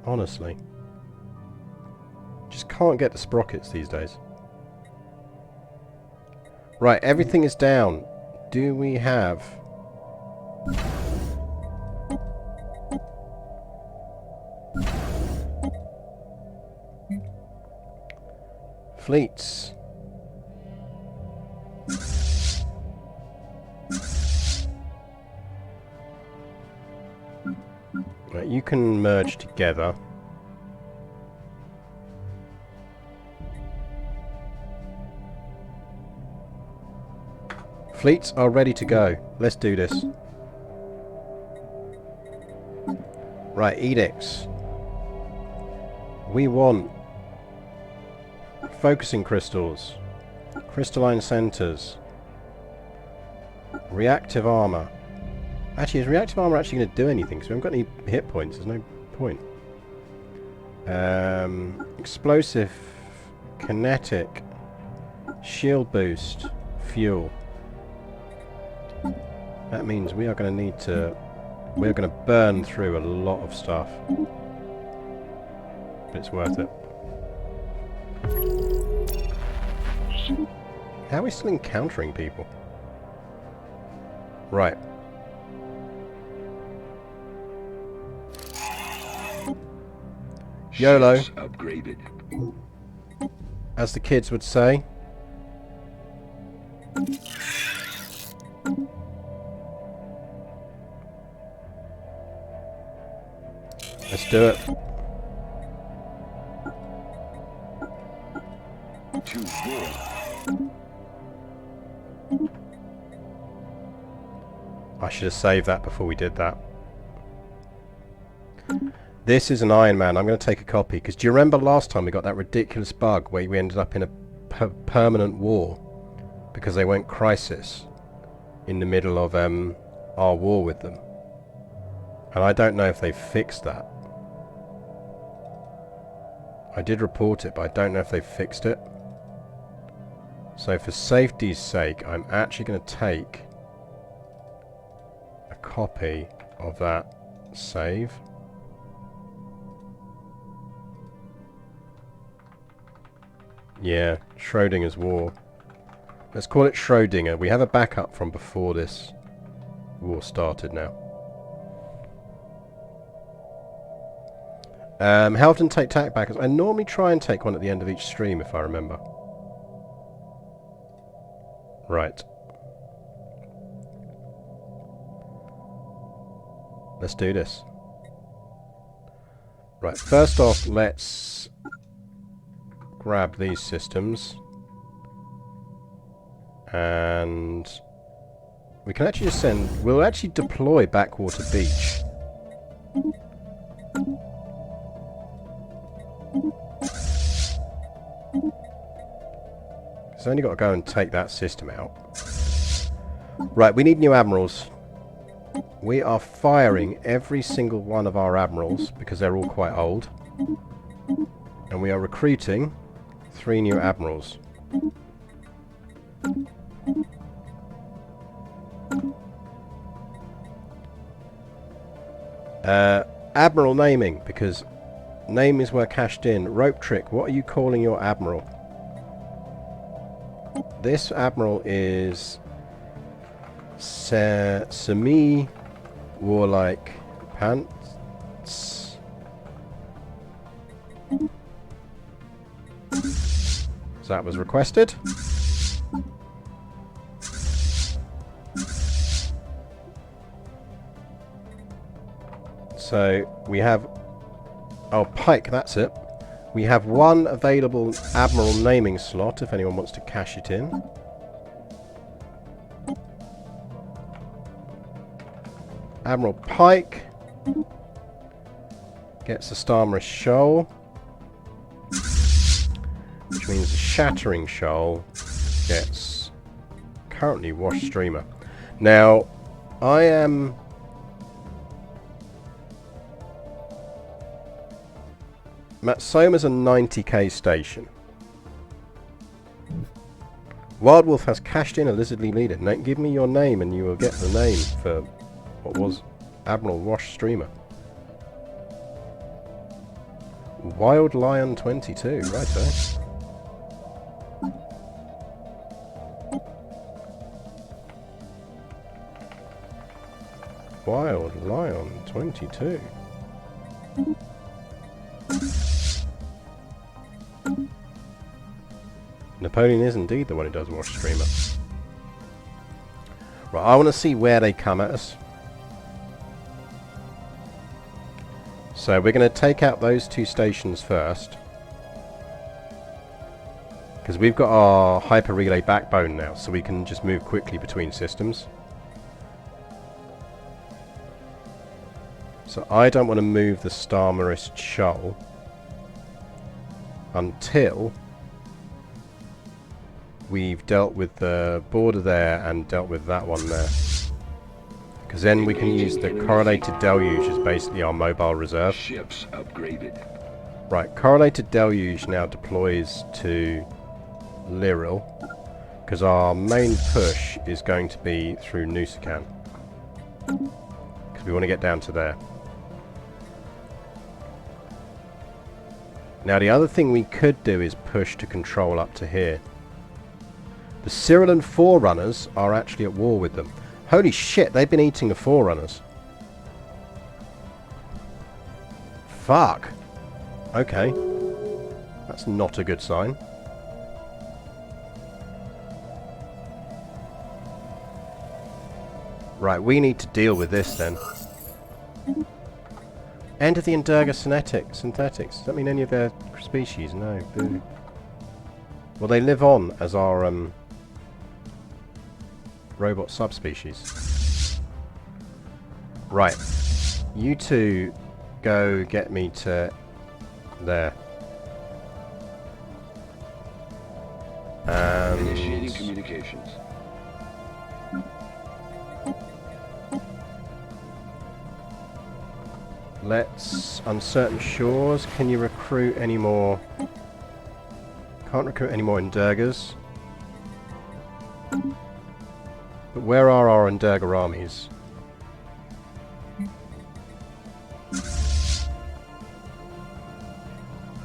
Honestly. Just can't get the sprockets these days. Right, everything is down. Do we have... fleets? Right, you can merge together. Fleets are ready to go. Let's do this. Right, edicts. We want focusing crystals, crystalline centers, reactive armor. Actually, is reactive armor actually going to do anything? Because we haven't got any hit points. There's no point. Explosive, kinetic, shield boost, fuel. That means we are going to need to... We're going to burn through a lot of stuff. But it's worth it. How are we still encountering people? Right. YOLO. Ships upgraded. As the kids would say. Let's do it. To war. I should have saved that before we did that. This is an Iron Man. I'm going to take a copy. Because do you remember last time we got that ridiculous bug where we ended up in a permanent war? Because they went crisis in the middle of our war with them. And I don't know if they fixed that. I did report it, but I don't know if they fixed it. So for safety's sake, I'm actually going to take a copy of that save. Yeah, Schrodinger's war. Let's call it Schrodinger. We have a backup from before this war started now. How often take tack backers? I normally try and take one at the end of each stream if I remember. Right. Let's do this. Right, first off, let's grab these systems. And we can actually just send... We'll actually deploy Backwater Beach. It's only got to go and take that system out. Right, we need new admirals. We are firing every single one of our admirals because they're all quite old. And we are recruiting 3 new admirals. Admiral naming, because name is where cashed in. Rope trick, what are you calling your admiral? This admiral is semi-warlike pants. So that was requested. So we have... Oh, Pike, that's it. We have 1 available Admiral naming slot if anyone wants to cash it in. Admiral Pike gets a Starmerish Shoal, which means the Shattering Shoal gets currently Wash Streamer. Now, I am... Matsoma's a 90k station. Wild Wolf has cashed in a Lizardly Leader. Now, give me your name and you will get the name for what was Admiral Wash Streamer. Wild Lion 22, righto. Wild Lion 22. Napoleon is indeed the one who does Wash Streamer. Right, I want to see where they come at us. So we're going to take out those 2 stations first. Because we've got our hyper relay backbone now, so we can just move quickly between systems. So I don't want to move the Starmerish Shoal until we've dealt with the border there and dealt with that one there. Because then we can use the Correlated Deluge as basically our mobile reserve. Ships upgraded. Right, Correlated Deluge now deploys to Lyril, because our main push is going to be through Nusakan. Because we want to get down to there. Now the other thing we could do is push to control up to here. The Cyrillan Forerunners are actually at war with them. Holy shit, they've been eating the Forerunners. Fuck. Okay. That's not a good sign. Right, we need to deal with this then. End of the Endurga synthetics. Does that mean any of their species? No. Boo. Well, they live on as our robot subspecies. Right. You 2 go get me to there. Initiating communications. Let's... Uncertain Shores. Can you recruit any more? Can't recruit any more Endurgas. But where are our Endurga armies?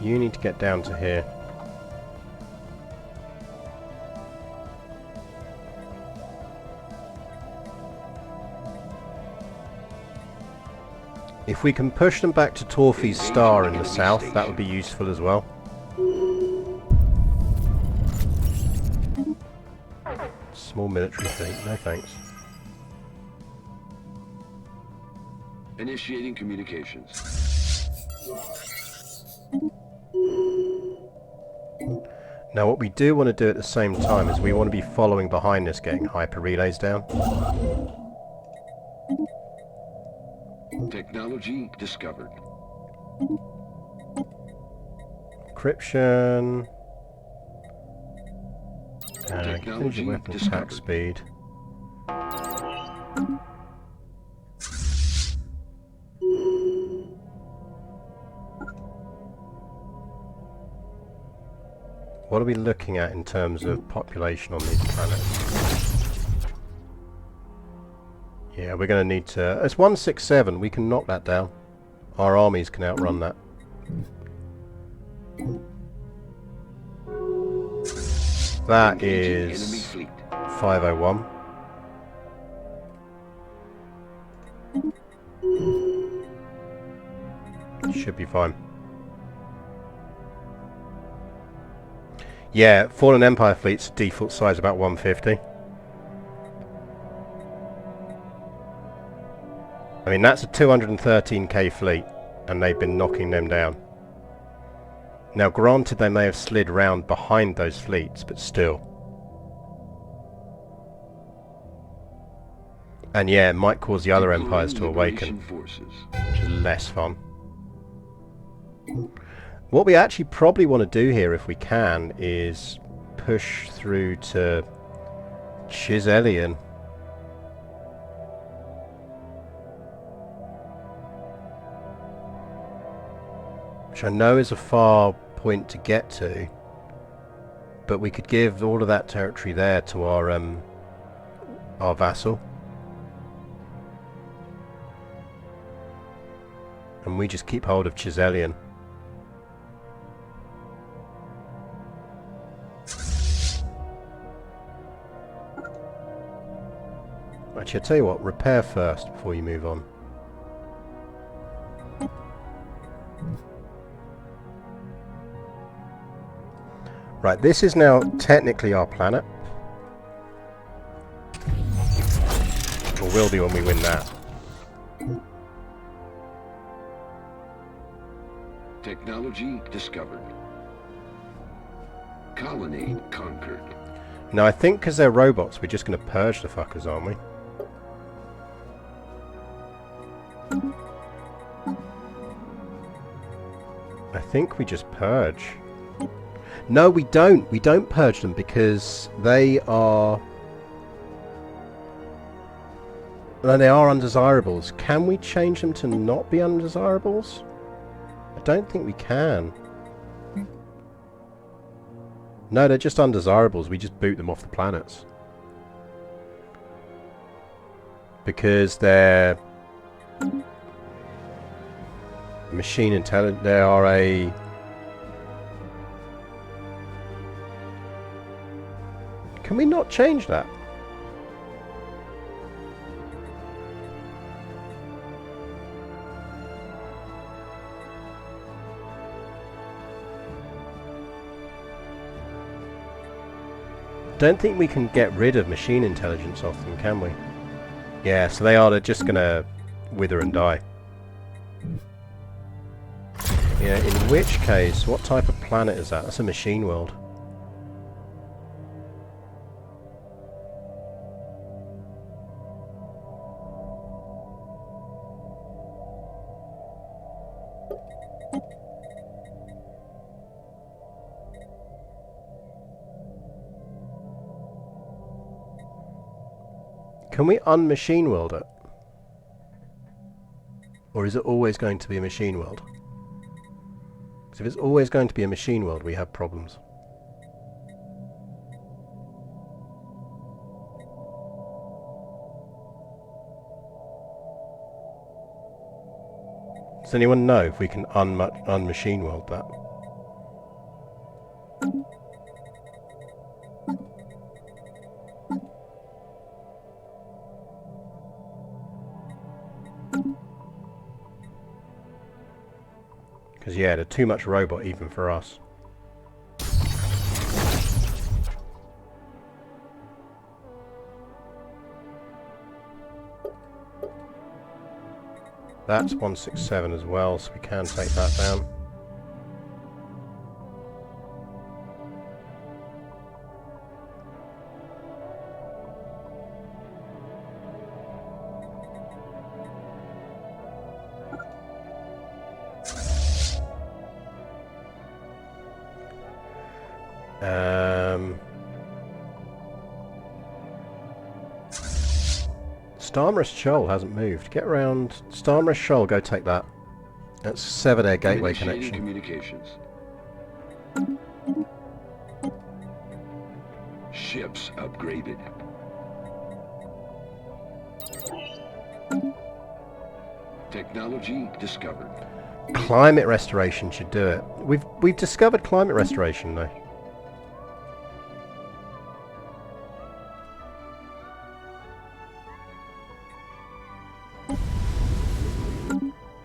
You need to get down to here. If we can push them back to Torfi's Star in the south, that would be useful as well. Small military fleet, no thanks. Initiating communications. Now what we do want to do at the same time is we want to be following behind this, getting hyper relays down. Technology discovered. Encryption. Continue Technology weapon discovered. attack speed. What are we looking at in terms of population on these planets? Yeah, we're going to need to... It's 167. We can knock that down. Our armies can outrun that. That is 501. Should be fine. Yeah, Fallen Empire fleet's default size about 150. I mean, that's a 213k fleet, and they've been knocking them down. Now, granted, they may have slid round behind those fleets, but still. And yeah, it might cause the other empires to awaken, which is less fun. What we actually probably want to do here, if we can, is push through to Chiselian. Which I know is a far point to get to, but we could give all of that territory there to our vassal. And we just keep hold of Chiselian. Actually, I'll tell you what, repair first before you move on. Right, this is now technically our planet. Or will be when we win that. Technology discovered. Colony conquered. Now, I think because they're robots, we're just going to purge the fuckers, aren't we? I think we just purge. No, we don't. We don't purge them because they are... No, they are undesirables. Can we change them to not be undesirables? I don't think we can. No, they're just undesirables. We just boot them off the planets. Because they're... machine intelligent. They are a... Can we not change that? Don't think we can get rid of machine intelligence off them, can we? Yeah, so they're just gonna wither and die. Yeah, in which case, what type of planet is that? That's a machine world. Can we un-machine world it? Or is it always going to be a machine world? Because if it's always going to be a machine world, we have problems. Does anyone know if we can un-machine world that? Because yeah, they're too much robot even for us. That's 167 as well, so we can take that down. Starmrest Shoal hasn't moved. Get around. Starmrest Shoal, go take that. Let's sever their gateway Initiating connection. communications. Ships upgraded. Technology discovered. Climate restoration should do it. We've discovered climate restoration though.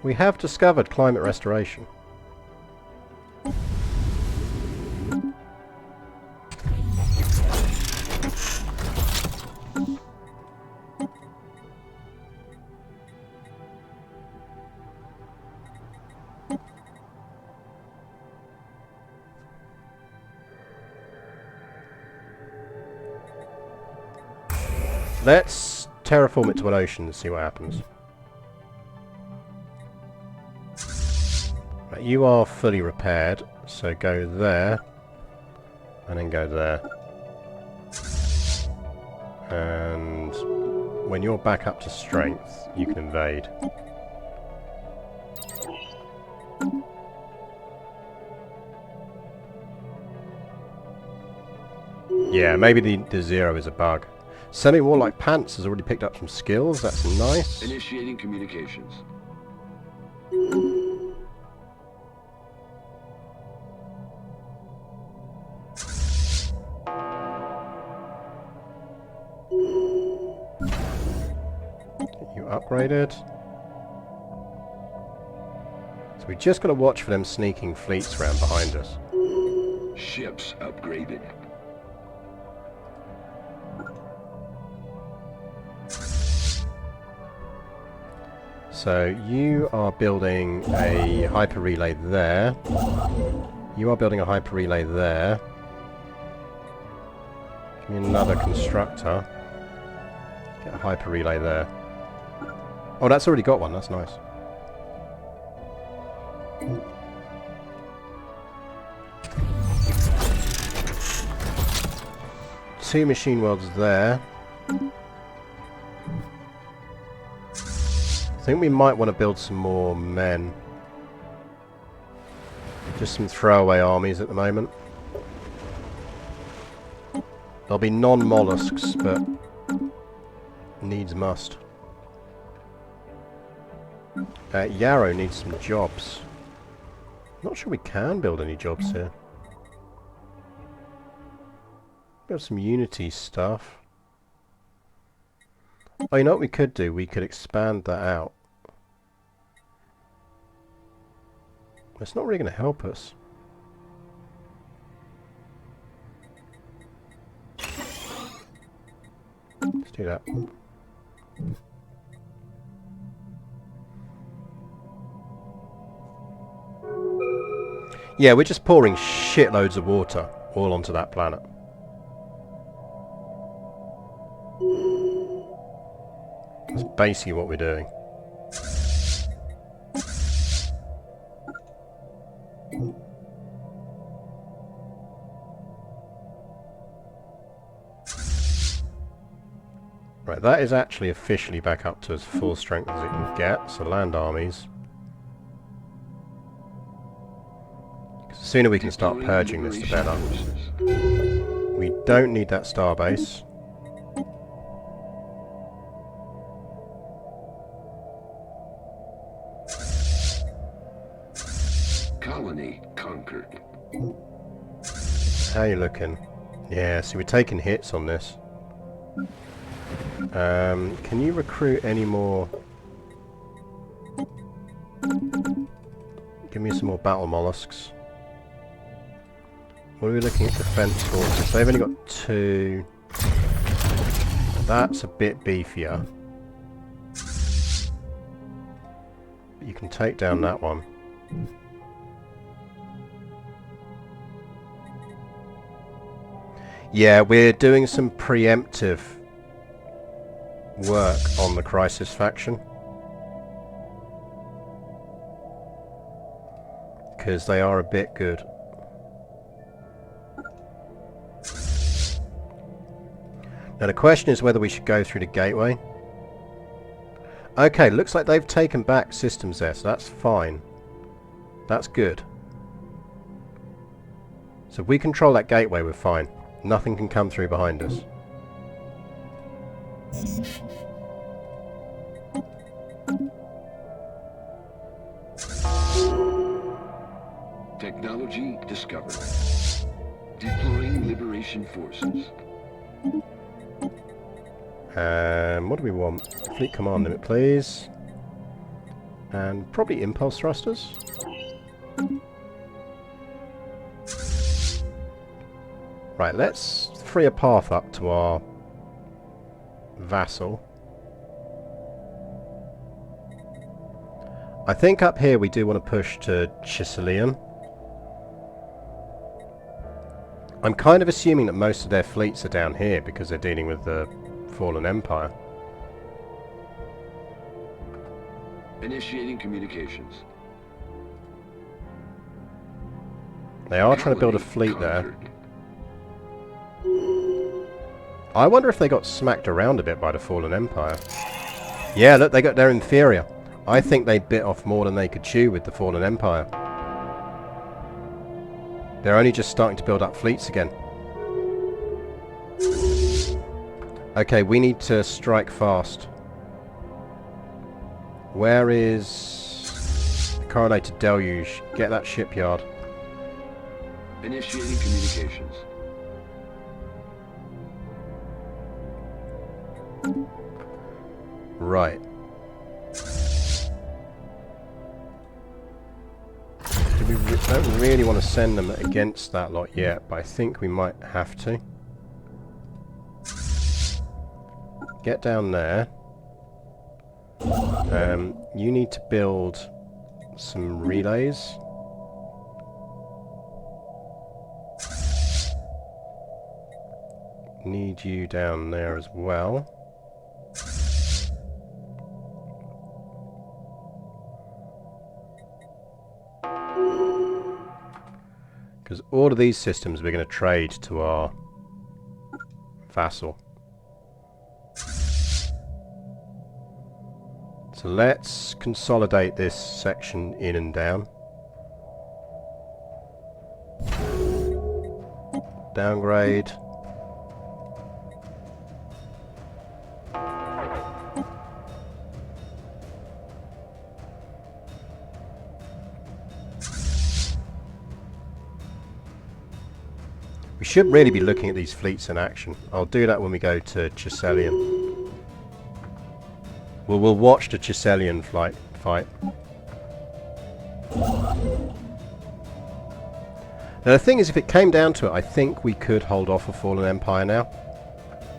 We have discovered climate restoration. Let's terraform it to an ocean and see what happens. Right, you are fully repaired, so go there, and then go there. And when you're back up to strength, you can invade. Yeah, maybe the 0 is a bug. Semi-warlike Pants has already picked up some skills, that's nice. Initiating communications. You upgraded. So we just got to watch for them sneaking fleets around behind us. Ships upgraded. So you are building a hyper relay there. You are building a hyper relay there. Give me another constructor. Get a hyper relay there. Oh, that's already got one. That's nice. Two machine worlds there. I think we might want to build some more men. Just some throwaway armies at the moment. There'll be non-mollusks, but needs must. Yarrow needs some jobs. Not sure we can build any jobs here. Got some Unity stuff. Oh, you know what we could do? We could expand that out. It's not really going to help us. Let's do that. Yeah, we're just pouring shitloads of water all onto that planet. That's basically what we're doing. Right, that is actually officially back up to as full strength as it can get, so land armies. The sooner we can start purging this, the better. We don't need that starbase. Colony conquered. How you looking? Yeah, see, we're taking hits on this. Can you recruit any more? Give me some more battle mollusks. What are we looking at? Defense forces. They've only got 2. That's a bit beefier. But you can take down that one. Yeah, we're doing some preemptive work on the Crisis faction. Because they are a bit good. Now the question is whether we should go through the gateway. Okay, looks like they've taken back systems there, so that's fine. That's good. So if we control that gateway, we're fine. Nothing can come through behind us. Technology discovered. Deploying liberation forces. What do we want? Fleet command limit, please. And probably impulse thrusters. Right, let's free a path up to our vassal. I think up here we do want to push to Chiselian. I'm kind of assuming that most of their fleets are down here because they're dealing with the Fallen Empire. Initiating communications. They are trying to build a fleet there. I wonder if they got smacked around a bit by the Fallen Empire. Yeah, look, they're inferior. I think they bit off more than they could chew with the Fallen Empire. They're only just starting to build up fleets again. Okay, we need to strike fast. Where is the Coronated Deluge? Get that shipyard. Initiating communications. Right. We don't really want to send them against that lot yet, but I think we might have to. Get down there. You need to build some relays. Need you down there as well. Because all of these systems we're going to trade to our vassal. So let's consolidate this section in and down. Downgrade. We should really be looking at these fleets in action. I'll do that when we go to Chiselian. We'll watch the Chiselian fight. Now the thing is, if it came down to it, I think we could hold off a Fallen Empire now,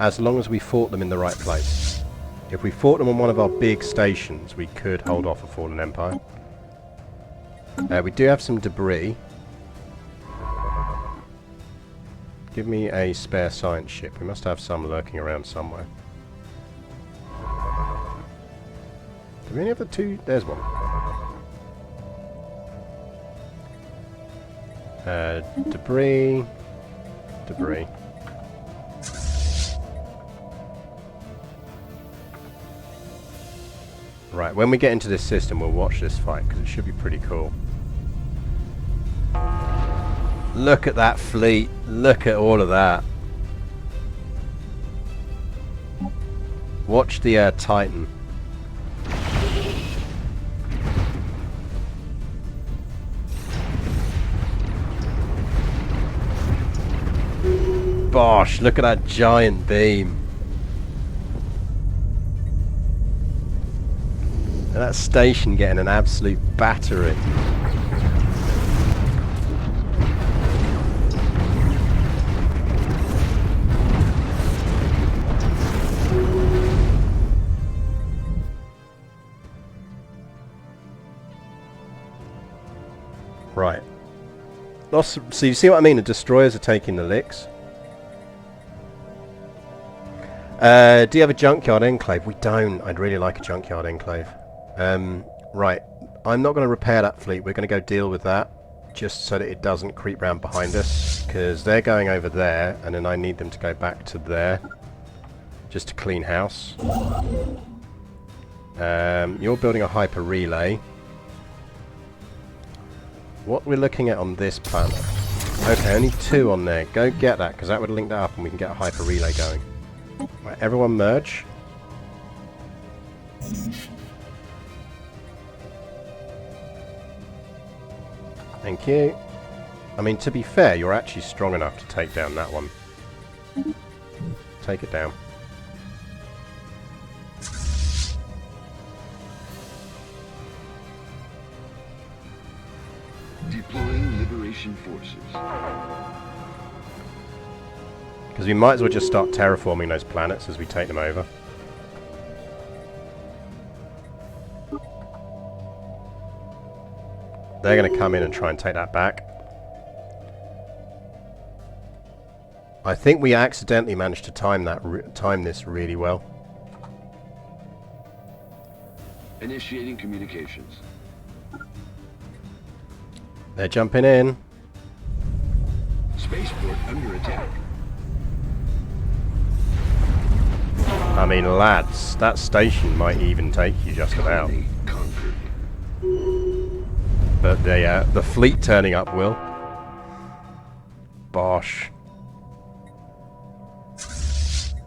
as long as we fought them in the right place. If we fought them on one of our big stations, we could hold off a Fallen Empire. We do have some debris. Give me a spare science ship. We must have some lurking around somewhere. Do we only have the two? There's one. Debris. Debris. Right, when we get into this system, we'll watch this fight, because it should be pretty cool. Look at that fleet. Look at all of that. Watch the Titan. Bosh, look at that giant beam. And that station getting an absolute battering. Right. So you see what I mean? The destroyers are taking the licks. Do you have a junkyard enclave? We don't. I'd really like a junkyard enclave. Right. I'm not going to repair that fleet. We're going to go deal with that, just so that it doesn't creep round behind us, because they're going over there, and then I need them to go back to there, just to clean house. You're building a hyper relay. What we're looking at on this planet. Okay, only 2 on there. Go get that, because that would link that up and we can get a hyper relay going. Right, everyone merge. Thank you. I mean, to be fair, you're actually strong enough to take down that one. Take it down. Deploying liberation forces. Because we might as well just start terraforming those planets as we take them over. They're going to come in and try and take that back. I think we accidentally managed to time this really well. Initiating communications. They're jumping in. Spaceport under attack. I mean, lads, that station might even take you just about. Colony conquered. But the fleet turning up will. Bosh.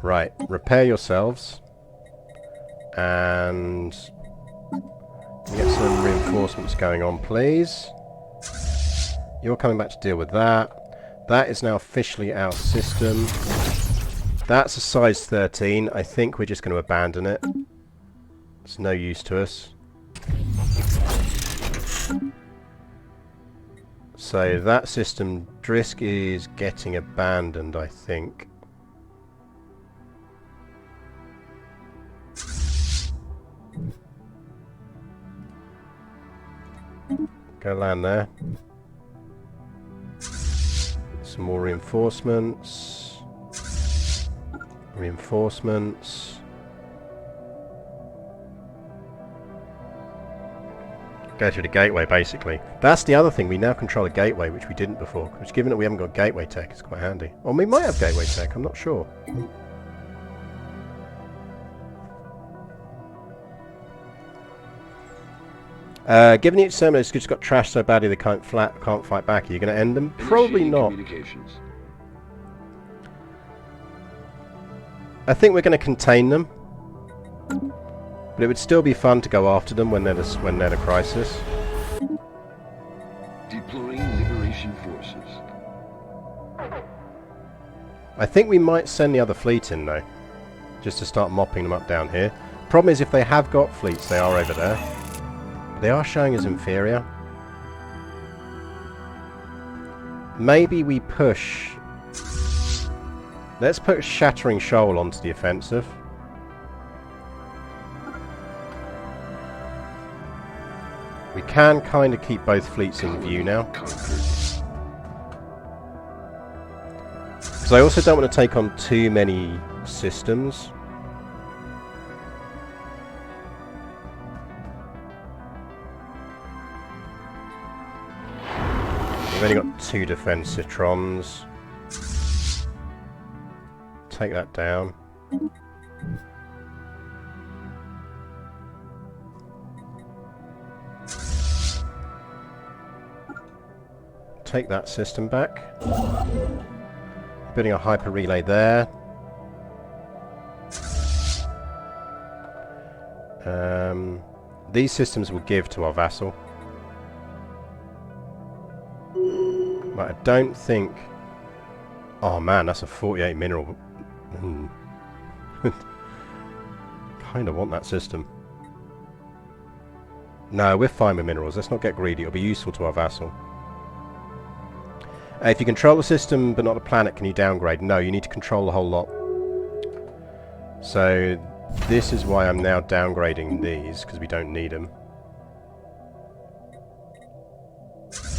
Right, repair yourselves. And get some reinforcements going on, please. You're coming back to deal with that. That is now officially our system. That's a size 13. I think we're just going to abandon it. It's no use to us. So that system, Drisk, is getting abandoned, I think. Go land there. Some more reinforcements. Reinforcements. Go through the gateway, basically. That's the other thing. We now control a gateway, which we didn't before. Which, given that we haven't got gateway tech, is quite handy. Or we might have gateway tech. I'm not sure. Given the Exterminators just got trashed so badly they can't fight back, are you going to end them? Probably not. I think we're going to contain them. But it would still be fun to go after them when they're the crisis. Deploying liberation forces. I think we might send the other fleet in though. Just to start mopping them up down here. Problem is if they have got fleets, they are over there. They are showing as inferior. Maybe we push... Let's put Shattering Shoal onto the offensive. We can kind of keep both fleets in view now. Because I also don't want to take on too many systems. We've only got 2 defense Citrons. Take that down. Take that system back. Building a hyper relay there. These systems will give to our vassal. But I don't think... Oh man, that's a 48 mineral. Kind of want that system. No, we're fine with minerals. Let's not get greedy. It'll be useful to our vassal. If you control the system but not the planet, can you downgrade? No, you need to control the whole lot. So this is why I'm now downgrading these, because we don't need them.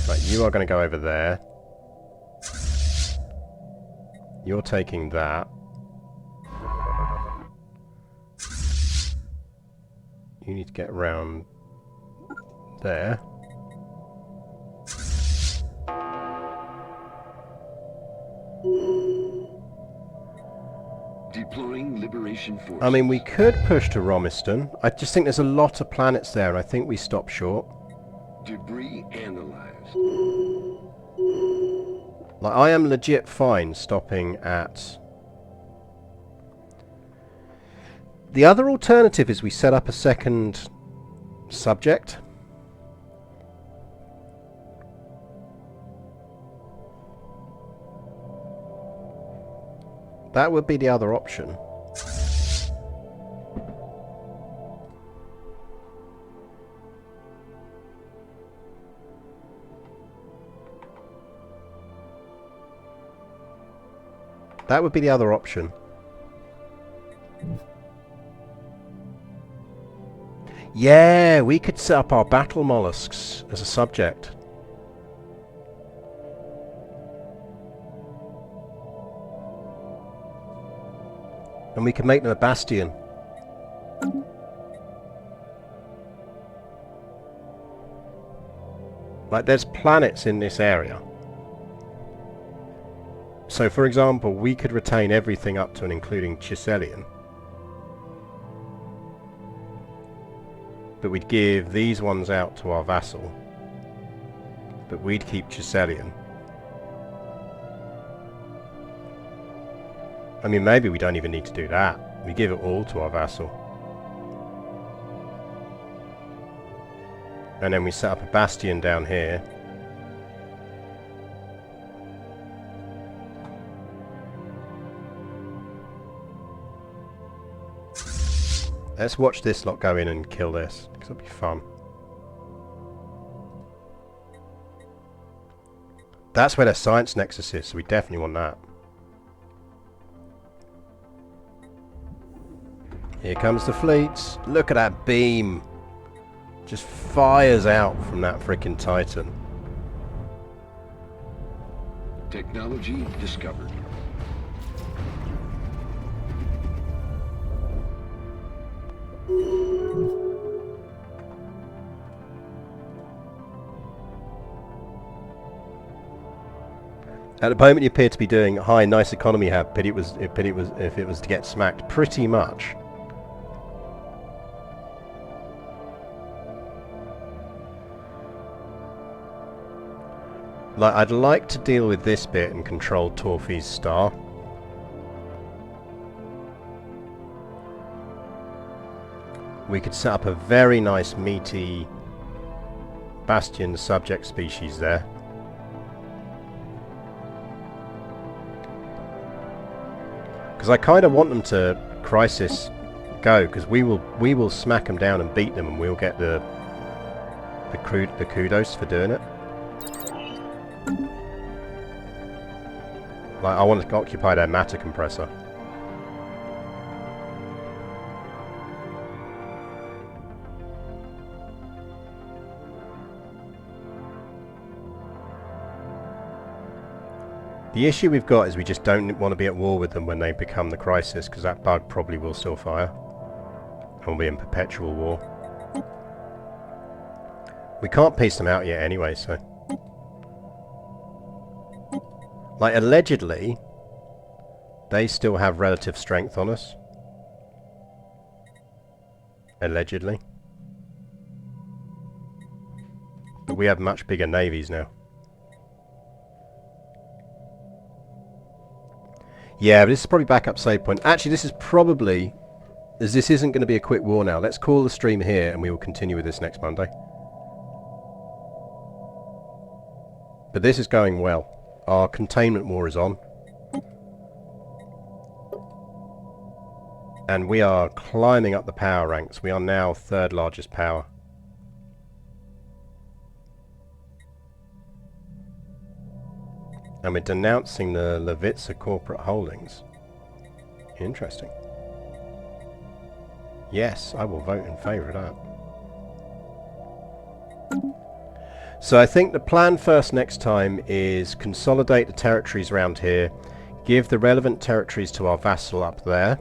Right, you are going to go over there. You're taking that. You need to get around there. Deploying liberation forces. I mean, we could push to Romiston. I just think there's a lot of planets there, and I think we stop short. Debris analyzed. Like, I am legit fine stopping at... The other alternative is we set up a second subject. That would be the other option. That would be the other option. Yeah, we could set up our battle mollusks as a subject. And we could make them a bastion. Like, there's planets in this area. So, for example, we could retain everything up to and including Chiselian. But we'd give these ones out to our vassal. But we'd keep Chiselian. I mean, maybe we don't even need to do that. We give it all to our vassal. And then we set up a bastion down here. Let's watch this lot go in and kill this, because it'll be fun. That's where their science nexus is, so we definitely want that. Here comes the fleets. Look at that beam. Just fires out from that frickin' Titan. Technology discovered. At the moment, you appear to be doing high, nice economy hab. Pity it was if it was to get smacked. Pretty much. Like, I'd like to deal with this bit and control Torfi's star. We could set up a very nice meaty bastion subject species there. Because I kind of want them to crisis go, because we will smack them down and beat them, and we'll get the kudos for doing it. Like, I want to occupy their matter compressor. The issue we've got is we just don't want to be at war with them when they become the crisis, because that bug probably will still fire. And we'll be in perpetual war. We can't piece them out yet anyway, so... Like, allegedly, they still have relative strength on us. Allegedly. But we have much bigger navies now. Yeah, but this is probably backup save point. Actually, this is probably... as this isn't going to be a quick war now. Let's call the stream here, and we will continue with this next Monday. But this is going well. Our containment war is on. And we are climbing up the power ranks. We are now third largest power. And we're denouncing the Levitsa corporate holdings. Interesting. Yes, I will vote in favour of that. So I think the plan first next time is consolidate the territories around here, give the relevant territories to our vassal up there,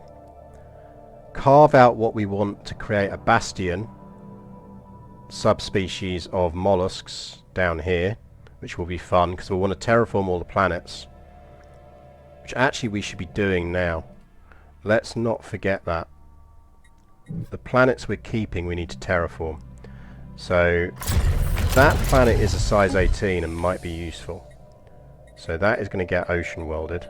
carve out what we want to create a bastion subspecies of mollusks down here, which will be fun because we'll want to terraform all the planets, which actually we should be doing now. Let's not forget that. The planets we're keeping we need to terraform. So that planet is a size 18 and might be useful. So that is going to get ocean worlded.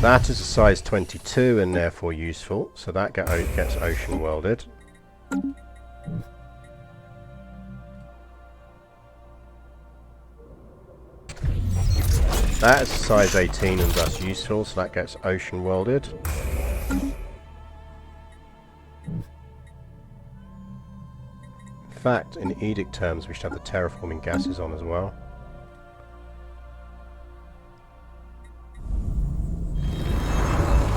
That is a size 22 and therefore useful. So that gets ocean worlded. That is a size 18 and thus useful, so that gets ocean worlded. In fact, in edict terms we should have the terraforming gases on as well.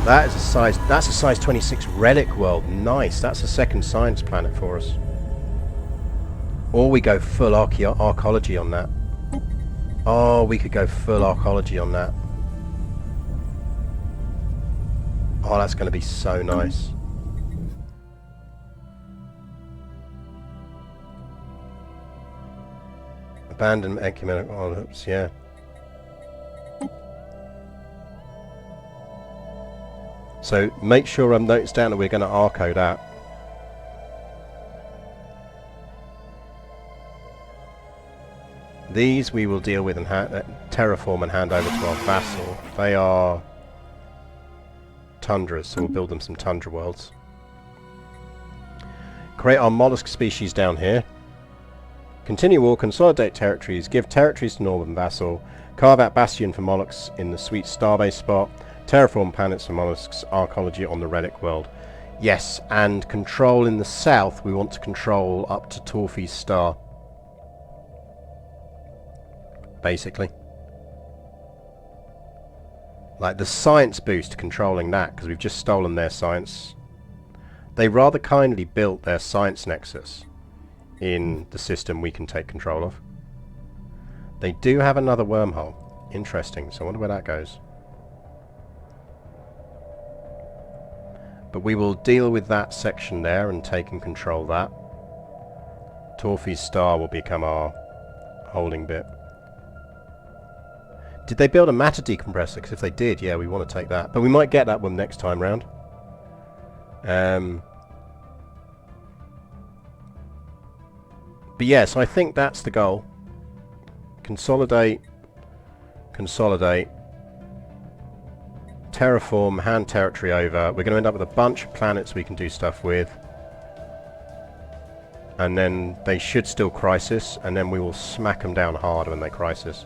That's a size 26 relic world. Nice, that's a second science planet for us. Or we go full archaeology on that. Oh, we could go full archaeology on that. Oh, that's going to be so nice. Abandoned ecumenical olives, yeah. So make sure notes down that we're going to arco that. These we will deal with and terraform and hand over to our vassal. They are tundras, so we'll build them some tundra worlds. Create our mollusk species down here. Continue war, consolidate territories, give territories to northern vassal, carve out bastion for mollusks in the sweet starbase spot, terraform planets for mollusks, archaeology on the relic world. Yes, and control in the south, we want to control up to Torfi's star. Basically. Like the science boost controlling that, because we've just stolen their science. They rather kindly built their science nexus in the system we can take control of. They do have another wormhole. Interesting, so I wonder where that goes. But we will deal with that section there and take and control that. Torfi's star will become our holding bit. Did they build a matter decompressor? Because if they did, yeah, we want to take that. But we might get that one next time round. But yes, I think that's the goal. Consolidate. Consolidate. Terraform, hand territory over. We're going to end up with a bunch of planets we can do stuff with. And then they should still crisis. And then we will smack them down hard when they crisis.